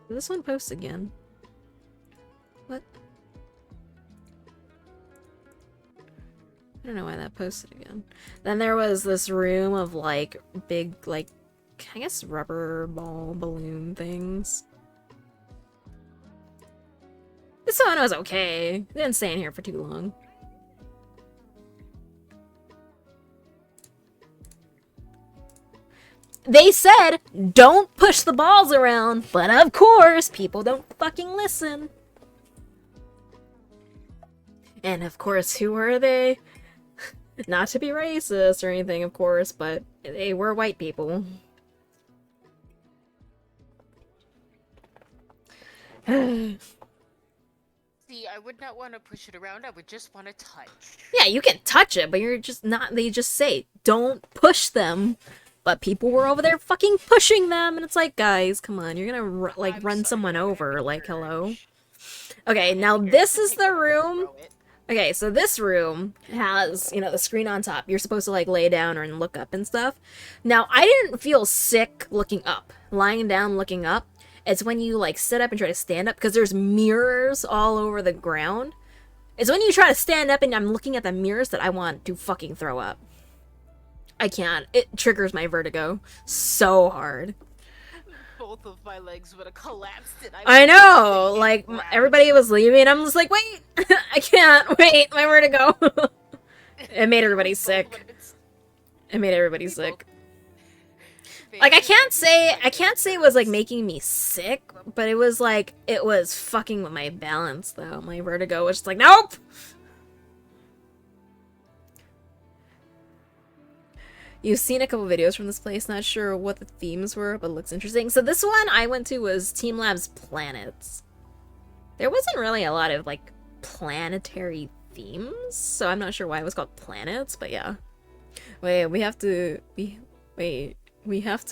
Did this one post again? What? I don't know why that posted again. Then there was this room of like big, like, I guess rubber ball balloon things. This one was okay. Didn't stay in here for too long. They said, don't push the balls around, but of course, people don't fucking listen. And of course, who were they? Not to be racist or anything, of course, but they were white people. See, I would not want to push it around, I would just want to touch. Yeah, you can touch it, but you're just not, they just say, don't push them. But people were over there fucking pushing them, and it's like, guys, come on, you're gonna run someone over, like, hello? Okay, now this is the room. Okay, so this room has, you know, the screen on top. You're supposed to, like, lay down and look up and stuff. Now, I didn't feel sick looking up. Lying down looking up. It's when you, like, sit up and try to stand up, because there's mirrors all over the ground. It's when you try to stand up and I'm looking at the mirrors that I want to fucking throw up. I can't. It triggers my vertigo so hard. Both of my legs would have collapsed. And I know! Like, everybody was leaving, I'm just like, wait! I can't! Wait! My vertigo! It made everybody sick. It made everybody sick. Like, I can't say it was, like, making me sick, but it was, like, it was fucking with my balance, though. My vertigo was just like, nope! You've seen a couple videos from this place, not sure what the themes were, but it looks interesting. So this one I went to was Team Labs Planets. There wasn't really a lot of, like, planetary themes, so I'm not sure why it was called Planets, but yeah. Wait, we have to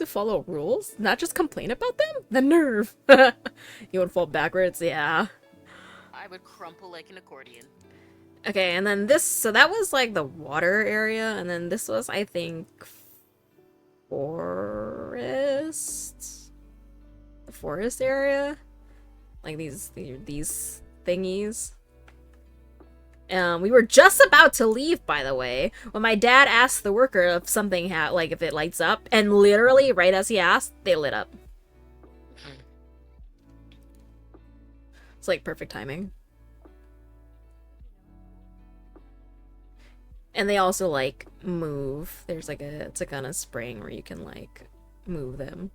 follow rules? Not just complain about them? The nerve! You would fall backwards? Yeah. I would crumple like an accordion. Okay, and then this, so that was like the water area, and then this was, I think, forest? The forest area? Like these thingies. We were just about to leave, by the way, when my dad asked the worker if something like if it lights up, and literally right as he asked, they lit up. It's like perfect timing. And they also, like, move. There's, like, it's like on a spring where you can, like, move them.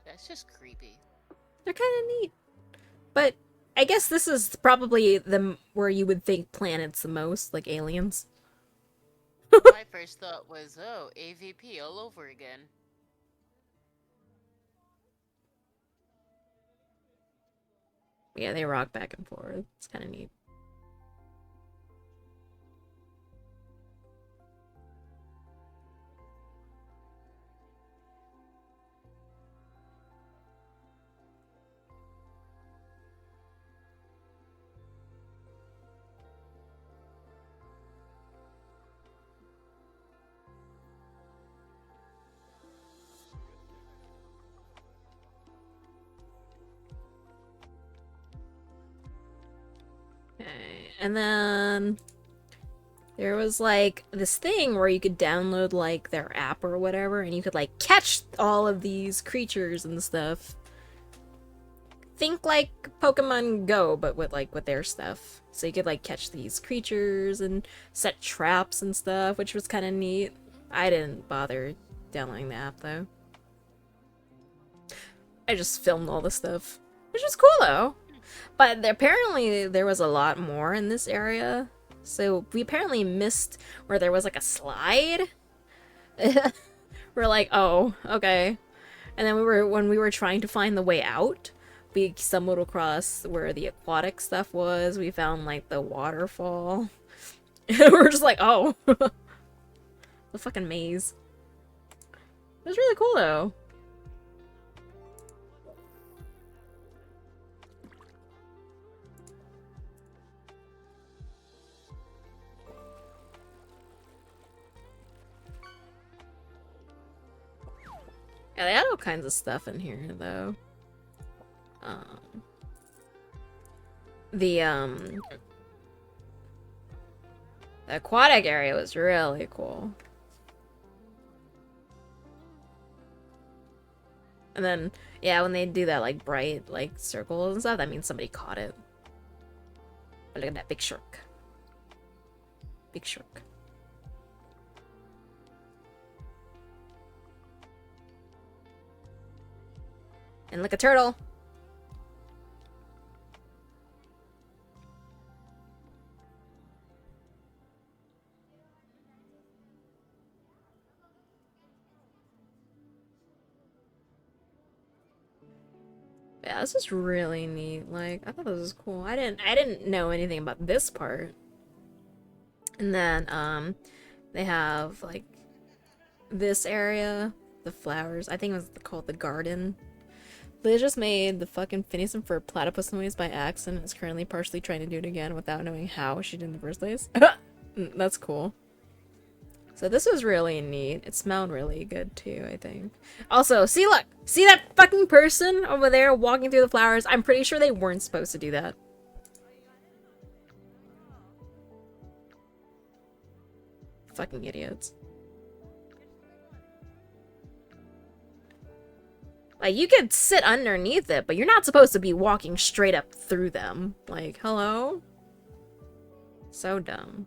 That's just creepy. They're kind of neat. But I guess this is probably where you would think planets the most, like aliens. My first thought was, oh, AVP all over again. Yeah, they rock back and forth. It's kind of neat. And then there was like this thing where you could download like their app or whatever, and you could like catch all of these creatures and stuff. Think like Pokemon Go, but with their stuff. So you could like catch these creatures and set traps and stuff, which was kind of neat. I didn't bother downloading the app though. I just filmed all the stuff, which was cool though. But apparently there was a lot more in this area. So we apparently missed where there was like a slide. We're like, oh, okay. And then when we were trying to find the way out, we stumbled across where the aquatic stuff was. We found like the waterfall. We're just like, oh. The fucking maze. It was really cool though. Yeah, they had all kinds of stuff in here, though. The aquatic area was really cool. And then, yeah, when they do that, like, bright, like, circles and stuff, that means somebody caught it. But look at that big shark. Big shark. And look, a turtle! Yeah, this is really neat. Like, I thought this was cool. I didn't know anything about this part. And then, they have, like, this area, the flowers. I think it was called the garden. They just made the fucking Phineas and Ferb platypus noise by accident and is currently partially trying to do it again without knowing how she did in the first place. That's cool. So this was really neat. It smelled really good too, I think. Also, see, look! See that fucking person over there walking through the flowers? I'm pretty sure they weren't supposed to do that. Fucking idiots. Like, you could sit underneath it, but you're not supposed to be walking straight up through them. Like, hello? So dumb.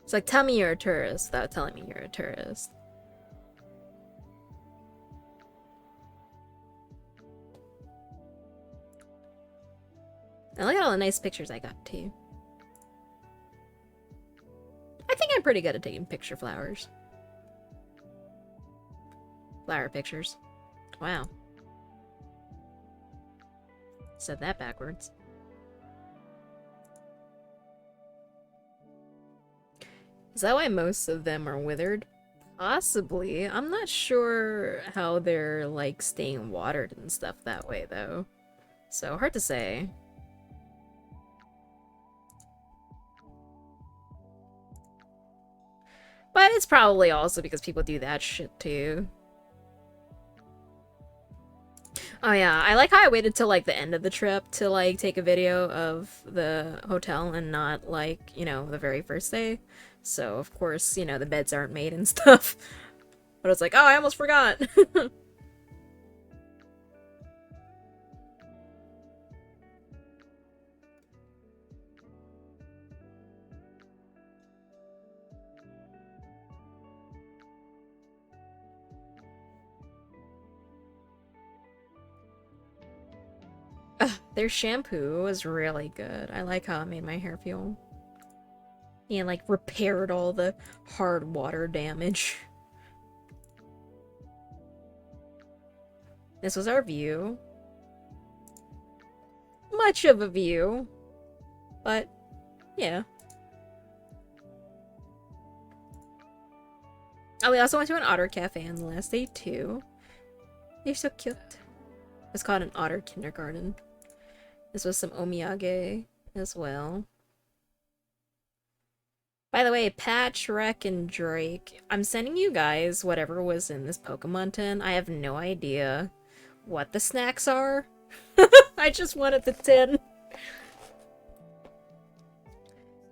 It's like, tell me you're a tourist without telling me you're a tourist. And look at all the nice pictures I got, too. I think I'm pretty good at taking picture flowers. Flower pictures. Wow. Said that backwards. Is that why most of them are withered? Possibly. I'm not sure how they're, like, staying watered and stuff that way, though. So, hard to say. But it's probably also because people do that shit too. Oh yeah, I like how I waited till like the end of the trip to like take a video of the hotel and not like, you know, the very first day. So of course, you know, the beds aren't made and stuff. But I was like, oh, I almost forgot. Their shampoo was really good. I like how it made my hair feel. And like repaired all the hard water damage. This was our view. Much of a view. But, yeah. Oh, we also went to an otter cafe on the last day too. They're so cute. It's called an otter kindergarten. This was some omiyage as well. By the way, Patch, Rec, and Drake, I'm sending you guys whatever was in this Pokemon tin. I have no idea what the snacks are. I just wanted the tin.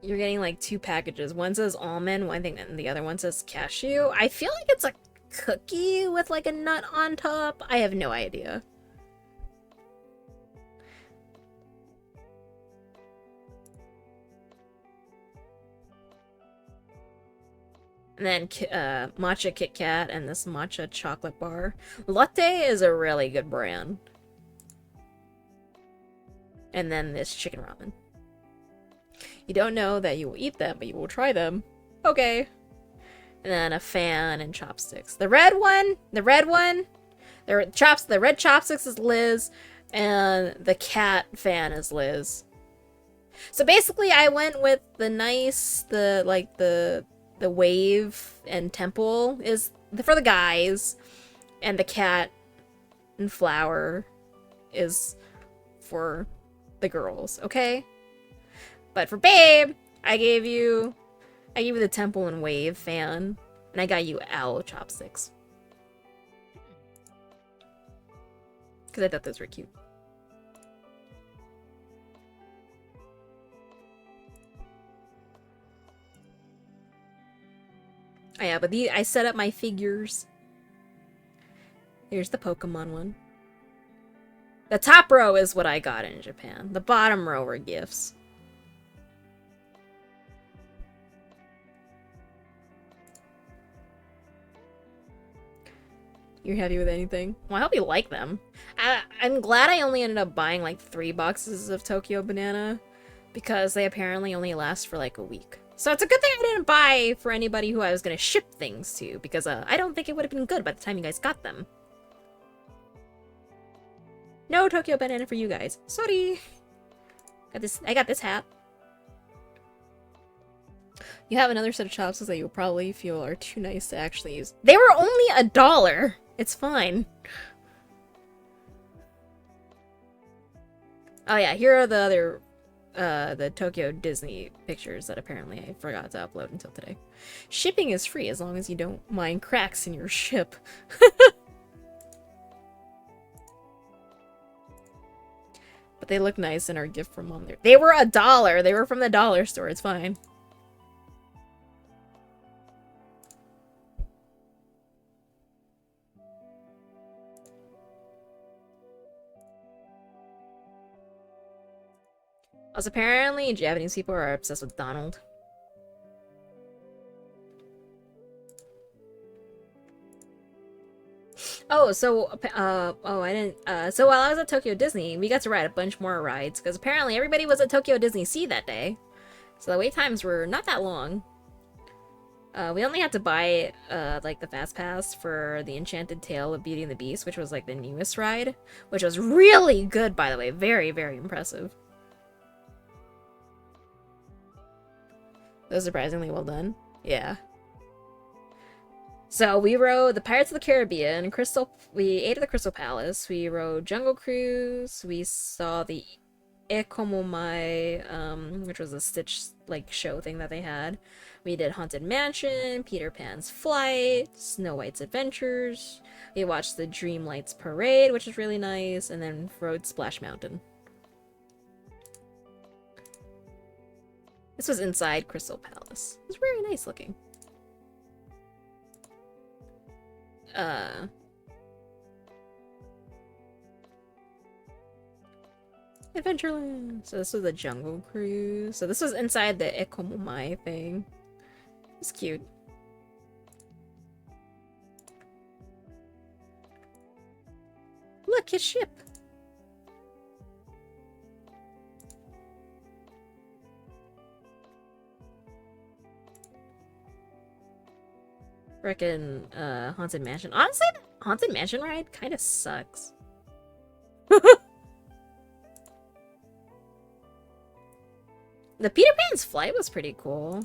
You're getting like 2 packages. One says almond, one thing, and the other one says cashew. I feel like it's a cookie with like a nut on top. I have no idea. And then matcha Kit Kat and this matcha chocolate bar. Latte is a really good brand. And then this chicken ramen. You don't know that you will eat them, but you will try them. Okay. And then a fan and chopsticks. The red one, the red chopsticks is Liz, and the cat fan is Liz. So basically, I went with the nice, the wave and temple is for the guys, and the cat and flower is for the girls. Okay. But for Babe, I gave you the temple and wave fan, and I got you owl chopsticks. Because I thought those were cute. Oh yeah, but I set up my figures. Here's the Pokemon one. The top row is what I got in Japan. The bottom row were gifts. You're happy with anything? Well, I hope you like them. I'm glad I only ended up buying like 3 boxes of Tokyo Banana, because they apparently only last for like a week. So it's a good thing I didn't buy for anybody who I was going to ship things to, because I don't think it would have been good by the time you guys got them. No Tokyo Banana for you guys. Sorry. I got this hat. You have another set of chopsticks that you'll probably feel are too nice to actually use. They were only $1. It's fine. Oh yeah, here are the other, the Tokyo Disney pictures that apparently I forgot to upload until today. Shipping is free as long as you don't mind cracks in your ship. But they look nice in our gift from mom there. They were $1. They were from the dollar store. It's fine. Also, apparently Japanese people are obsessed with Donald. Oh, so, I didn't, so while I was at Tokyo Disney, we got to ride a bunch more rides, because apparently everybody was at Tokyo Disney Sea that day. So the wait times were not that long. We only had to buy, like, the Fast Pass for the Enchanted Tale of Beauty and the Beast, which was, like, the newest ride, which was really good, by the way. Very, very impressive. That was surprisingly well done. Yeah. So we rode the Pirates of the Caribbean, we ate at the Crystal Palace, we rode Jungle Cruise, we saw the Ekomomai, which was a Stitch, like, show thing that they had. We did Haunted Mansion, Peter Pan's Flight, Snow White's Adventures, we watched the Dreamlights Parade, which was really nice, and then rode Splash Mountain. This was inside Crystal Palace. It was very nice looking. Adventureland. So this was the Jungle Cruise. So this was inside the Ekomomai thing. It's cute. Look, his ship. Frickin' Haunted Mansion. Honestly, the Haunted Mansion ride kind of sucks. The Peter Pan's Flight was pretty cool.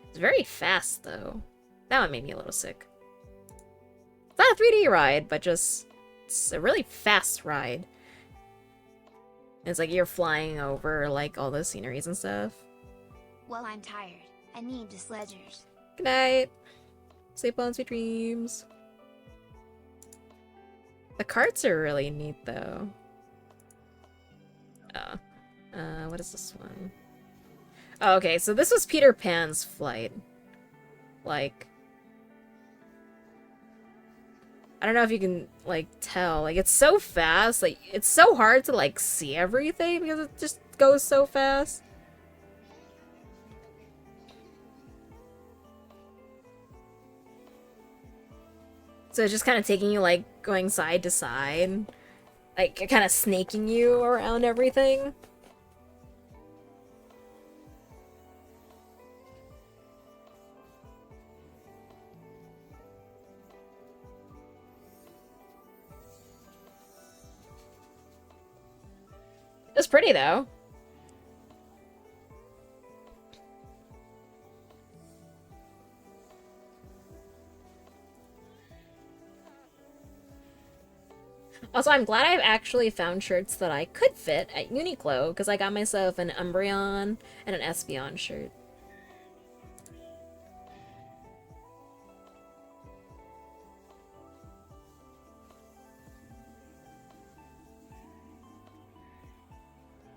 It's very fast, though. That one made me a little sick. It's not a 3D ride, but just... it's a really fast ride. It's like you're flying over, like, all the sceneries and stuff. Well, I'm tired. I need just ledgers. Good night. Sleep on sweet dreams. The carts are really neat, though. Oh. What is this one? Oh, okay, so this was Peter Pan's flight. Like... I don't know if you can, like, tell. Like, it's so fast. Like, it's so hard to, like, see everything because it just goes so fast. So it's just kind of taking you, like, going side to side. Like, kind of snaking you around everything. It's pretty, though. Also, I'm glad I've actually found shirts that I could fit at Uniqlo, because I got myself an Umbreon and an Espeon shirt.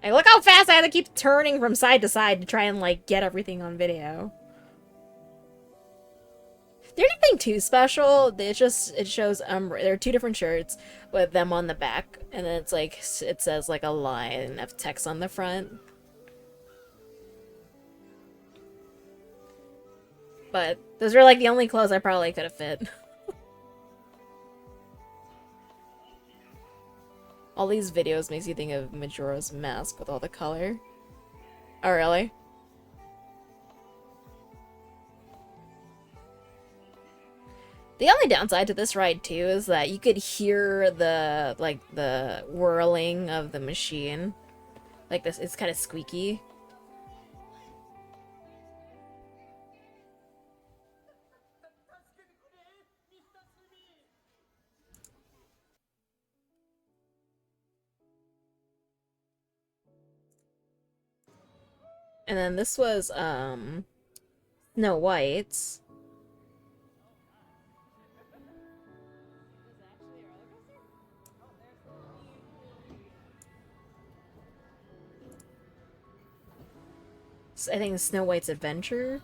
Like, look how fast I had to keep turning from side to side to try and, like, get everything on video. There's nothing too special. It shows there are two different shirts with them on the back, and then it's like it says like a line of text on the front. But those are like the only clothes I probably could have fit. All these videos makes you think of Majora's Mask with all the color. Oh, really? The only downside to this ride, too, is that you could hear the, like, the whirling of the machine. Like this, it's kind of squeaky. And then this was, Snow White's. I think Snow White's Adventure.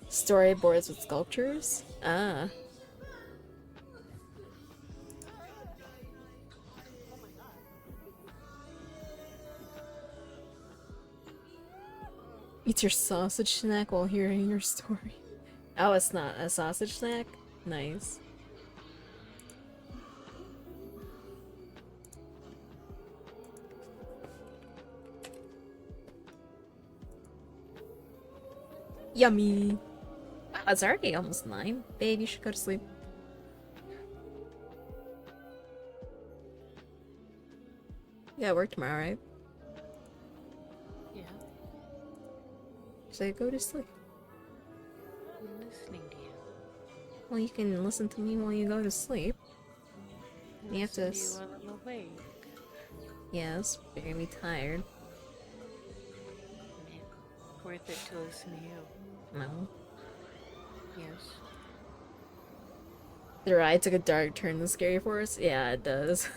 Storyboards with sculptures? Ah. Eat your sausage snack while hearing your story. Oh, it's not a sausage snack? Nice. Yummy. Wow, it's already almost 9. Babe, you should go to sleep. Yeah, work tomorrow, right? Yeah. So go to sleep. I'm listening to you. Well, you can listen to me while you go to sleep. You have to. Listen to you while I'm awake. Yes, you're gonna be tired. Worth it to listen to you. No. Yes. The ride took a dark turn in the Scary Forest? Yeah, it does.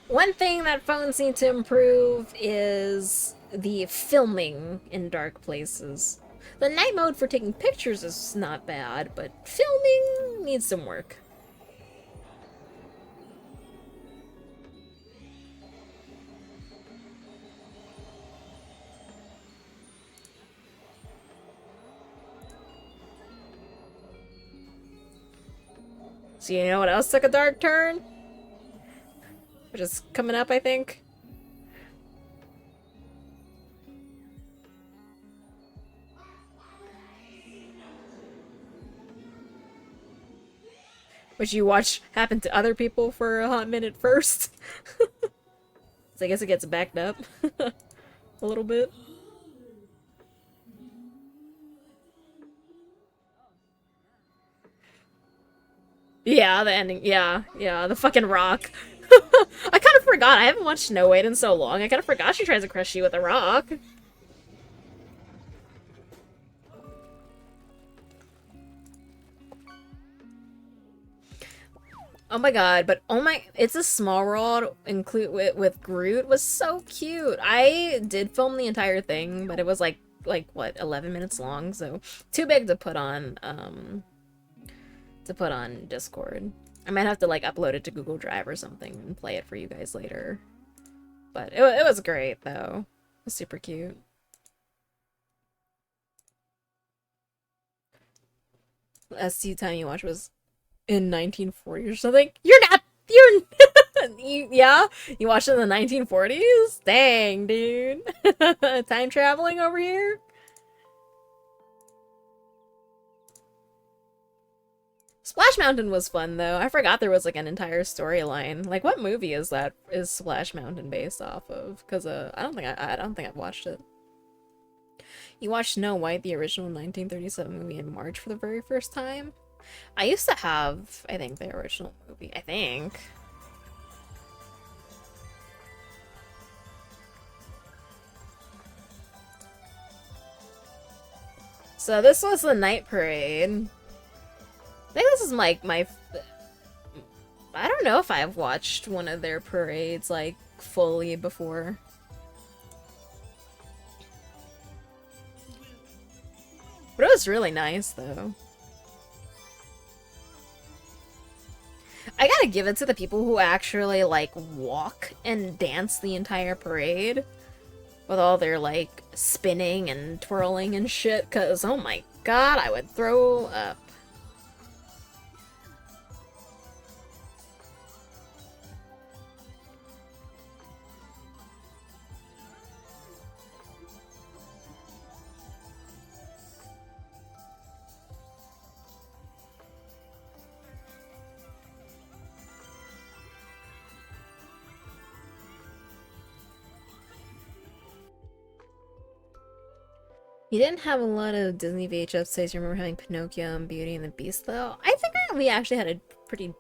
One thing that phones need to improve is the filming in dark places. The night mode for taking pictures is not bad, but filming needs some work. So you know what else took a dark turn? Which is coming up, I think. Which you watch happen to other people for a hot minute first. So I guess it gets backed up a little bit. Yeah, the ending. Yeah, yeah, the fucking rock. I kind of forgot. I haven't watched Snow White in so long. I kind of forgot she tries to crush you with a rock. Oh my god, but oh my, It's a Small World include with Groot was so cute. I did film the entire thing, but it was like what, 11 minutes long, so too big to put on Discord. I might have to like upload it to Google Drive or something and play it for you guys later. But it was great though. It was super cute. Last time you watched was in 1940 or something. Yeah? You watched it in the 1940s? Dang, dude. Time traveling over here? Splash Mountain was fun though. I forgot there was like an entire storyline. Like, what movie is Splash Mountain based off of? Because I don't think I've watched it. You watched Snow White, the original 1937 movie, in March for the very first time? I used to have, I think, the original movie. I think. So this was the night parade. I think this is my I don't know if I've watched one of their parades like fully before. But it was really nice though. I gotta give it to the people who actually like walk and dance the entire parade with all their like spinning and twirling and shit, cause oh my god, I would throw up. You didn't have a lot of Disney VHS tapes. You remember having Pinocchio and Beauty and the Beast, though? I think we actually had a pretty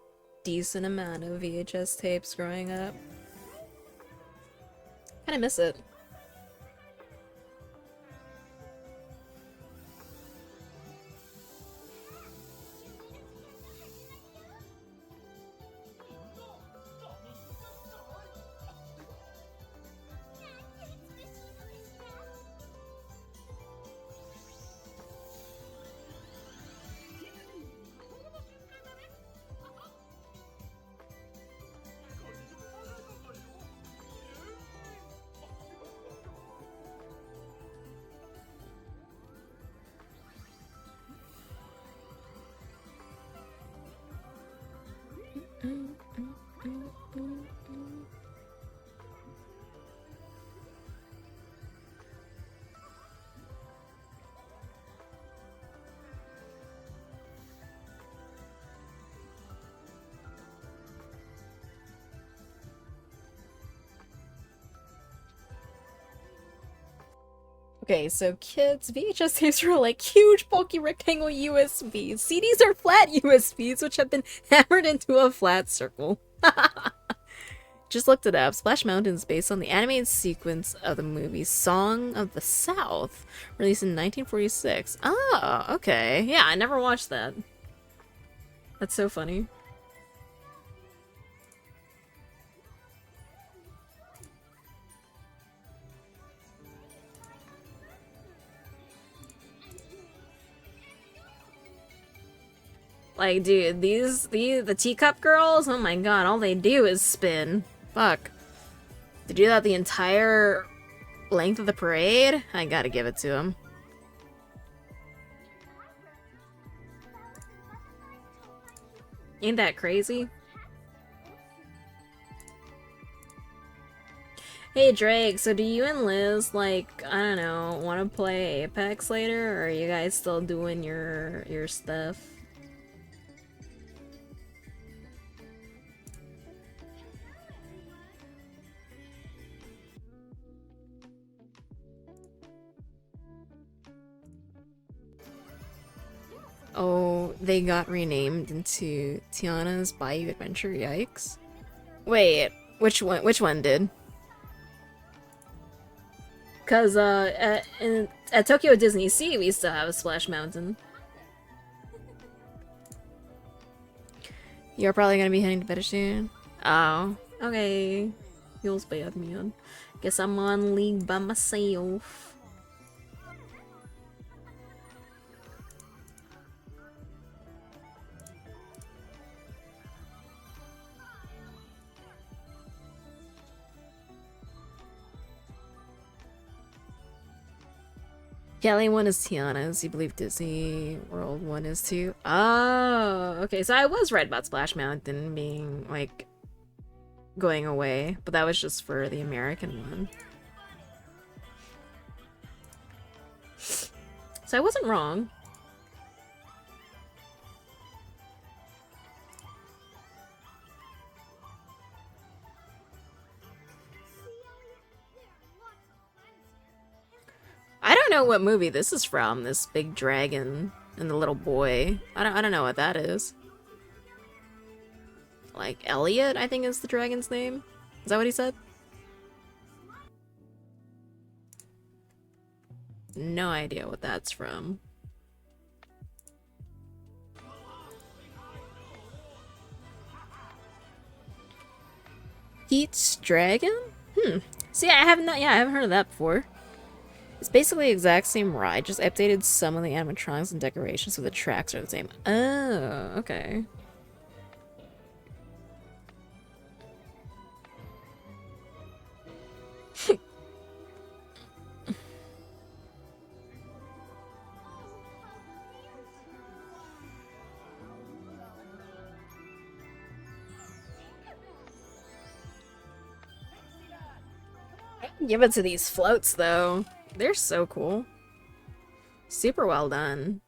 decent amount of VHS tapes growing up. Kinda miss it. Okay, so kids, VHS tapes are like huge bulky rectangle USBs. CDs are flat USBs, which have been hammered into a flat circle. Just looked it up. Splash Mountain is based on the animated sequence of the movie Song of the South, released in 1946. Oh, okay. Yeah, I never watched that. That's so funny. Like, dude, the teacup girls, oh my god, all they do is spin. Fuck. To do that the entire length of the parade? I gotta give it to them. Ain't that crazy? Hey Drake, so do you and Liz, like, I don't know, want to play Apex later, or are you guys still doing your stuff? Oh, they got renamed into Tiana's Bayou Adventure. Yikes. Wait, which one did? Cause at Tokyo Disney Sea we still have a Splash Mountain. You're probably gonna be heading to bed soon. Oh, okay. Feels bad, man. Guess I'm on league by myself. Kelly 1 is Tiana's, you believe Disney World 1 is too? Oh, okay, so I was right about Splash Mountain being, like, going away, but that was just for the American one. So I wasn't wrong. I don't know what movie this is from, this big dragon and the little boy. I don't know what that is. Like Elliot, I think is the dragon's name. Is that what he said? No idea what that's from. Pete's Dragon? See, I haven't heard of that before. It's basically the exact same ride, just updated some of the animatronics and decorations so the tracks are the same. Oh, okay. Give it to these floats, though. They're so cool. Super well done.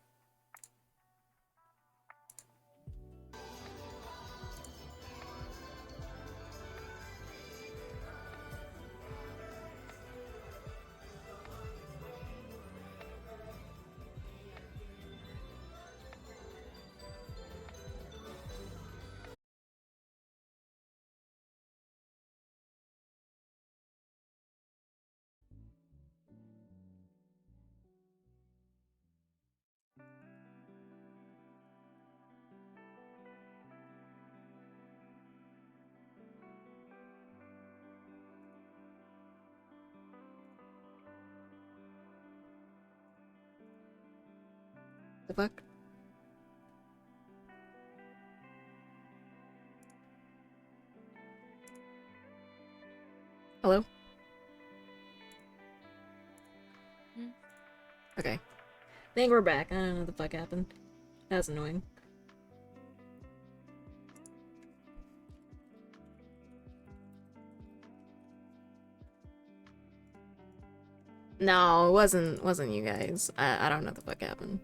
The fuck? Hello? Okay. I think we're back. I don't know what the fuck happened. That was annoying. No, it wasn't you guys. I don't know what the fuck happened.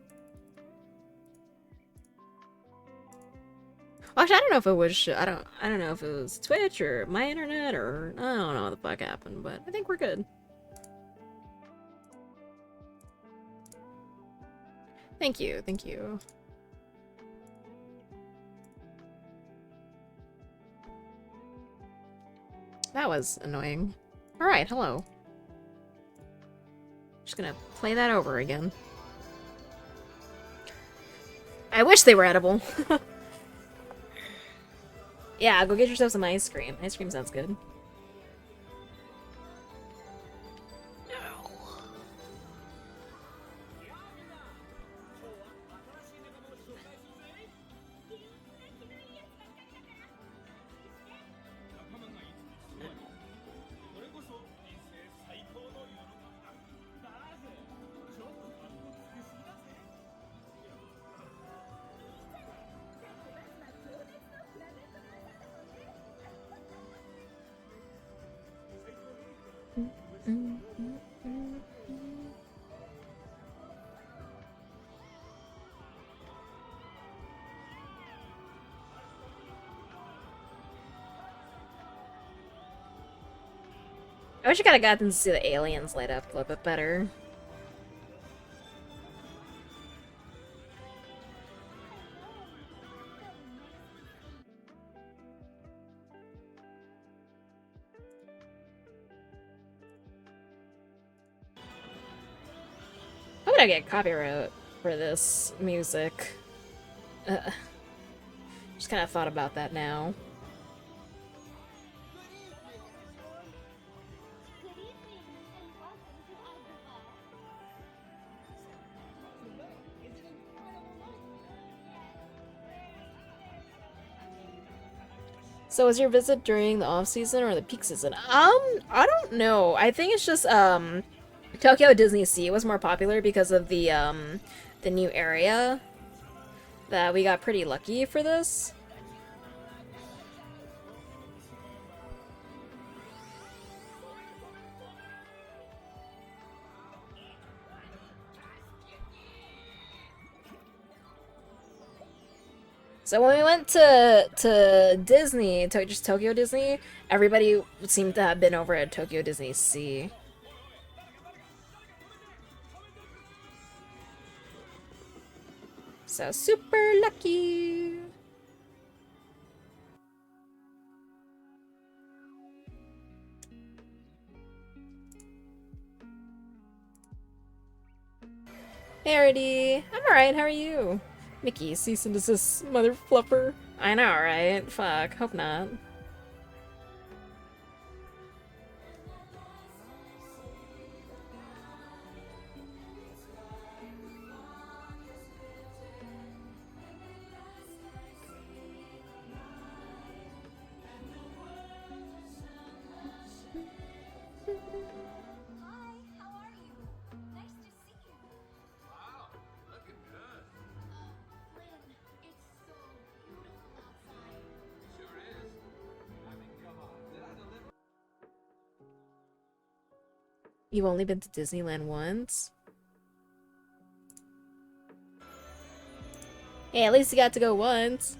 Actually, I don't know if it was I don't know if it was Twitch or my internet or I don't know what the fuck happened, but I think we're good. Thank you, thank you. That was annoying. Alright, hello. Just gonna play that over again. I wish they were edible. Yeah, go get yourself some ice cream. Ice cream sounds good. I wish I could have gotten to see the aliens light up a little bit better. gonna get copyright for this music. Just kind of thought about that now. So was your visit during the off season or the peak season? I don't know. I think it's just Tokyo Disney Sea was more popular because of the new area. That we got pretty lucky for this. So when we went to Disney, just Tokyo Disney, everybody seemed to have been over at Tokyo Disney Sea. So super lucky. Hey, Arity. I'm alright, how are you? Mickey, cease and desist, mother fluffer. I know, right? Fuck, hope not. You've only been to Disneyland once? Hey, at least you got to go once.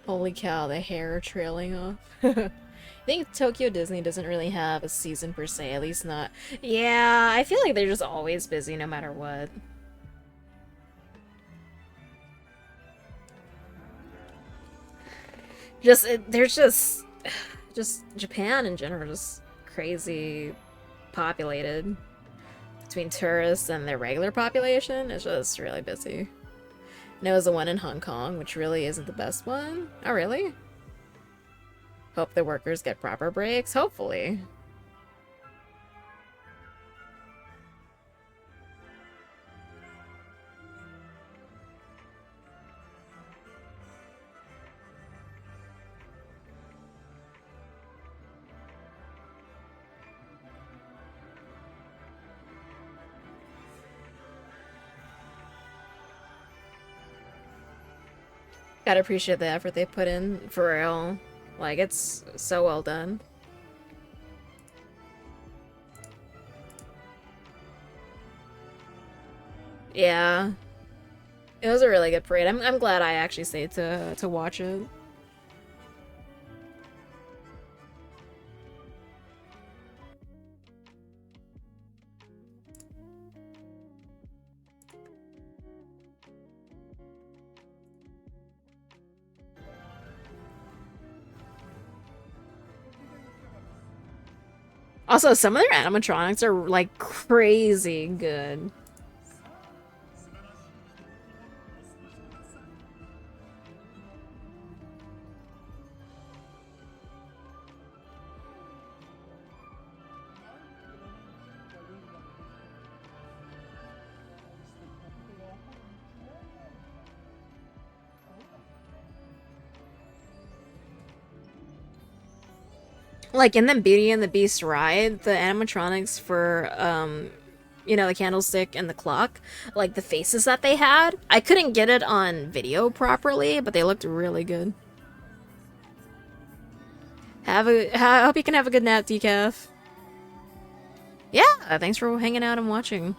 Holy cow, the hair trailing off. I think Tokyo Disney doesn't really have a season per se, at least not. Yeah, I feel like they're just always busy no matter what. There's just Japan in general, just crazy populated. Between tourists and their regular population, it's just really busy. No, there's the one in Hong Kong, which really isn't the best one. Oh, really? Hope the workers get proper breaks. Hopefully. Gotta appreciate the effort they put in, for real. Like, it's so well done. Yeah. It was a really good parade. I'm glad I actually stayed to watch it. Also, some of their animatronics are, like, crazy good. Like, in the Beauty and the Beast ride, the animatronics for, you know, the candlestick and the clock, like, the faces that they had, I couldn't get it on video properly, but they looked really good. I hope you can have a good nap, Decaf. Yeah, thanks for hanging out and watching.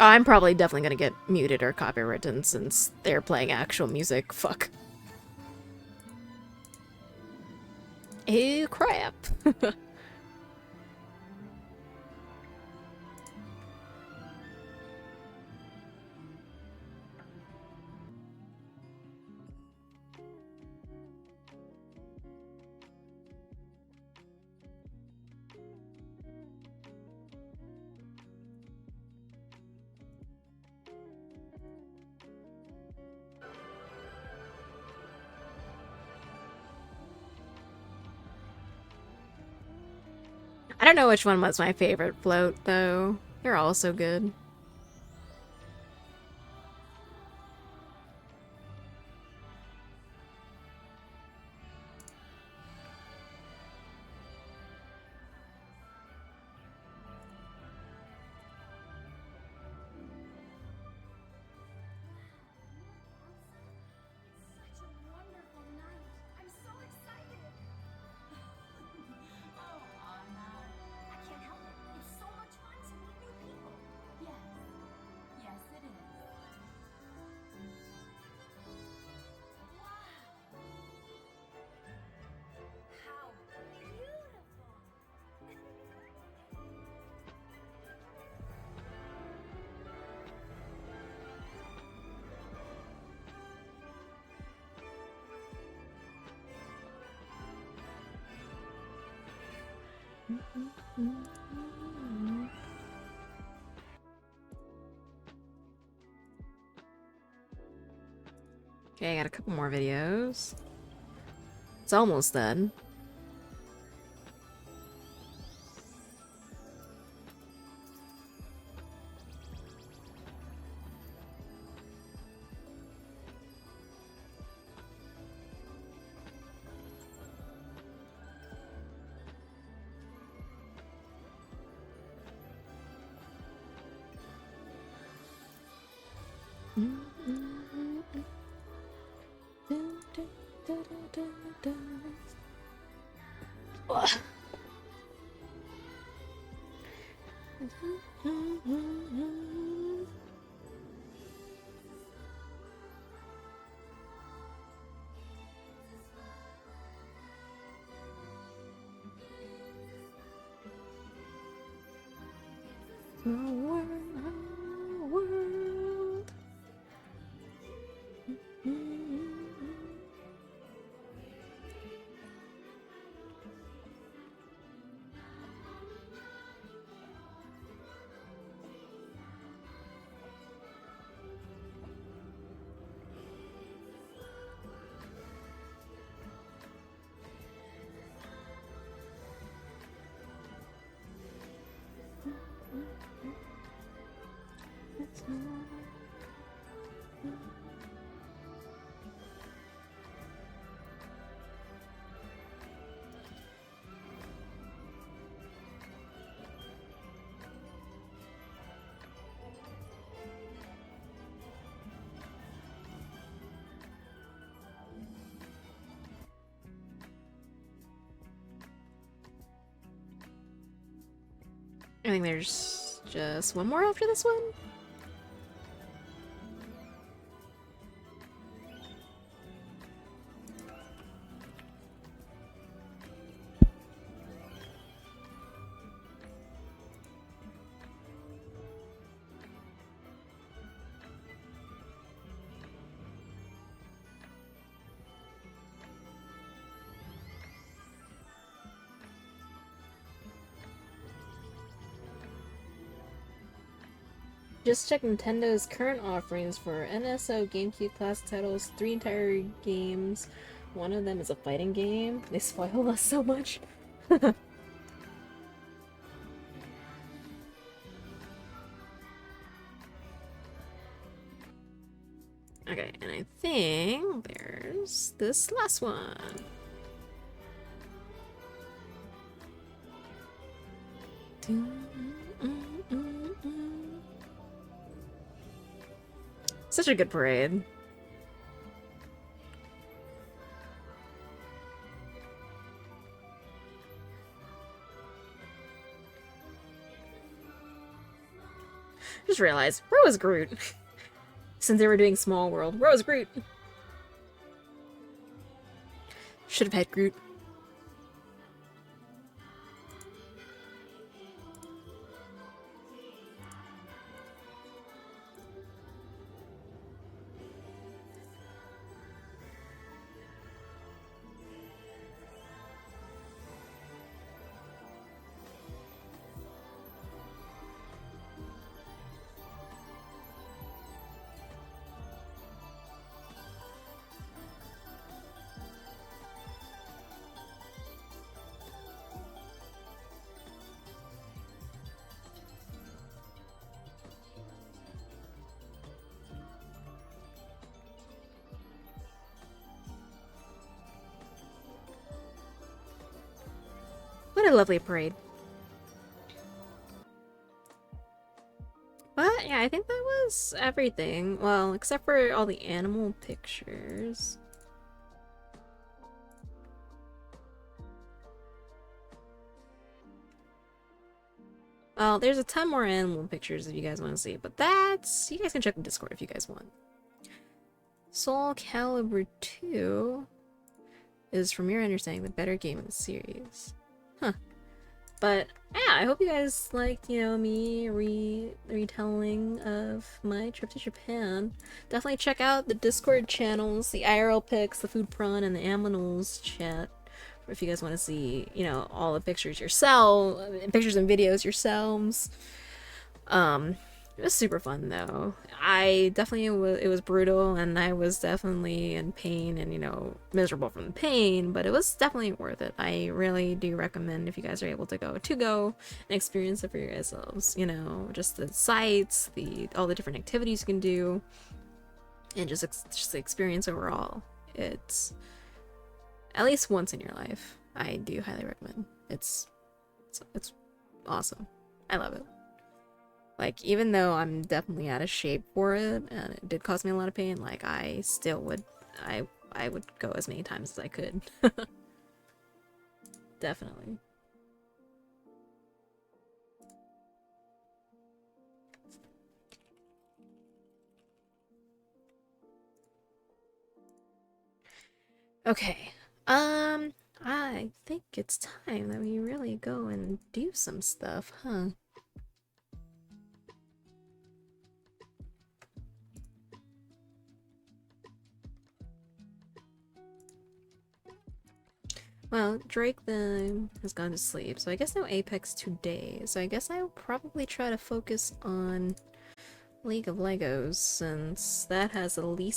I'm probably definitely gonna get muted or copywritten since they're playing actual music. Fuck. Oh, crap. I don't know which one was my favorite float, though. They're all so good. Okay, I got a couple more videos. It's almost done. I think there's just one more after this one. Just check Nintendo's current offerings for NSO GameCube class titles, 3 entire games. One of them is a fighting game. They spoil us so much. Okay, and I think there's this last one. Such a good parade. Just realized, where was Groot? Since they were doing Small World, where was Groot? Should have had Groot. What a lovely parade. But yeah, I think that was everything. Well, except for all the animal pictures. Well, there's a ton more animal pictures if you guys want to see, but that's... You guys can check the Discord if you guys want. Soul Calibur 2 is, from your understanding, the better game in the series. Huh. But, yeah, I hope you guys liked, you know, me retelling of my trip to Japan. Definitely check out the Discord channels, the IRL pics, the Food Prawn, and the Aminals chat. If you guys want to see, you know, all the pictures yourself, pictures and videos yourselves. It was super fun though. It was brutal, and I was definitely in pain and, you know, miserable from the pain, but it was definitely worth it. I really do recommend, if you guys are able to go and experience it for yourselves, you know, just the sights, all the different activities you can do, and just the experience overall. It's at least once in your life. I do highly recommend. It's awesome. I love it. Like, even though I'm definitely out of shape for it, and it did cause me a lot of pain, like, I still would, I would go as many times as I could. Definitely. Okay. I think it's time that we really go and do some stuff, huh? Well, Drake then has gone to sleep, so I guess no Apex today. So I guess I'll probably try to focus on League of Legos, since that has the least